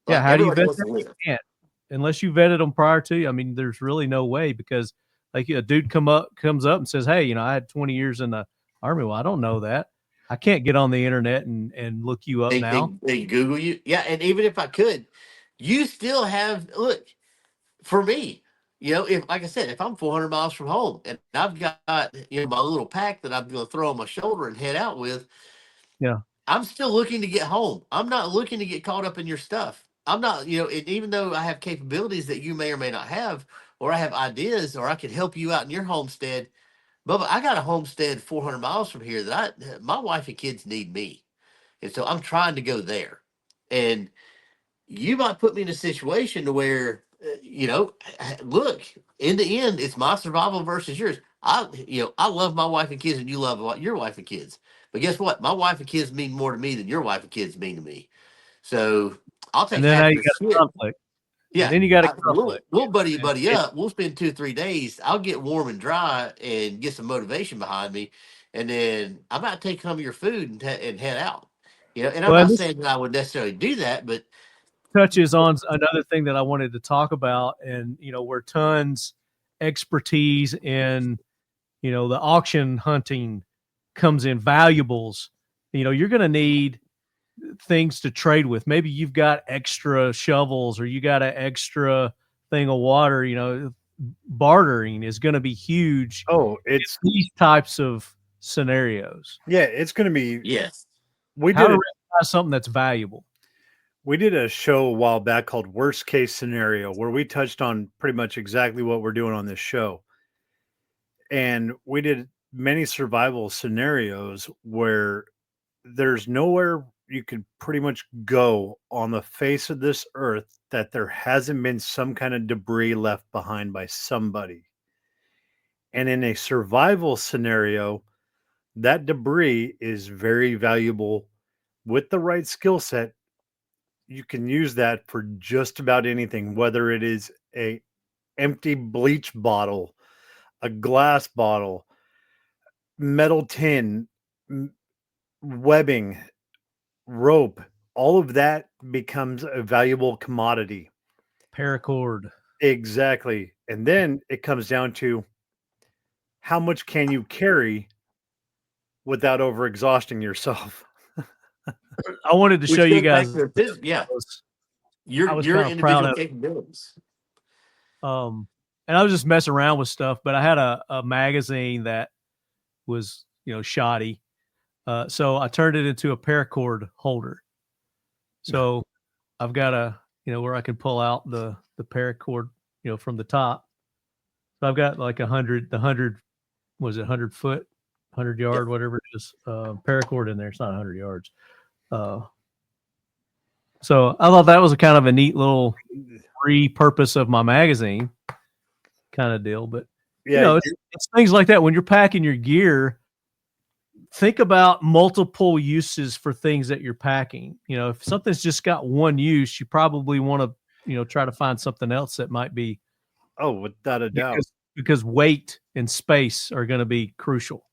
B: Yeah, how do you vet
C: wants to
B: them?
C: live.
B: You can't. Unless you vetted them prior to. I mean, there's really no way, because like a dude comes up and says, hey, I had 20 years in the Army. Well, I don't know that. I can't get on the internet and look you up now.
C: They Google you. Yeah, and even if I could, you still have, look, for me, if, like I said, if I'm 400 miles from home and I've got, my little pack that I'm going to throw on my shoulder and head out with,
B: yeah,
C: I'm still looking to get home. I'm not looking to get caught up in your stuff. I'm not, and even though I have capabilities that you may or may not have, or I have ideas, or I could help you out in your homestead, Bubba, I got a homestead 400 miles from here that my wife and kids need me. And so I'm trying to go there. And you might put me in a situation to where, look, in the end, it's my survival versus yours. I love my wife and kids, and you love your wife and kids. But guess what? My wife and kids mean more to me than your wife and kids mean to me. So I'll take
B: and then
C: half
B: now
C: the
B: you got
C: shit.
B: a conflict.
C: Yeah,
B: and then you got a conflict.
C: We'll buddy up. We'll spend 2 or 3 days. I'll get warm and dry and get some motivation behind me, and then I might take some of your food and head out. And I'm not saying that I would necessarily do that, but
B: touches on another thing that I wanted to talk about, and where Ton's expertise in the auction hunting comes in, valuables. You're going to need things to trade with. Maybe you've got extra shovels, or you got an extra thing of water. Bartering is going to be huge.
E: Oh, it's
B: these types of scenarios.
E: Yeah, it's going to be.
C: Yes,
E: we
B: How
E: did
B: to recognize something that's valuable.
E: We did a show a while back called Worst Case Scenario, where we touched on pretty much exactly what we're doing on this show. And we did many survival scenarios where there's nowhere you could pretty much go on the face of this earth that there hasn't been some kind of debris left behind by somebody. And in a survival scenario, that debris is very valuable with the right skill set. you can use that for just about anything, whether it is a empty bleach bottle, a glass bottle, metal tin, webbing, rope. All of that becomes a valuable commodity.
B: Paracord.
E: Exactly. And then it comes down to how much can you carry without over exhausting yourself.
B: I wanted to show you guys.
C: Yeah.
B: I was
C: Your
B: kind of proud
C: individual
B: of
C: capabilities.
B: and I was just messing around with stuff, but I had a magazine that was, shoddy. So I turned it into a paracord holder. So I've got where I can pull out the paracord, from the top. So I've got like 100 foot, 100 yard, whatever it is, paracord in there. It's not 100 yards. So I thought that was a kind of a neat little repurpose of my magazine kind of deal. But, it's things like that. When you're packing your gear, think about multiple uses for things that you're packing. If something's just got one use, you probably want to, try to find something else that might be.
E: Oh, without a doubt.
B: Because weight and space are going to be crucial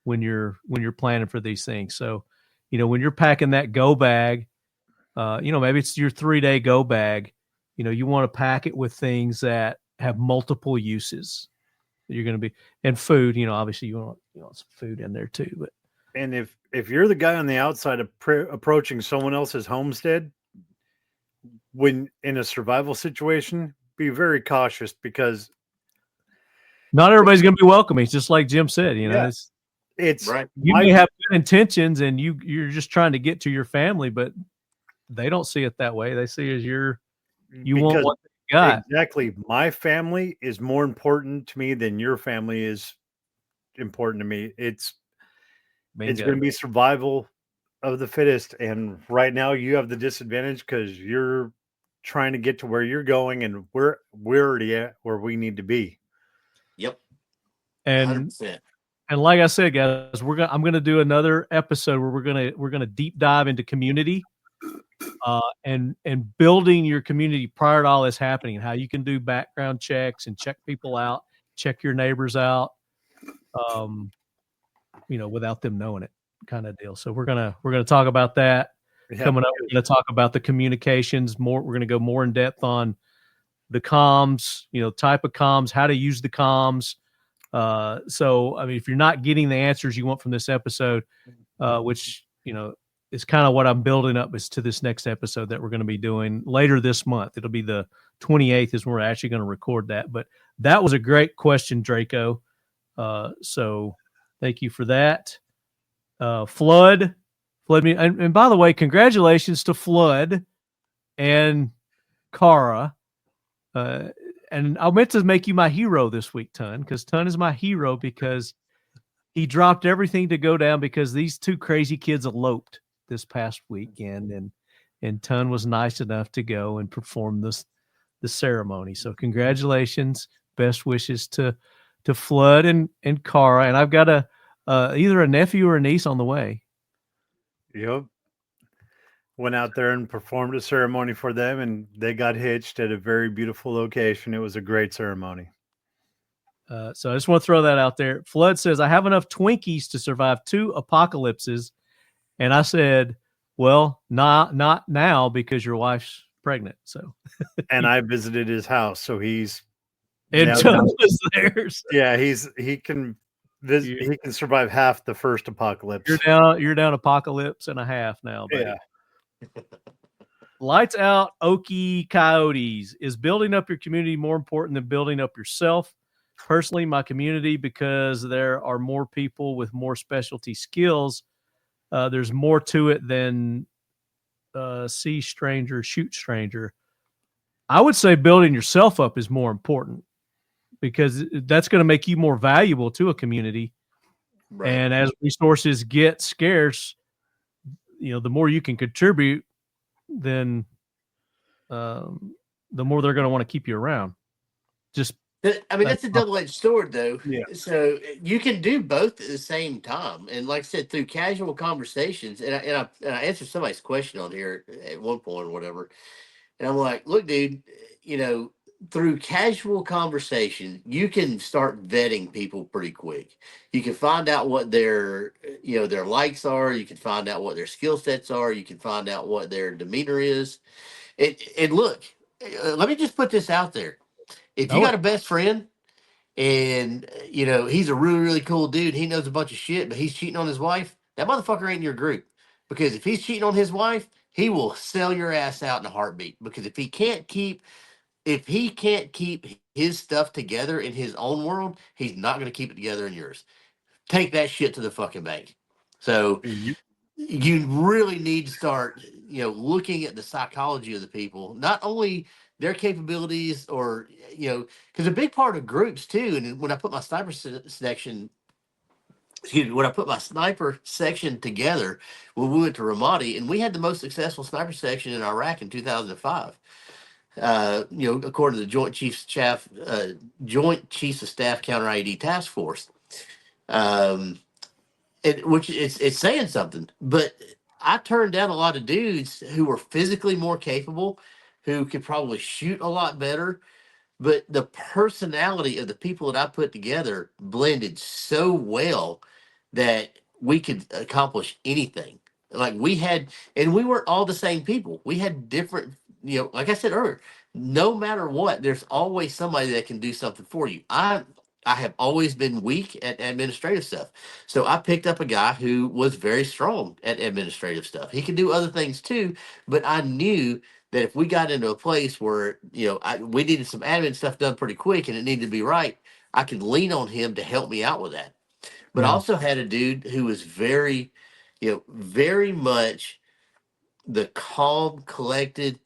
B: when you're planning for these things. So, when you're packing that go bag, maybe it's your 3-day go bag, you want to pack it with things that have multiple uses that you're going to be, and food, obviously you want some food in there too. But
E: and if you're the guy on the outside approaching someone else's homestead, when in a survival situation, be very cautious, because
B: not everybody's going to be welcoming. It's just like Jim said,
E: it's
C: right.
B: You may have good intentions and you're just trying to get to your family, but they don't see it that way. They see it as you want what they got.
E: Exactly. My family is more important to me than your family is important to me. It's going to be survival of the fittest. And right now you have the disadvantage because you're trying to get to where you're going, and we're already at where we need to be.
C: Yep.
B: 100%. And like I said, guys, I'm gonna do another episode where we're gonna deep dive into community, and building your community prior to all this happening, how you can do background checks and check people out, check your neighbors out, without them knowing it, kind of deal. So we're gonna talk about that coming up. We're gonna talk about the communications more. We're gonna go more in depth on the comms, type of comms, how to use the comms. So, I mean, if you're not getting the answers you want from this episode, which, is kind of what I'm building up is to this next episode that we're going to be doing later this month. It'll be the 28th is when we're actually going to record that. But that was a great question, Draco. So thank you for that. Flood me. And by the way, congratulations to Flood and Cara. And I meant to make you my hero this week, Ton, because Ton is my hero because he dropped everything to go down because these two crazy kids eloped this past weekend, and Ton was nice enough to go and perform the ceremony. So congratulations, best wishes to Flood and Cara, and I've got either a nephew or a niece on the way.
E: Yep. Went out there and performed a ceremony for them, and they got hitched at a very beautiful location. It was a great ceremony.
B: So I just want to throw that out there. Flood says, I have enough Twinkies to survive 2 apocalypses. And I said, well, not now because your wife's pregnant. So,
E: and I visited his house. So he's,
B: and Tom was there. So.
E: Yeah, he can visit, he can survive half the first apocalypse.
B: You're down apocalypse and a half now, buddy. Yeah. Lights out, Okie Coyotes. Is building up your community more important than building up yourself? Personally, my community, because there are more people with more specialty skills. There's more to it than see stranger, shoot stranger. I would say building yourself up is more important because that's going to make you more valuable to a community. Right. And as resources get scarce, the more you can contribute, then the more they're going to want to keep you around. Just
C: I mean, that's a double-edged sword, though.
E: Yeah.
C: So you can do both at the same time, and like I said, through casual conversations. And I answered somebody's question on here at one point or whatever, and I'm like, look, dude, through casual conversation, you can start vetting people pretty quick. You can find out what their likes are. You can find out what their skill sets are. You can find out what their demeanor is. And look, let me just put this out there. If you got a best friend and he's a really, really cool dude, he knows a bunch of shit, but he's cheating on his wife, that motherfucker ain't in your group. Because if he's cheating on his wife, he will sell your ass out in a heartbeat. Because if he can't keep his stuff together in his own world, he's not going to keep it together in yours. Take that shit to the fucking bank. So you really need to start, looking at the psychology of the people, not only their capabilities or, because a big part of groups too. And when I put my sniper section together, when we went to Ramadi, and we had the most successful sniper section in Iraq in 2005. According to the Joint Chiefs of Staff Counter IED Task Force, which it's saying something. But I turned down a lot of dudes who were physically more capable, who could probably shoot a lot better, but the personality of the people that I put together blended so well that we could accomplish anything. Like we weren't all the same people. We had different, like I said earlier, no matter what, there's always somebody that can do something for you. I have always been weak at administrative stuff. So I picked up a guy who was very strong at administrative stuff. He could do other things too, but I knew that if we got into a place where, we needed some admin stuff done pretty quick and it needed to be right, I could lean on him to help me out with that. But I also had a dude who was very, very much the calm, collected,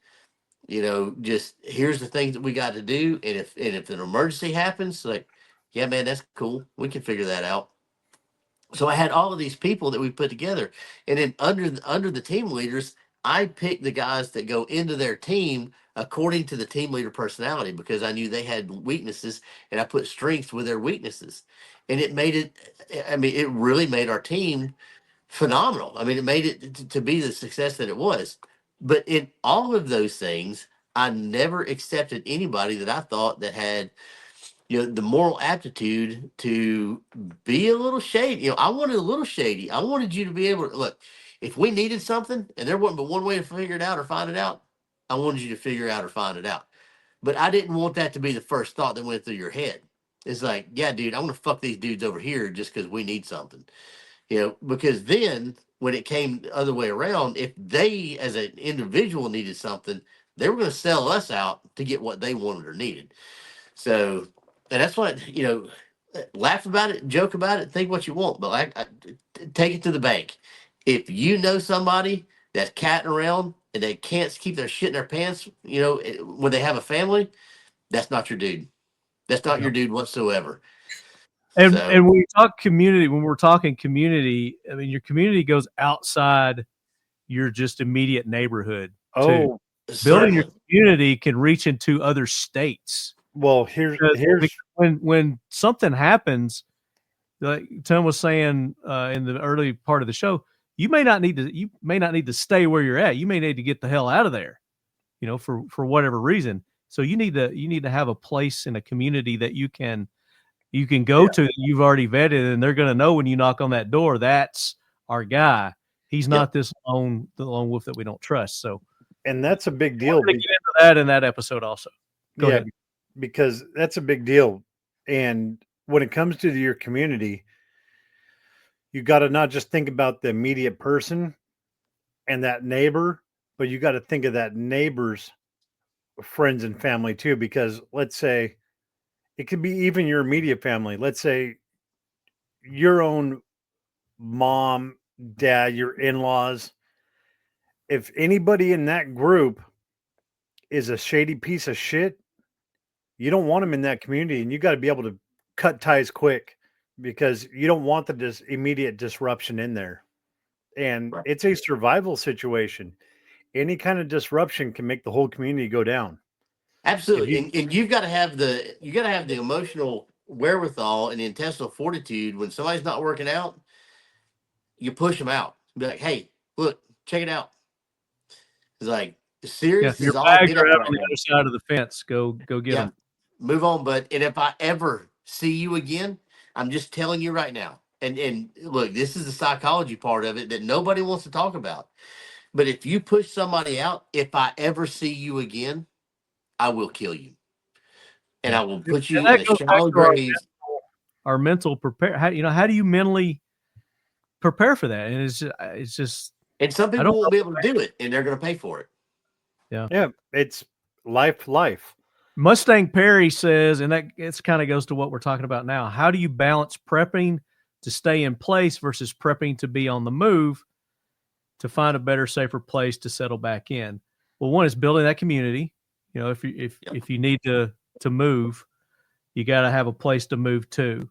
C: just here's the things that we got to do. And if an emergency happens, like, yeah, man, that's cool. We can figure that out. So I had all of these people that we put together. And then under the team leaders, I picked the guys that go into their team according to the team leader personality, because I knew they had weaknesses and I put strengths with their weaknesses. And it really made our team phenomenal. I mean, it made it to be the success that it was. But in all of those things, I never accepted anybody that I thought that had, the moral aptitude to be a little shady. I wanted a little shady. I wanted you to be able to look, if we needed something and there wasn't but one way to figure it out or find it out, I wanted you to figure out or find it out. But I didn't want that to be the first thought that went through your head. It's like, yeah, dude, I'm going to fuck these dudes over here just because we need something. Because then when it came the other way around, if they as an individual needed something, they were going to sell us out to get what they wanted or needed. So, and that's what, laugh about it, joke about it, think what you want, but I take it to the bank. If you know somebody that's catting around and they can't keep their shit in their pants, when they have a family, that's not your dude. That's not your dude whatsoever.
B: And when we talk community, when we're talking community, I mean, your community goes outside your just immediate neighborhood.
E: Oh,
B: building your community can reach into other states.
E: Well, here's
B: when something happens, like Tim was saying in the early part of the show, you may not need to stay where you're at. You may need to get the hell out of there, for whatever reason. So you need to have a place in a community that you can go to that you've already vetted, and they're going to know when you knock on that door, that's our guy. He's not the lone wolf that we don't trust. So,
E: and that's a big deal.
B: We're going to get into that in that episode also. Go ahead.
E: Because that's a big deal. And when it comes to your community, you got to not just think about the immediate person and that neighbor, but you got to think of that neighbor's friends and family too. Because let's say it could be even your immediate family. Let's say your own mom, dad, your in-laws. If anybody in that group is a shady piece of shit, you don't want them in that community, and you got to be able to cut ties quick, because you don't want the immediate disruption in there. And it's a survival situation. Any kind of disruption can make the whole community go down.
C: Absolutely. And you've got to have the emotional wherewithal and the intestinal fortitude. When somebody's not working out, you push them out. Be like, hey, look, check it out. It's like, serious
B: Your
C: is all I
B: bags
C: get
B: are
C: up
B: out
C: right
B: on the
C: now.
B: other side of the fence. Go get them.
C: Move on, bud. And if I ever see you again, I'm just telling you right now. And look, this is the psychology part of it that nobody wants to talk about. But if you push somebody out, if I ever see you again, I will kill you. And I will put you
B: And
C: in
B: that
C: a
B: goes back
C: shallow
B: to our
C: grave.
B: mental prepare. How do you mentally prepare for that? And it's just.
C: And some people won't be able to do it, and they're going to pay for it.
E: Yeah, it's life.
B: Mustang Perry says, and that it's kind of goes to what we're talking about now. How do you balance prepping to stay in place versus prepping to be on the move to find a better, safer place to settle back in? Well, one is building that community. You know, if you need to move, you got to have a place to move to.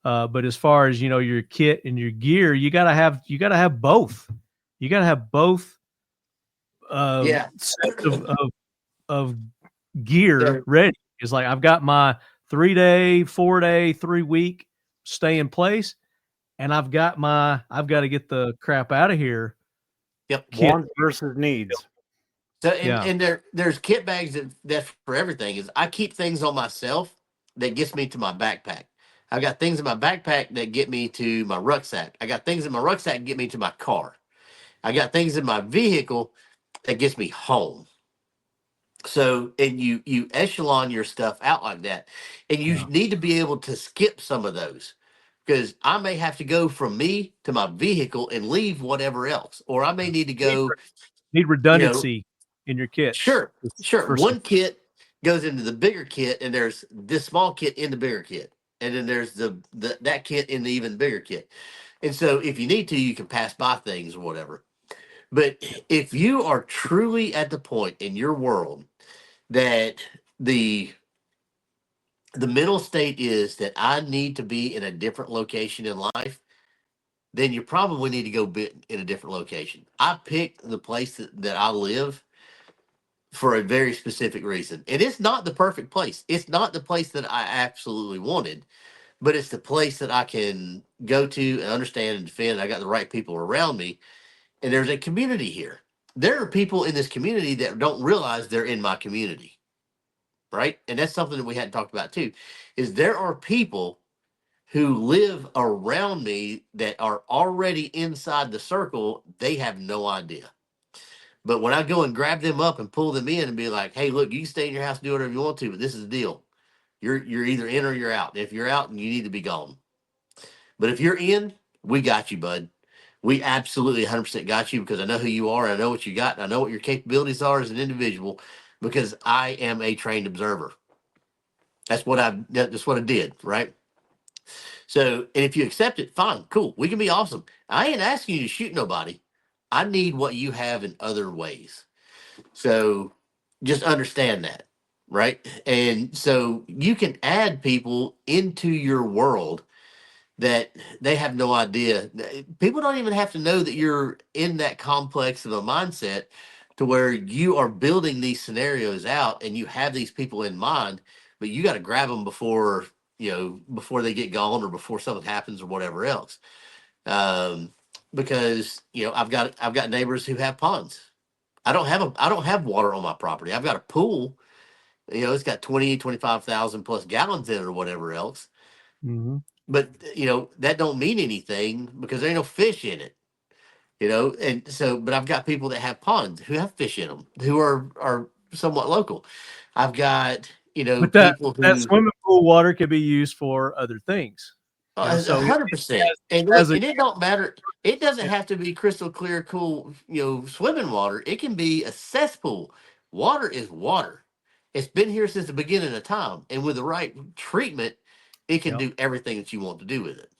B: But as far as your kit and your gear, you got to have both. You got to have both. Sets of gear ready. It's like I've got my 3-day, 4-day, 3-week stay in place, and I've got to get the crap out of here.
C: Yep.
E: Wants versus needs.
C: So and there's kit bags that's for everything. Is I keep things on myself that gets me to my backpack. I got things in my backpack that get me to my rucksack. I got things in my rucksack that get me to my car. I got things in my vehicle that gets me home. So, and you echelon your stuff out like that. And you need to be able to skip some of those, because I may have to go from me to my vehicle and leave whatever else. Or I may need to go.
B: Need redundancy in your kit.
C: Sure. One kit goes into the bigger kit, and there's this small kit in the bigger kit. And then there's that kit in the even bigger kit. And so if you need to, you can pass by things or whatever. But if you are truly at the point in your world that the mental state is that I need to be in a different location in life, then you probably need to go in a different location. I picked the place that I live for a very specific reason. And it's not the perfect place. It's not the place that I absolutely wanted, but it's the place that I can go to and understand and defend. I got the right people around me, and there's a community here. There are people in this community that don't realize they're in my community, right? And that's something that we hadn't talked about too, is there are people who live around me that are already inside the circle. They have no idea. But when I go and grab them up and pull them in and be like, hey, look, you can stay in your house, do whatever you want to, but this is the deal. You're either in or you're out. If you're out, and you need to be gone. But if you're in, we got you, bud. We absolutely 100% got you, because I know who you are. And I know what you got. And I know what your capabilities are as an individual, because I am a trained observer. That's what I did, right? So, and if you accept it, fine, cool. We can be awesome. I ain't asking you to shoot nobody. I need what you have in other ways. So just understand that, right? And so you can add people into your world that they have no idea. People don't even have to know that you're in that complex of a mindset to where you are building these scenarios out and you have these people in mind, but you got to grab them before they get gone or before something happens or whatever else. Because I've got neighbors who have ponds. I don't have water on my property. I've got a pool. It's got 25,000 plus gallons in it or whatever else.
B: Mm-hmm.
C: But that don't mean anything because there ain't no fish in it. And so, but I've got people that have ponds who have fish in them who are somewhat local. I've got
B: but
C: people who
B: that swimming pool water can be used for other things.
C: 100%. And it don't matter. It doesn't have to be crystal clear, cool, swimming water. It can be a cesspool. Water is water. It's been here since the beginning of time. And with the right treatment, it can do everything that you want to do with it.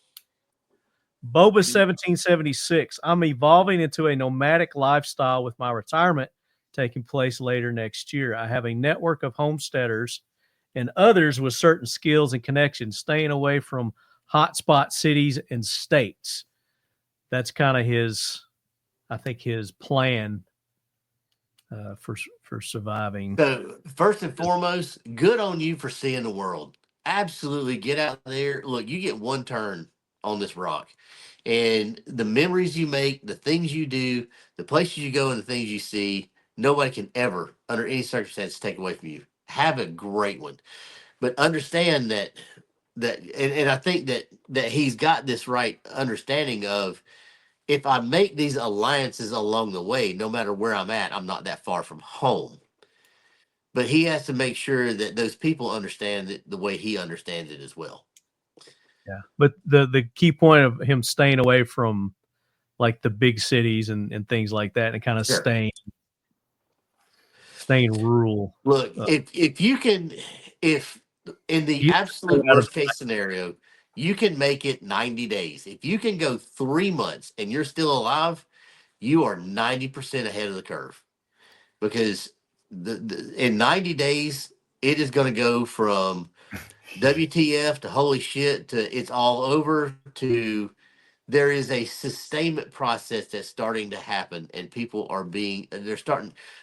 B: Boba 1776. I'm evolving into a nomadic lifestyle with my retirement taking place later next year. I have a network of homesteaders and others with certain skills and connections, staying away from hotspot cities and states. That's kind of his plan for for surviving.
C: So first and foremost, good on you for seeing the world. Absolutely, get out there. Look, you get one turn on this rock, and the memories you make, the things you do, the places you go, and the things you see, nobody can ever, under any circumstance, take away from you. Have a great one, but understand and I think that he's got this right understanding of, if I make these alliances along the way, no matter where I'm at, I'm not that far from home. But he has to make sure that those people understand it the way he understands it as well.
B: Yeah. But the key point of him staying away from like the big cities and things like that, and kind of staying rural.
C: Look, if you can, if in the absolute worst case scenario, you can make it 90 days. If you can go 3 months and you're still alive, you are 90% ahead of the curve, because in 90 days, it is going to go from WTF to holy shit to it's all over to there is a sustainment process that's starting to happen, and people are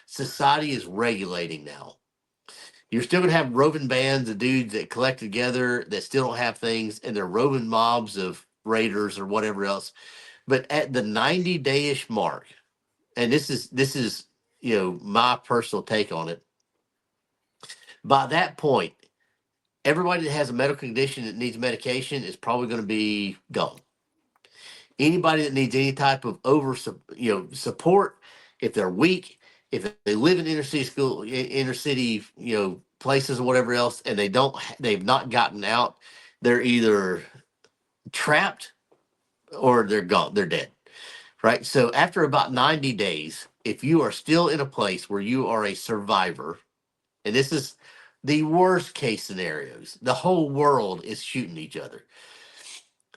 C: society is regulating now. You're still going to have roving bands of dudes that collect together that still don't have things, and they're roving mobs of raiders or whatever else. But at the 90-day-ish mark, and this is my personal take on it. By that point, everybody that has a medical condition that needs medication is probably going to be gone. Anybody that needs any type of support, if they're weak, if they live in inner city places or whatever else, and they've not gotten out, they're either trapped or they're gone, they're dead. Right? So after about 90 days, if you are still in a place where you are a survivor, and this is the worst case scenarios, the whole world is shooting each other.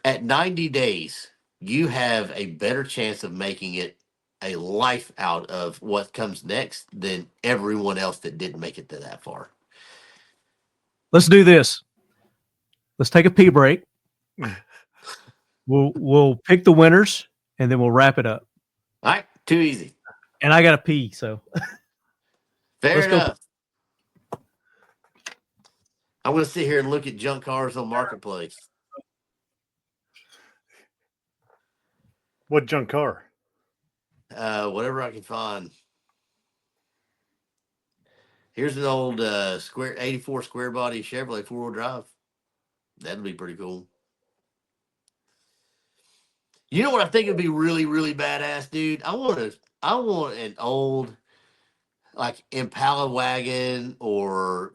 C: At 90 days, you have a better chance of making it a life out of what comes next than everyone else that didn't make it to that far.
B: Let's do this. Let's take a pee break. We'll pick the winners, and then we'll wrap it up.
C: All right, too easy.
B: And I got to pee, so.
C: Fair enough. I'm going to sit here and look at junk cars on Marketplace.
E: What junk car?
C: Whatever I can find. Here's an old 84 square body Chevrolet 4-wheel drive. That'd be pretty cool. You know what I think would be really, really badass, dude? I want an old like Impala wagon, or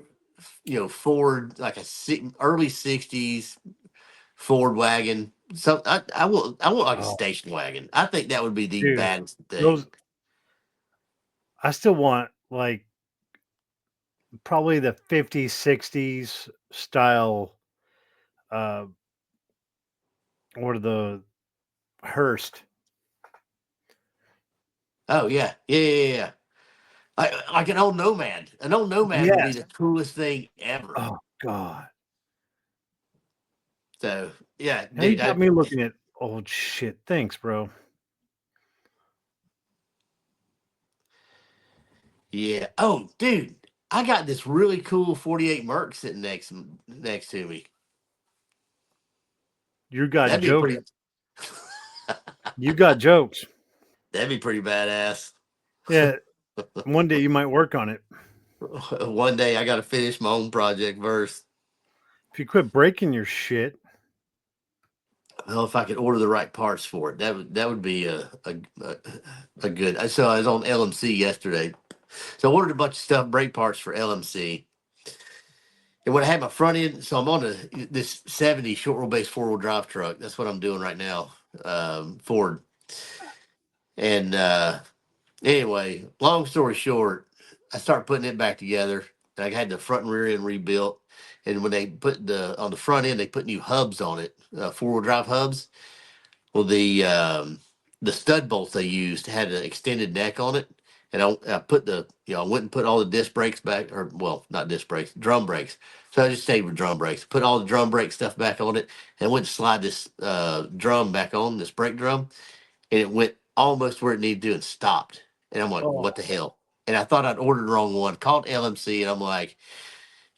C: Ford, like early 60s Ford wagon. So I want like a station wagon. I think that would be the baddest thing.
E: I still want like probably the 50s, 60s style, or the Hearst.
C: Oh yeah. Like an old Nomad. An old Nomad would be the coolest thing ever.
E: Oh God.
C: So yeah,
E: now you got me looking at old shit. Thanks, bro.
C: Yeah. Oh, dude, I got this really cool 48 Merc sitting next to me.
E: You got jokes. You got jokes.
C: That'd be pretty badass.
E: Yeah. One day you might work on it.
C: One day I got to finish my own project first.
E: If you quit breaking your shit.
C: Well, if I could order the right parts for it, that would be a good. So I was on LMC yesterday. So I ordered a bunch of stuff, brake parts for LMC. And when I had my front end, so I'm on this 70 short wheelbase 4-wheel drive truck. That's what I'm doing right now, Ford. And anyway, long story short, I start putting it back together. I had the front and rear end rebuilt. And when they put on the front end, they put new hubs on it, 4-wheel drive hubs. Well, the stud bolts they used had an extended neck on it. And I put I went and put all the disc brakes back, or well, not disc brakes, drum brakes. So I just stayed with drum brakes. Put all the drum brake stuff back on it, and went to slide this drum back on, this brake drum, and it went almost where it needed to and stopped. And I'm like, what the hell? and I thought I'd ordered the wrong one. Called LMC, and I'm like,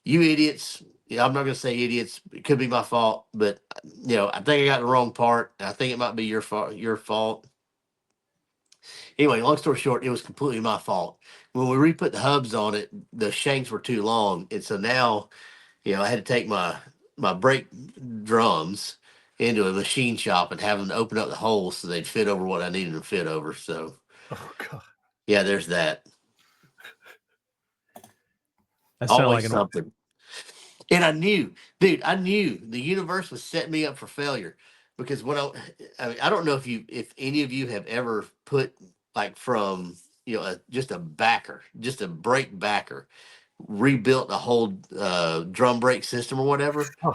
C: you idiots. Yeah, I'm not going to say idiots. It could be my fault, but I think I got the wrong part. And I think it might be your fault. Anyway, long story short, it was completely my fault. When we re-put the hubs on it, the shanks were too long, and so now, I had to take my brake drums into a machine shop and have them open up the holes so they'd fit over what I needed them to fit over. So,
E: oh god,
C: yeah, there's that.
B: That sounds
C: Always
B: like
C: something. And I knew the universe was setting me up for failure, because when I don't know if any of you have ever put, like, from just a brake backer, rebuilt a whole drum brake system or whatever.
E: Oh,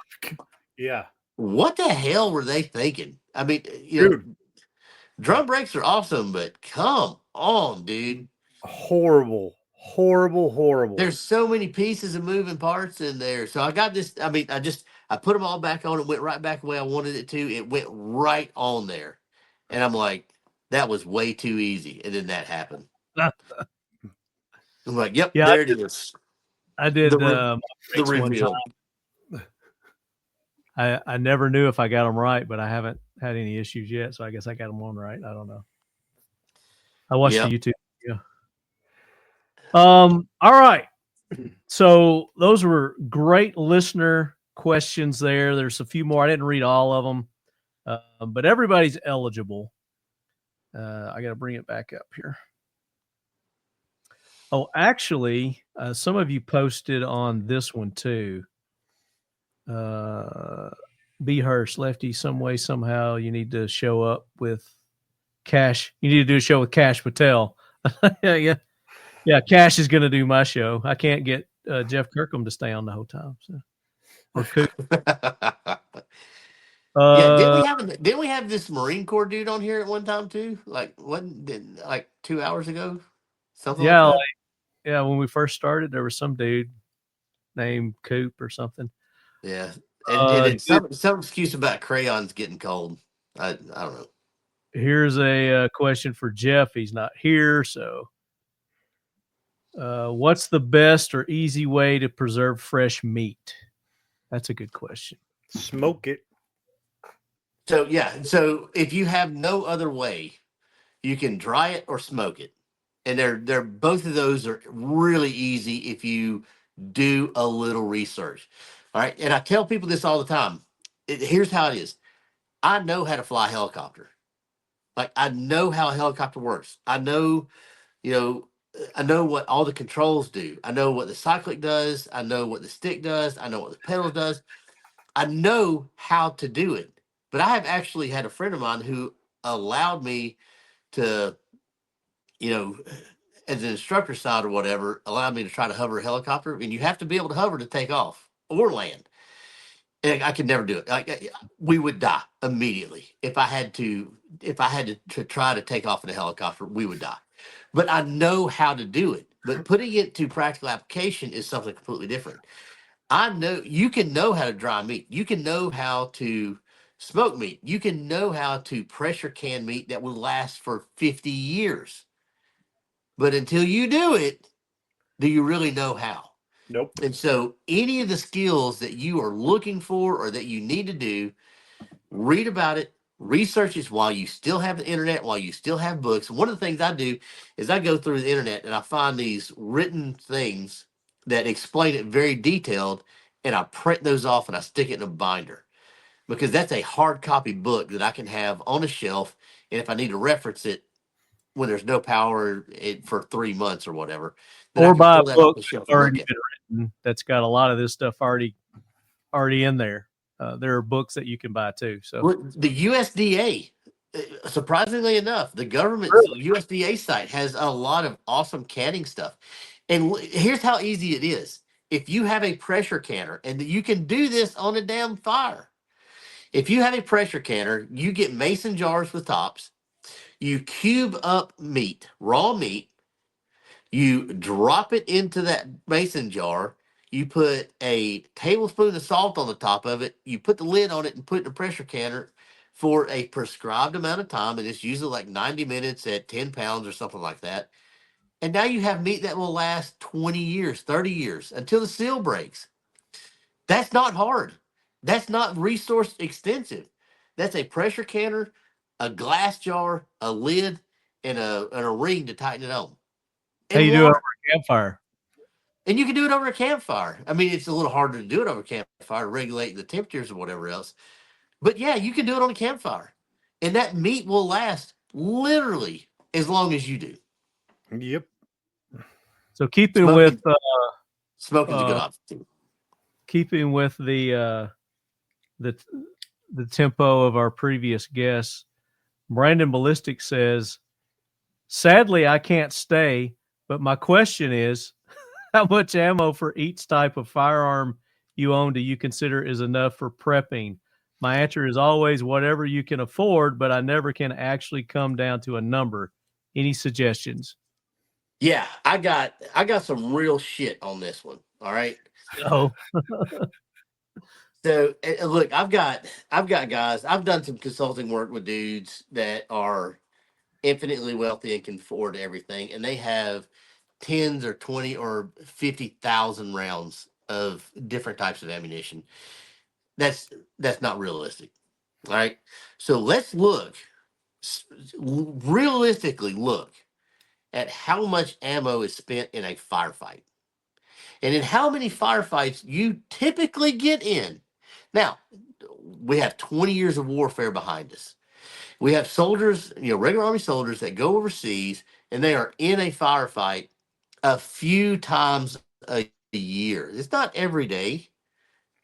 E: yeah.
C: What the hell were they thinking? I mean,
E: Dude.
C: Drum brakes are awesome, but come on, dude.
E: Horrible.
C: There's so many pieces of moving parts in there. So I got this. I mean, I put them all back on. It went right back the way I wanted it to. It went right on there. And I'm like, that was way too easy. And then that happened. I'm like, yep,
B: yeah,
C: there it is.
B: I did
C: the
B: one
C: reveal.
B: time. I never knew if I got them right, but I haven't had any issues yet. So I guess I got them on right. I don't know. I watched the YouTube video. All right. So those were great listener questions there. There's a few more. I didn't read all of them, but everybody's eligible. I got to bring it back up here. Oh, actually, some of you posted on this one too. B. Hurst, Lefty, some way, somehow you need to show up with Cash. You need to do a show with Cash Patel. Yeah. Cash is going to do my show. I can't get Jeff Kirkham to stay on the whole time. So, or Koup.
C: Didn't we have this Marine Corps dude on here at one time too? Like, like 2 hours ago? Something like that?
B: Yeah, when we first started, there was some dude named Koup or something.
C: Yeah. And some excuse about crayons getting cold. I don't know.
B: Here's a question for Jeff. He's not here, so what's the best or easy way to preserve fresh meat? That's a good question.
E: Smoke it.
C: So if you have no other way, you can dry it or smoke it. And they're both of those are really easy if you do a little research. All right. And I tell people this all the time. Here's how it is. I know how to fly a helicopter. Like, I know how a helicopter works. I know what all the controls do. I know what the cyclic does. I know what the stick does. I know what the pedal does. I know how to do it. But I have actually had a friend of mine who allowed me to, as an instructor side or whatever, allowed me to try to hover a helicopter. And you have to be able to hover to take off or land. And I could never do it. We would die immediately if I had to try to take off in a helicopter. We would die. But I know how to do it. But putting it to practical application is something completely different. I know you can know how to dry meat. You can know how to smoke meat. You can know how to pressure can meat that will last for 50 years. But until you do it, do you really know how?
E: Nope.
C: And so any of the skills that you are looking for or that you need to do, read about it, research it while you still have the internet, while you still have books. One of the things I do is I go through the internet and I find these written things that explain it very detailed, and I print those off and I stick it in a binder, because that's a hard copy book that I can have on a shelf. And if I need to reference it when there's no power for 3 months or whatever,
B: or buy a book that's already been written that's got a lot of this stuff already in there. There are books that you can buy too. So
C: the USDA, surprisingly enough, the government USDA site has a lot of awesome canning stuff. And here's how easy it is. If you have a pressure canner, and you can do this on a damn fire. If you have a pressure canner, you get mason jars with tops. You cube up meat, raw meat. You drop it into that mason jar. You put a tablespoon of salt on the top of it. You put the lid on it and put it in a pressure canner for a prescribed amount of time. And it's usually like 90 minutes at 10 pounds or something like that. And now you have meat that will last 20 years, 30 years until the seal breaks. That's not hard. That's not resource extensive. That's a pressure canner, a glass jar, a lid, and a ring to tighten it on.
B: How you do it over a campfire?
C: And you can do it over a campfire. I mean, it's a little harder to do it over a campfire, regulate the temperatures or whatever else. But yeah, you can do it on a campfire. And that meat will last literally as long as you do.
E: Yep.
B: So keeping with
C: smoking's a good option.
B: Keeping with the tempo of our previous guests, Brandon Ballistic says, sadly, I can't stay, but my question is, how much ammo for each type of firearm you own do you consider is enough for prepping? My answer is always whatever you can afford, but I never can actually come down to a number. Any suggestions?
C: Yeah, I got some real shit on this one. All right.
B: Oh.
C: So look, I've got guys. I've done some consulting work with dudes that are infinitely wealthy and can afford everything, and they have tens or 20 or 50,000 rounds of different types of ammunition. That's not realistic. All right. So let's realistically look at how much ammo is spent in a firefight and in how many firefights you typically get in. Now, we have 20 years of warfare behind us. We have soldiers, regular Army soldiers that go overseas and they are in a firefight a few times a year. It's not every day.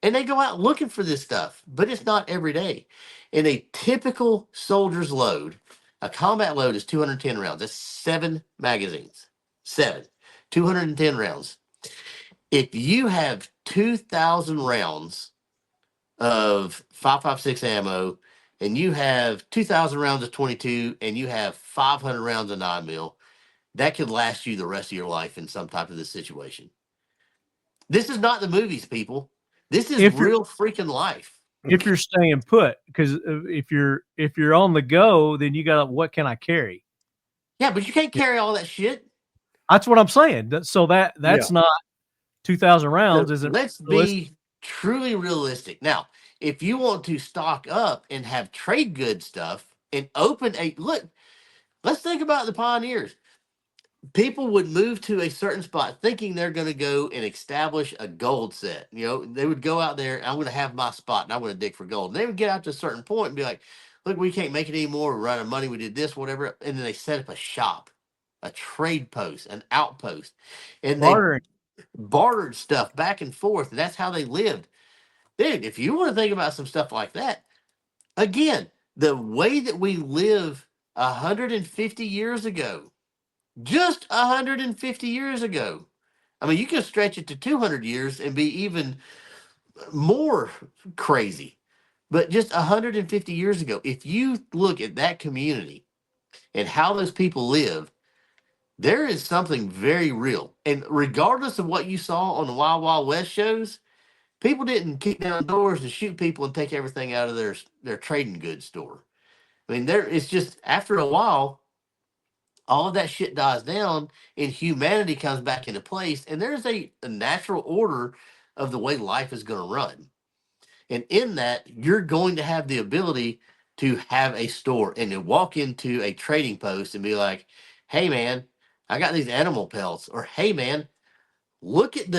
C: And they go out looking for this stuff, but it's not every day. In a typical soldier's load, a combat load is 210 rounds. That's 7 magazines. 210 rounds. If you have 2,000 rounds of 5.56 ammo, and you have 2,000 rounds of 22, and you have 500 rounds of 9mm, that could last you the rest of your life in some type of this situation. This is not the movies, people. This is real freaking life.
B: If you're staying put, because if you're on the go, then you got, what can I carry?
C: Yeah, but you can't carry all that shit.
B: That's what I'm saying. So that's not 2,000 rounds. Isn't
C: let's be truly realistic. Now, if you want to stock up and have trade good stuff and open let's think about the pioneers. People would move to a certain spot thinking they're going to go and establish a gold set. They would go out there, I'm going to have my spot and I'm going to dig for gold. And they would get out to a certain point and be like, look, we can't make it anymore. We're running money. We did this, whatever. And then they set up a shop, a trade post, an outpost. And they bartered stuff back and forth. And that's how they lived. Dude, if you want to think about some stuff like that, again, the way that we live 150 years ago, just 150 years ago. I mean, you can stretch it to 200 years and be even more crazy. But just 150 years ago, if you look at that community and how those people live, there is something very real. And regardless of what you saw on the Wild Wild West shows, people didn't kick down doors and shoot people and take everything out of their trading goods store. I mean, it's just after a while, all of that shit dies down and humanity comes back into place. And there's a natural order of the way life is going to run. And in that, you're going to have the ability to have a store and to walk into a trading post and be like, hey, man, I got these animal pelts. Or, hey, man, look at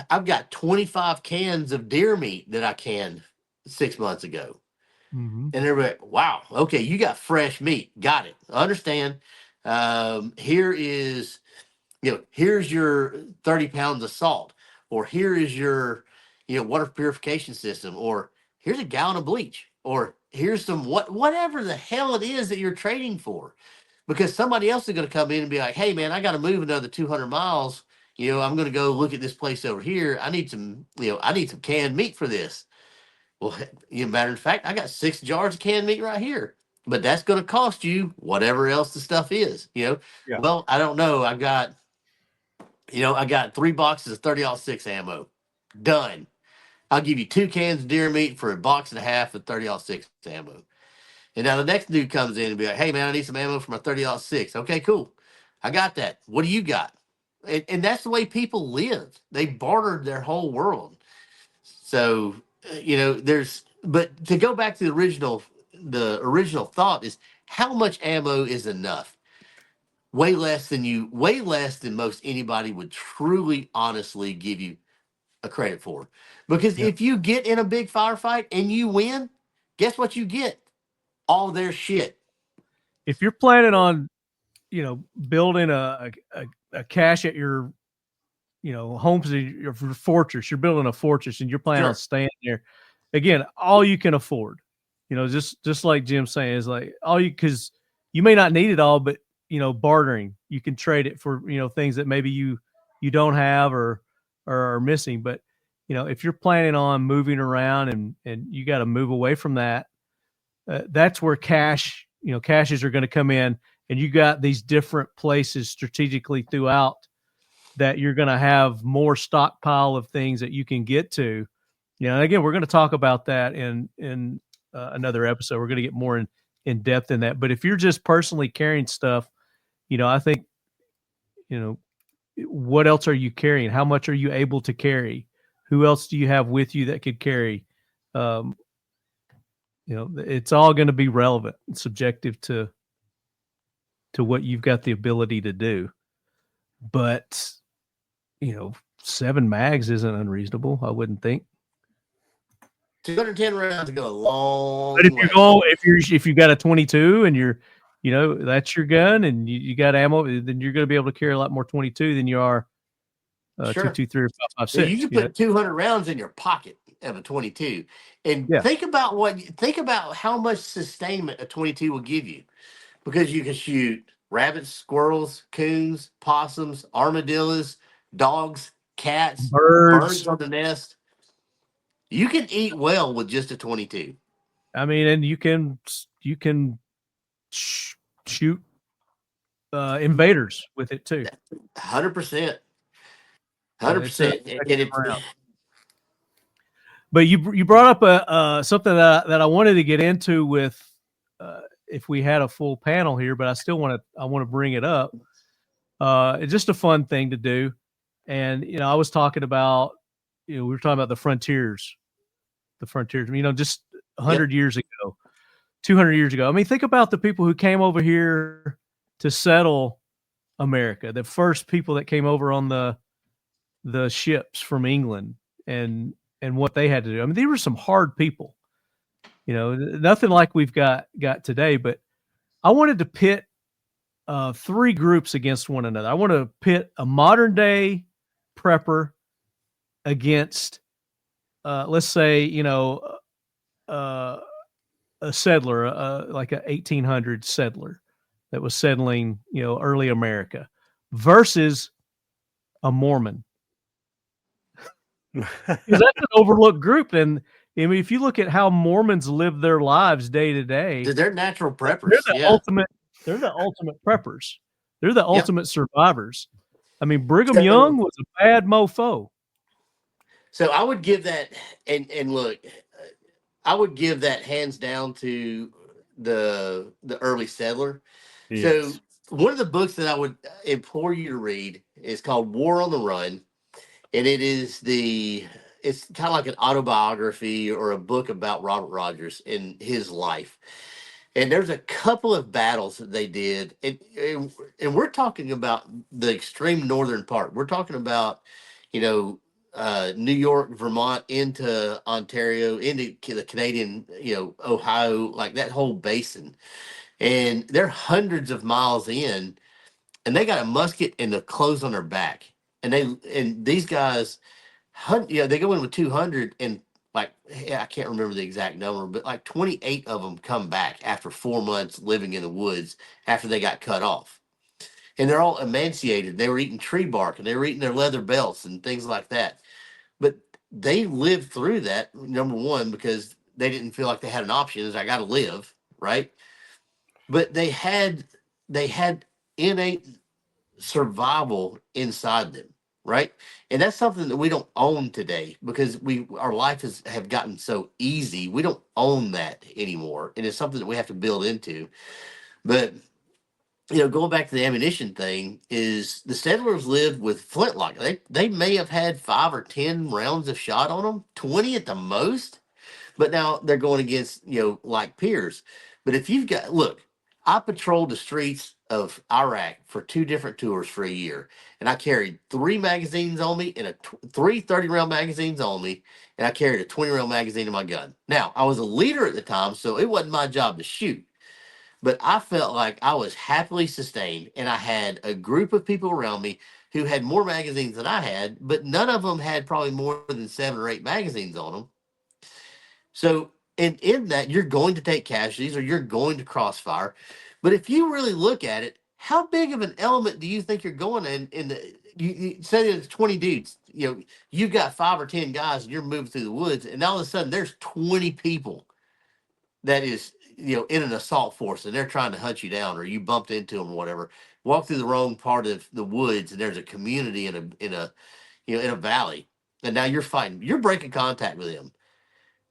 C: I've got 25 cans of deer meat that I canned 6 months ago.
B: Mm-hmm.
C: And everybody, wow, okay, you got fresh meat. Got it. I understand. Here's your 30 pounds of salt, or here is your, water purification system, or here's a gallon of bleach, or here's some whatever the hell it is that you're trading for, because somebody else is going to come in and be like, hey man, I got to move another 200 miles. I'm going to go look at this place over here. I need some canned meat for this. Well, matter of fact, I got 6 jars of canned meat right here. But that's going to cost you whatever else the stuff is,
E: Yeah.
C: Well, I don't know. I got 3 boxes of 30-06 ammo. Done. I'll give you 2 cans of deer meat for a box and a half of 30-06 ammo. And now the next dude comes in and be like, hey, man, I need some ammo for my 30-06. Okay, cool. I got that. What do you got? And that's the way people live. They bartered their whole world. So, but to go back to the original thought is how much ammo is enough? Way less than most anybody would truly, honestly give you a credit for. Because if you get in a big firefight and you win, guess what you get? All their shit.
B: If you're planning on, building a cache at your, homes, your fortress, you're building a fortress and you're planning on staying there. Again, all you can afford, just like Jim's saying, is like because you may not need it all, but bartering, you can trade it for, things that maybe you don't have or are missing. But, if you're planning on moving around and you got to move away from that, that's where caches are going to come in. And you got these different places strategically throughout that you're going to have more stockpile of things that you can get to. And again, we're going to talk about that in another episode. We're going to get more in depth in that. But if you're just personally carrying stuff, I think, what else are you carrying? How much are you able to carry? Who else do you have with you that could carry? It's all going to be relevant and subjective to what you've got the ability to do. But, 7 mags isn't unreasonable, I wouldn't think.
C: 210 rounds go a long
B: But
C: way.
B: if you got a 22 and you're, that's your gun and you got ammo, then you're going to be able to carry a lot more 22 than you are 2, 2, 3, or 5, 5, 6.
C: So you can put 200 rounds in your pocket of a 22, and think about how much sustainment a 22 will give you, because you can shoot rabbits, squirrels, coons, possums, armadillos, dogs, cats, birds on the nest. You can eat well with just a 22.
B: I mean, and you can shoot invaders with it too.
C: 100%. 100%.
B: But you brought up something that I wanted to get into with if we had a full panel here, but I want to bring it up. It's just a fun thing to do, and I was talking about we were talking about the frontiers. Just 100 years ago, 200 years ago. I mean, think about the people who came over here to settle America. The first people that came over on the ships from England and what they had to do. I mean, they were some hard people. Nothing like we've got today. But I wanted to pit 3 groups against one another. I want to pit a modern day prepper against, let's say, a settler, like a 1800 settler that was settling, early America, versus a Mormon. Because that's an overlooked group. And I mean, if you look at how Mormons live their lives day to day,
C: they're natural preppers.
B: They're the ultimate preppers. They're the ultimate survivors. I mean, Brigham Young was a bad mofo.
C: So I would give that, and look, I would give that hands down to the early settler. Yes. So one of the books that I would implore you to read is called War on the Run. And it's kind of like an autobiography or a book about Robert Rogers and his life. And there's a couple of battles that they did. And we're talking about the extreme northern part. We're talking about, New York, Vermont, into Ontario, into the Canadian, Ohio, like that whole basin. And they're hundreds of miles in, and they got a musket and the clothes on their back. And these guys, they go in with 200, and I can't remember the exact number, but like 28 of them come back after 4 months living in the woods after they got cut off. And they're all emaciated. They were eating tree bark, and they were eating their leather belts and things like that. But they lived through that, number one, because they didn't feel like they had an option. Is I got to live, right? But they had innate survival inside them, right? And that's something that we don't own today, because our life have gotten so easy. We don't own that anymore, and it's something that we have to build into. But going back to the ammunition thing, is the settlers lived with flintlock. They may have had 5 or 10 rounds of shot on them, 20 at the most. But now they're going against, like peers. But if you've got, look, I patrolled the streets of Iraq for 2 different tours for a year, and I carried 3 magazines on me and three 30-round magazines on me, and I carried a 20-round magazine in my gun. Now, I was a leader at the time, so it wasn't my job to shoot. But I felt like I was happily sustained, and I had a group of people around me who had more magazines than I had, but none of them had probably more than 7 or 8 magazines on them. So, in that, you're going to take casualties or you're going to crossfire. But if you really look at it, how big of an element do you think you're going in you say there's 20 dudes, you've got 5 or 10 guys and you're moving through the woods, and all of a sudden there's 20 people that is, in an assault force, and they're trying to hunt you down, or you bumped into them or whatever, walk through the wrong part of the woods, and there's a community in a valley, and now you're fighting, you're breaking contact with them.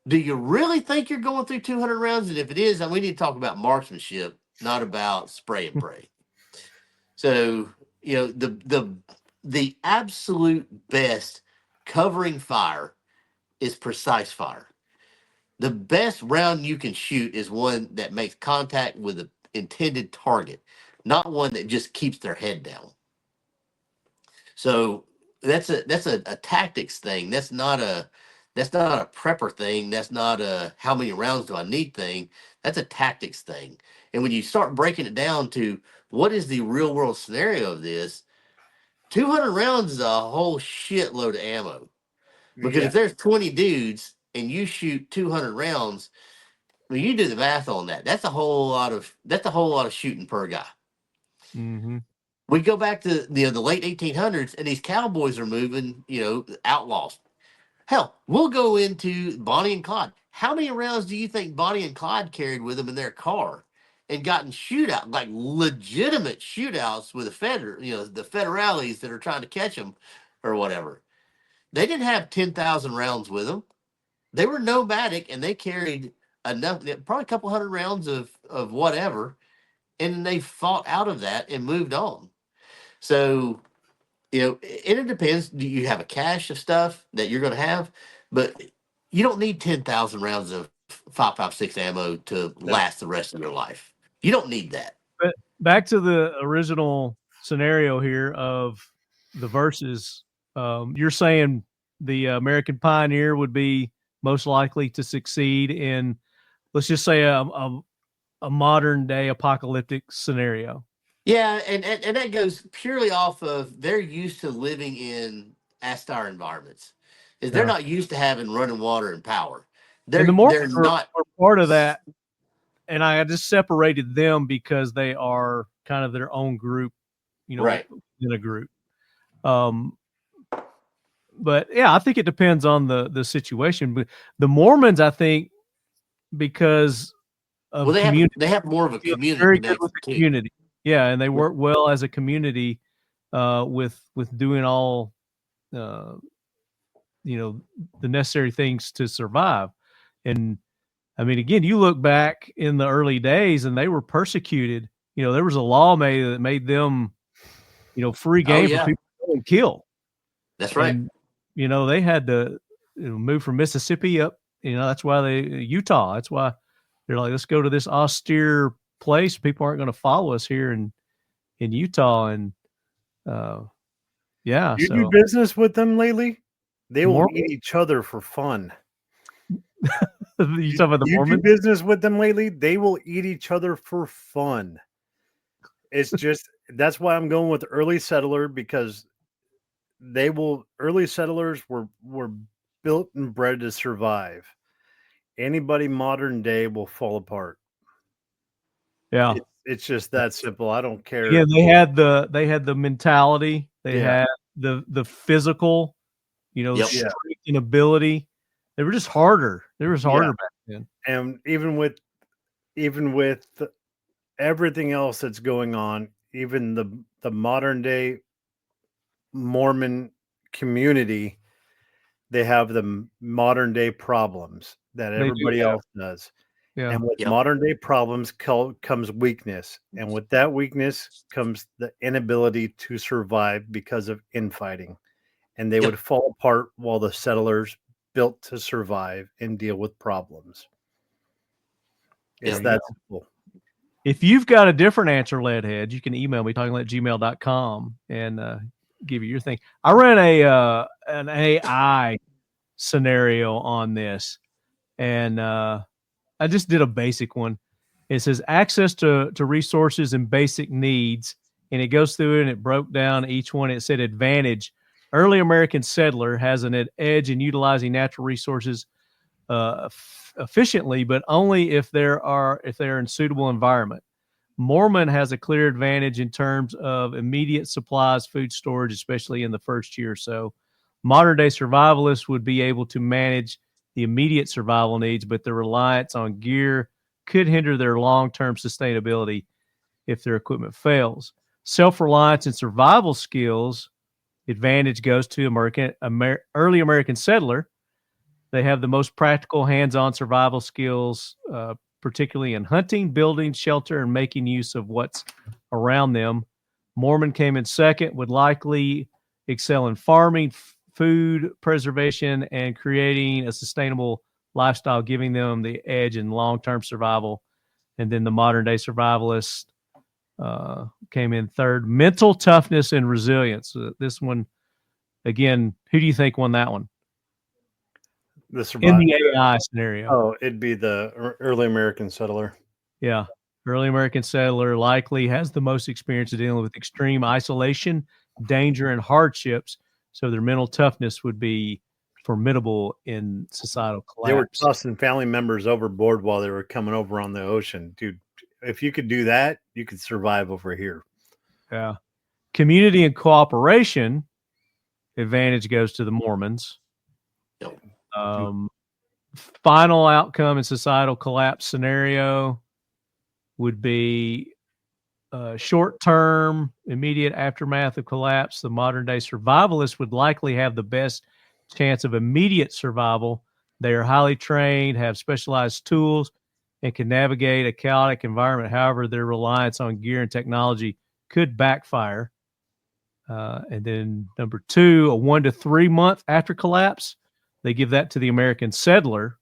C: Do you really think you're going through 200 rounds? And if it is, then we need to talk about marksmanship, not about spray and pray. So, the absolute best covering fire is precise fire. The best round you can shoot is one that makes contact with the intended target, not one that just keeps their head down. So that's a tactics thing. That's not a prepper thing. That's not a how many rounds do I need thing. That's a tactics thing. And when you start breaking it down to what is the real world scenario of this, 200 rounds is a whole shitload of ammo. Because if there's 20 dudes and you shoot 200 rounds, when you do the math on that, that's a whole lot of shooting per guy.
B: Mm-hmm.
C: We go back to the late 1800s, and these cowboys are moving, outlaws. Hell, we'll go into Bonnie and Clyde. How many rounds do you think Bonnie and Clyde carried with them in their car and gotten shootout, like legitimate shootouts with the federales that are trying to catch them or whatever? They didn't have 10,000 rounds with them. They were nomadic, and they carried enough, probably a couple hundred rounds of whatever, and they fought out of that and moved on. So, it depends. Do you have a cache of stuff that you're going to have? But you don't need 10,000 rounds of 5.56 ammo to last the rest of your life. You don't need that.
B: But back to the original scenario here of the verses, you're saying the American Pioneer would be most likely to succeed in, let's just say, a modern day apocalyptic scenario.
C: Yeah, and that goes purely off of they're used to living in austere environments. They're not used to having running water and power. They're not
B: part of that. And I just separated them because they are kind of their own group,
C: right
B: in a group. But yeah, I think it depends on the situation. But the Mormons, I think, because of
C: they
B: community,
C: have more of a community.
B: Very good with the community. Yeah, and they work well as a community with doing all the necessary things to survive. And I mean, again, you look back in the early days, and they were persecuted. There was a law made that made them, free game for people to go and kill.
C: That's right.
B: And, they had to move from Mississippi up. That's why Utah. That's why they're like, let's go to this austere place. People aren't going to follow us here in Utah. And you
E: do business with them lately? They will eat each other for fun.
B: You talking about the Mormons?
E: Do business with them lately? They will eat each other for fun. It's just that's why I'm going with early settler, because early settlers were built and bred to survive. Anybody modern day will fall apart.
B: Yeah.
E: It's just that simple. I don't care.
B: Yeah, they had the mentality. They had the physical, strength and ability. They were just harder. They were harder back then.
E: And even with everything else that's going on, even the modern day Mormon community, they have the modern day problems that everybody else does.
B: Yeah.
E: And with modern day problems comes weakness. And with that weakness comes the inability to survive because of infighting. And they would fall apart while the settlers built to survive and deal with problems. It's that simple.
B: If you've got a different answer, Leadhead, you can email me, talkinglead@gmail.com, and give you your thing. I ran an AI scenario on this, and I just did a basic one. It says access to resources and basic needs, and it goes through it and it broke down each one. It said advantage. Early American settler has an edge in utilizing natural resources efficiently, but only if they're in suitable environment. Mormon has a clear advantage in terms of immediate supplies, food storage, especially in the first year or so. Modern day survivalists would be able to manage the immediate survival needs, but the reliance on gear could hinder their long-term sustainability if their equipment fails. Self-reliance and survival skills advantage goes to early American settler. They have the most practical hands-on survival skills, particularly in hunting, building, shelter, and making use of what's around them. Mormon came in second, would likely excel in farming, food preservation, and creating a sustainable lifestyle, giving them the edge in long-term survival. And then the modern-day survivalist came in third. Mental toughness and resilience. This one, again, who do you think won that one? In the AI scenario.
E: Oh, it'd be the early American settler.
B: Yeah. Early American settler likely has the most experience of dealing with extreme isolation, danger, and hardships. So their mental toughness would be formidable in societal collapse.
E: They were tossing family members overboard while they were coming over on the ocean. Dude, if you could do that, you could survive over here.
B: Yeah. Community and cooperation advantage goes to the Mormons. Final outcome in societal collapse scenario would be short-term, immediate aftermath of collapse. The modern-day survivalists would likely have the best chance of immediate survival. They are highly trained, have specialized tools, and can navigate a chaotic environment. However, their reliance on gear and technology could backfire. And then number two, a 1 to 3 month after collapse, they give that to the American settler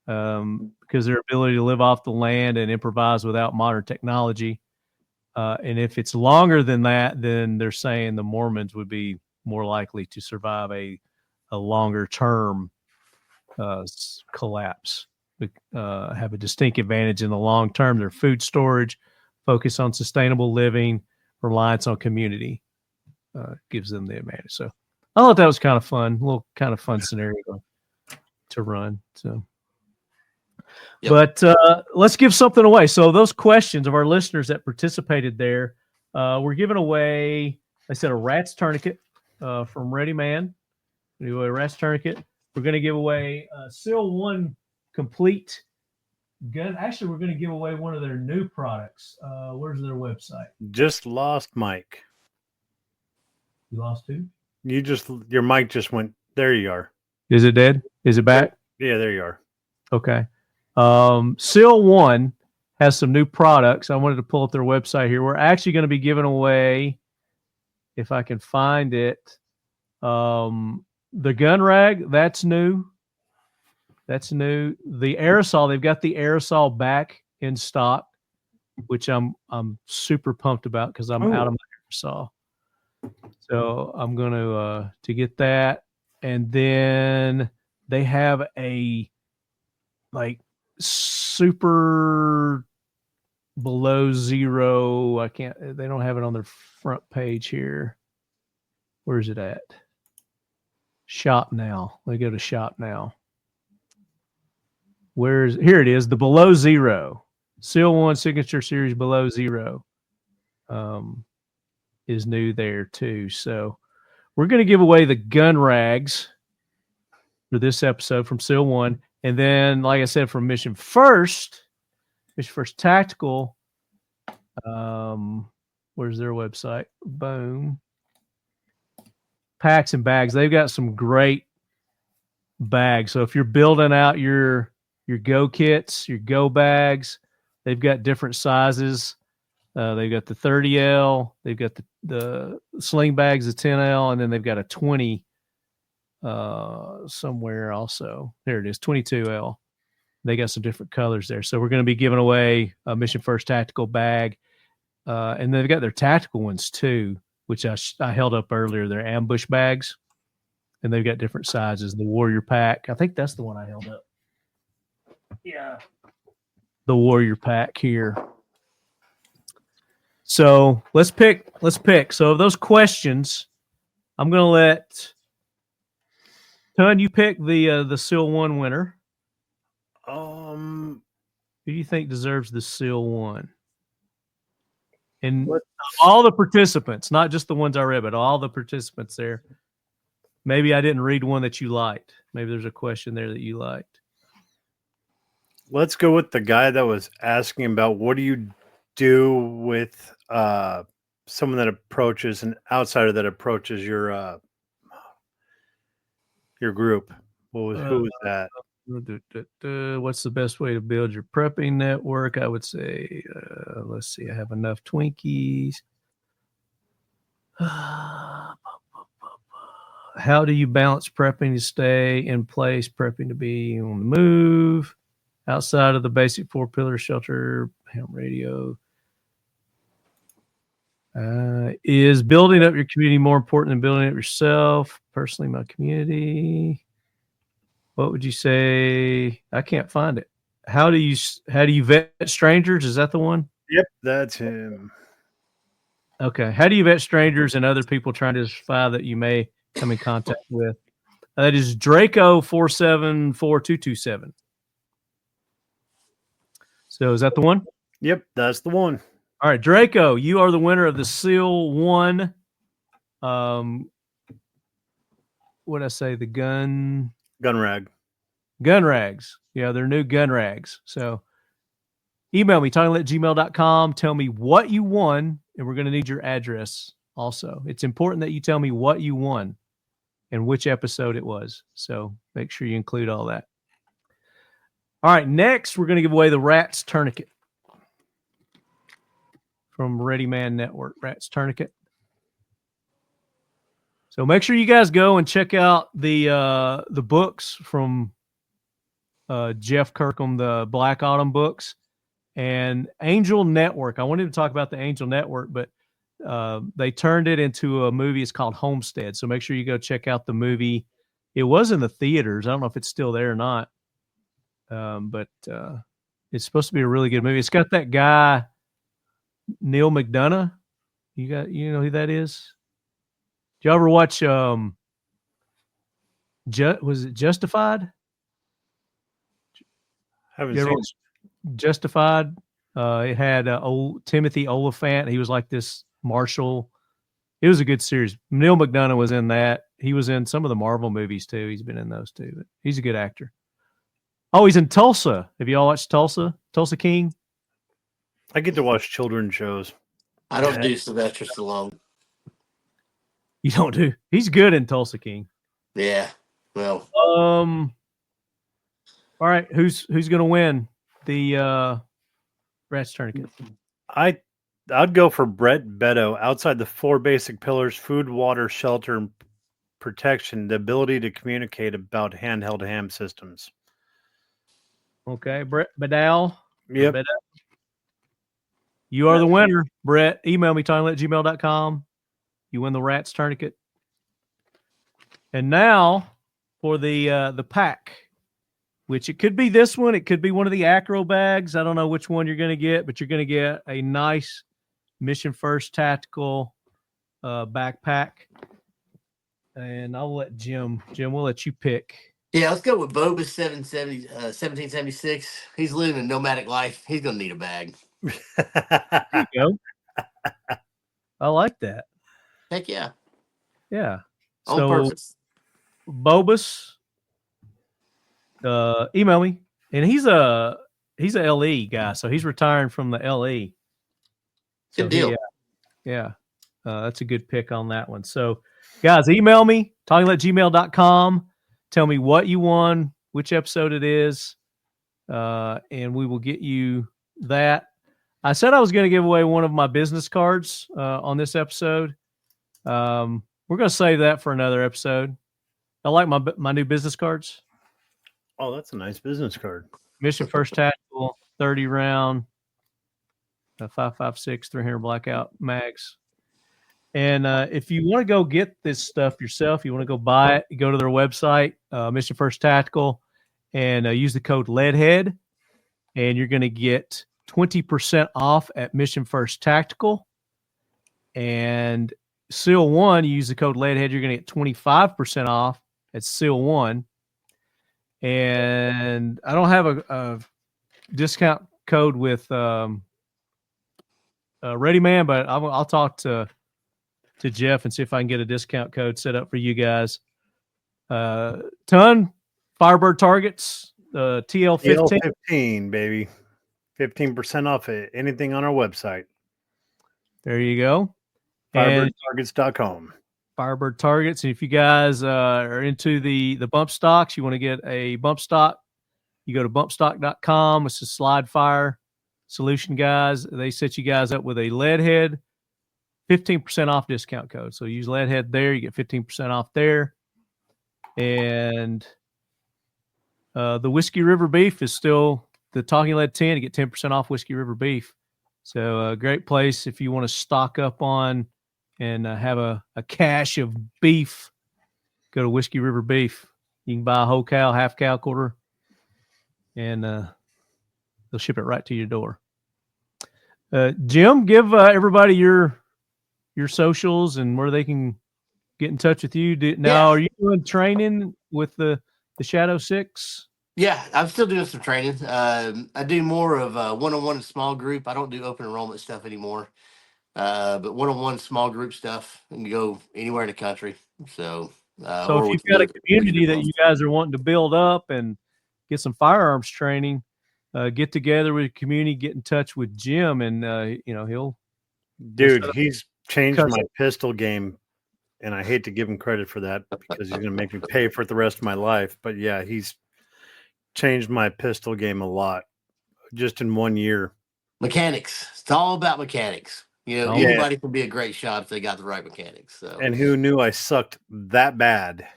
B: because their ability to live off the land and improvise without modern technology. And if it's longer than that, then they're saying the Mormons would be more likely to survive a longer term collapse, have a distinct advantage in the long term. Their food storage, focus on sustainable living, reliance on community gives them the advantage. So I thought that was kind of fun, a little kind of fun scenario to run. So, but let's give something away. So those questions of our listeners that participated there, we're giving away, I said, a Rats tourniquet from Ready Man. We're going to give away a Rats tourniquet. We're going to give away SEAL 1 complete gun. Actually, we're going to give away one of their new products. Where's their website?
E: Just lost Mike.
B: You lost who?
E: Your mic just went. There you are.
B: Is it dead? Is it back?
E: Yeah, there you are.
B: Okay. SEAL 1 has some new products. I wanted to pull up their website here. We're actually going to be giving away, if I can find it, the gun rag. That's new. That's new. The aerosol, they've got the aerosol back in stock, which I'm super pumped about because I'm out of my aerosol. So I'm going to get that. And then they have a like super below zero. They don't have it on their front page here. Where's it at? Shop now. They go to shop now. Here it is, the below zero. SEAL 1 Signature Series below zero is new there too. So we're going to give away the gun rags for this episode from SEAL 1. And then, like I said, from Mission First Tactical, where's their website? Boom. Packs and bags. They've got some great bags. So if you're building out your your go kits, your go bags. They've got different sizes. They've got the 30L. They've got the sling bags, the 10L, and then they've got a 20 somewhere also. There it is, 22L. They got some different colors there. So we're going to be giving away a Mission First tactical bag. And they've got their tactical ones too, which I held up earlier. They're ambush bags. And they've got different sizes. The Warrior Pack. I think that's the one I held up. Yeah. The Warrior Pack here. So let's pick. So of those questions, I'm going to let Ton, you pick the Seal 1 winner. Who do you think deserves the Seal 1? And all the participants, not just the ones I read, but all the participants there. Maybe I didn't read one that you liked. Maybe there's a question there that you liked.
E: Let's go with the guy that was asking about what do you do with someone that approaches an outsider that approaches your group. Who was that?
B: What's the best way to build your prepping network? I would say, let's see, I have enough Twinkies. How do you balance prepping to stay in place, prepping to be on the move, outside of the basic 4-pillar shelter, ham radio? Is building up your community more important than building up yourself? Personally, my community. What would you say? I can't find it. How do you vet strangers? Is that the one?
E: Yep, that's him.
B: Okay. How do you vet strangers and other people trying to spy that you may come in contact with? That is Draco 474227. So is that the one?
E: Yep, that's the one.
B: All right, Draco, you are the winner of the Seal 1. What'd I say? The gun rags. Yeah, they're new gun rags. So email me, talkinglet@gmail.com. Tell me what you won, and we're going to need your address also. It's important that you tell me what you won and which episode it was. So make sure you include all that. All right, next we're going to give away the Rats Tourniquet from Ready Man Network. Rats Tourniquet. So make sure you guys go and check out the books from Jeff Kirkham, the Black Autumn books, and Angel Network. I wanted to talk about the Angel Network, but they turned it into a movie. It's called Homestead. So make sure you go check out the movie. It was in the theaters. I don't know if it's still there or not, but it's supposed to be a really good movie. It's got that guy Neil McDonough. You know who that is? Did you ever watch was it Justified?
E: Haven't seen it.
B: Justified. It had old Timothy Oliphant. He was like this marshal. It was a good series. Neil McDonough was in that. He was in some of the Marvel movies too. He's been in those too. But he's a good actor. Oh, he's in Tulsa. Have you all watched Tulsa? Tulsa King?
E: I get to watch children's shows.
C: I don't do Sylvester Stallone.
B: You don't do? He's good in Tulsa King.
C: Yeah. Well.
B: All right. Who's gonna win the Rats Tourniquet?
E: I'd go for Brett Beto. Outside the 4 basic pillars: food, water, shelter, and protection. The ability to communicate about handheld ham systems.
B: Okay, Brett Bedell.
E: Yep.
B: Bedell. You are the winner, Brett. Email me, talkinglet@gmail.com. You win the Rats Tourniquet. And now for the pack, which it could be this one. It could be one of the Acro bags. I don't know which one you're going to get, but you're going to get a nice Mission First Tactical backpack. And I'll let Jim, we'll let you pick.
C: Yeah, let's go with Boba's 1776. He's living a nomadic life. He's going to need a bag.
B: There you go. I like that.
C: Heck yeah.
B: Yeah.
C: On
B: so
C: purpose.
B: Bobus, email me. And he's a LE guy, so he's retiring from the LE. So
C: Good deal.
B: Yeah. That's a good pick on that one. So guys, email me, talkinglet@gmail.com. Tell me what you won, which episode it is. and we will get you that. I said I was going to give away one of my business cards on this episode. We're going to save that for another episode. I like my new business cards.
E: Oh, that's a nice business card.
B: Mission First Tactical, 30 round, 5.56 300 blackout mags. And if you want to go get this stuff yourself, you want to go buy it, you go to their website, Mission First Tactical, and use the code LEADHEAD, and you're going to get 20% off at Mission First Tactical. And Seal 1, you use the code LEADHEAD, you're going to get 25% off at Seal 1. And I don't have a discount code with Ready Man, but I'll talk to Jeff and see if I can get a discount code set up for you guys. Ton Firebird targets, TL15.
E: TL15, baby. 15% off it. Anything on our website.
B: There you go.
E: FirebirdTargets.com.
B: Firebird targets. And if you guys are into the bump stocks, you want to get a bump stock, you go to bumpstock.com. It's a slide fire solution, guys. They set you guys up with a lead head, 15% off discount code. So use lead head there. You get 15% off there. And the Whiskey River beef is still the Talking Lead 10 to get 10% off Whiskey River beef. So a great place if you want to stock up on and have a cache of beef. Go to Whiskey River beef. You can buy a whole cow, half cow, quarter, and they'll ship it right to your door. Jim, give everybody your socials and where they can get in touch with you. Now, are you doing training with the Shadow 6?
C: Yeah, I'm still doing some training. I do more of one-on-one and small group. I don't do open enrollment stuff anymore. But one-on-one small group stuff, and you go anywhere in the country. So
B: if you've got a community that you guys are wanting to build up and get some firearms training, get together with the community, get in touch with Jim, and he'll.
E: Dude, he's changed my pistol game, and I hate to give him credit for that because he's going to make me pay for it the rest of my life. But yeah, he's changed my pistol game a lot just in 1 year.
C: Mechanics. It's all about mechanics. Anybody can be a great shot if they got the right mechanics. So.
E: And who knew I sucked that bad?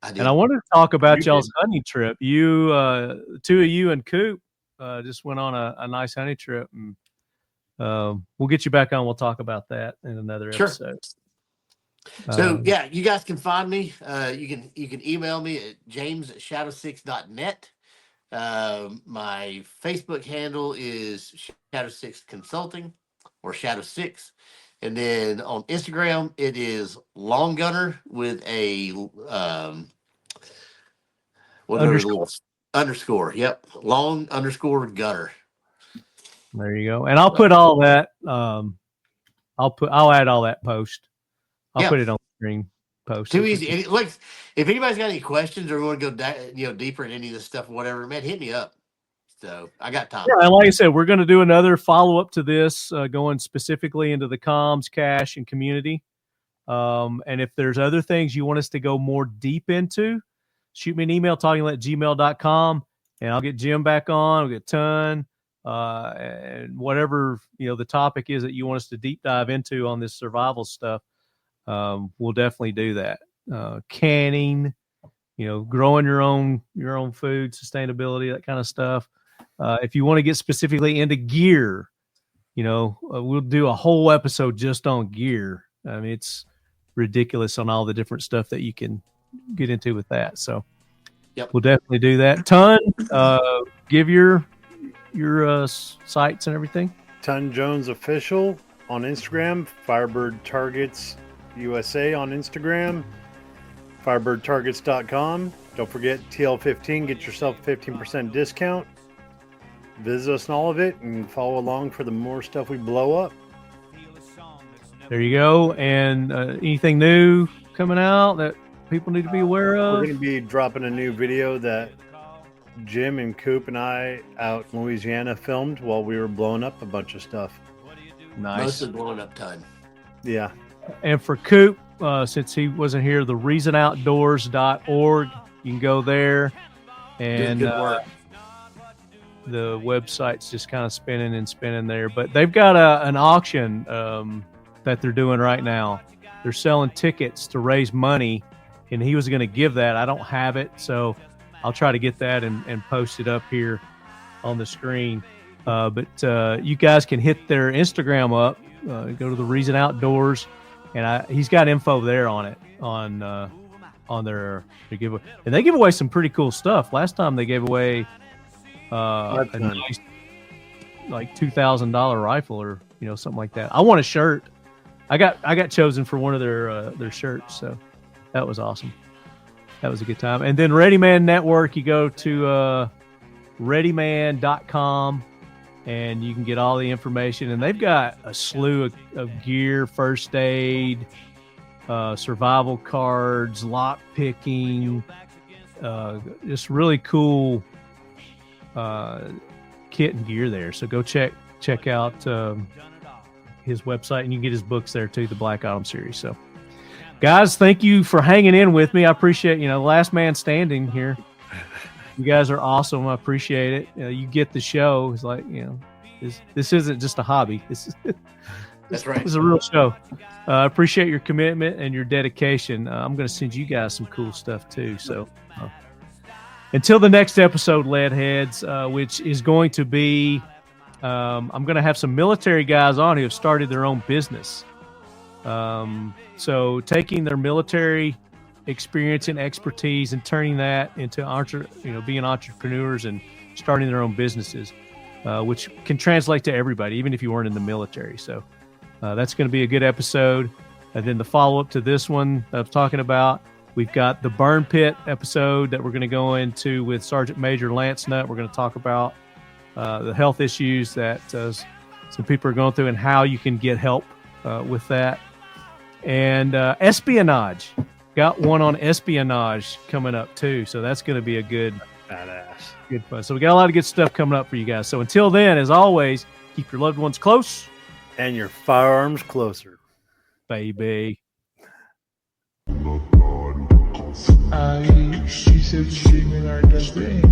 B: And I wanted to talk about y'all's hunting trip. You, two of you and Koup just went on a nice hunting trip. And we'll get you back on. We'll talk about that in another episode.
C: So you guys can find me. You can email me at james@shadow6.net. My Facebook handle is Shadow6 Consulting or Shadow 6. And then on Instagram, it is Long Gunner with a underscore. Yep. Long_Gunner.
B: There you go. And I'll put all that. I'll add all that post. I'll put it on the screen post.
C: Too easy. Like, if anybody's got any questions or want to go deeper in any of this stuff or whatever, man, hit me up. So I got time.
B: Yeah, and like I said, we're going to do another follow-up to this, going specifically into the comms, cache, and community. And if there's other things you want us to go more deep into, shoot me an email, talkinglet@gmail.com, and I'll get Jim back on. I'll get Ton, and whatever the topic is that you want us to deep dive into on this survival stuff. We'll definitely do that. Canning, growing your own food, sustainability, that kind of stuff. If you want to get specifically into gear, we'll do a whole episode just on gear. I mean, it's ridiculous on all the different stuff that you can get into with that. So we'll definitely do that. Ton, give your sites and everything.
E: Ton Jones Official on Instagram, Firebird Targets USA on Instagram, FirebirdTargets.com. Don't forget TL15. Get yourself a 15% discount. Visit us on all of it and follow along for the more stuff we blow up.
B: There you go. And anything new coming out that people need to be aware of?
E: We're going to be dropping a new video that Jim and Koup and I out in Louisiana filmed while we were blowing up a bunch of stuff.
B: Nice.
C: Mostly blowing up time.
E: Yeah.
B: And for Koup, since he wasn't here, the reasonoutdoors.org. You can go there and the website's just kind of spinning and spinning there. But they've got an auction that they're doing right now. They're selling tickets to raise money, and he was going to give that. I don't have it, so I'll try to get that and post it up here on the screen. But you guys can hit their Instagram up, go to the Reason Outdoors, and he's got info there on it, on their giveaway. And they give away some pretty cool stuff. Last time they gave away a nice, like $2,000 rifle or something like that. I want a shirt. I got chosen for one of their shirts, so that was awesome. That was a good time. And then Ready Man Network, you go to readyman.com and you can get all the information. And they've got a slew of gear, first aid, survival cards, lock picking, just really cool kit and gear there. So go check out his website, and you can get his books there too, the Black Autumn series. So guys, thank you for hanging in with me. I appreciate, last man standing here. You guys are awesome. I appreciate it. You get the show. It's like, this isn't just a hobby.
C: That's right.
B: This is a real show. I appreciate your commitment and your dedication. I'm going to send you guys some cool stuff too. So until the next episode, Leadheads, which is going to be, I'm going to have some military guys on who have started their own business. So taking their military experience and expertise and turning that into being entrepreneurs and starting their own businesses, which can translate to everybody, even if you weren't in the military. So that's going to be a good episode. And then the follow-up to this one that I'm talking about, we've got the burn pit episode that we're going to go into with Sergeant Major Lance Nutt. We're going to talk about the health issues that some people are going through and how you can get help with that. And espionage. Got one on espionage coming up too. So that's going to be a good fun. So we got a lot of good stuff coming up for you guys. So until then, as always, keep your loved ones close.
E: And your firearms closer.
B: Baby.
L: She said she didn't like the thing.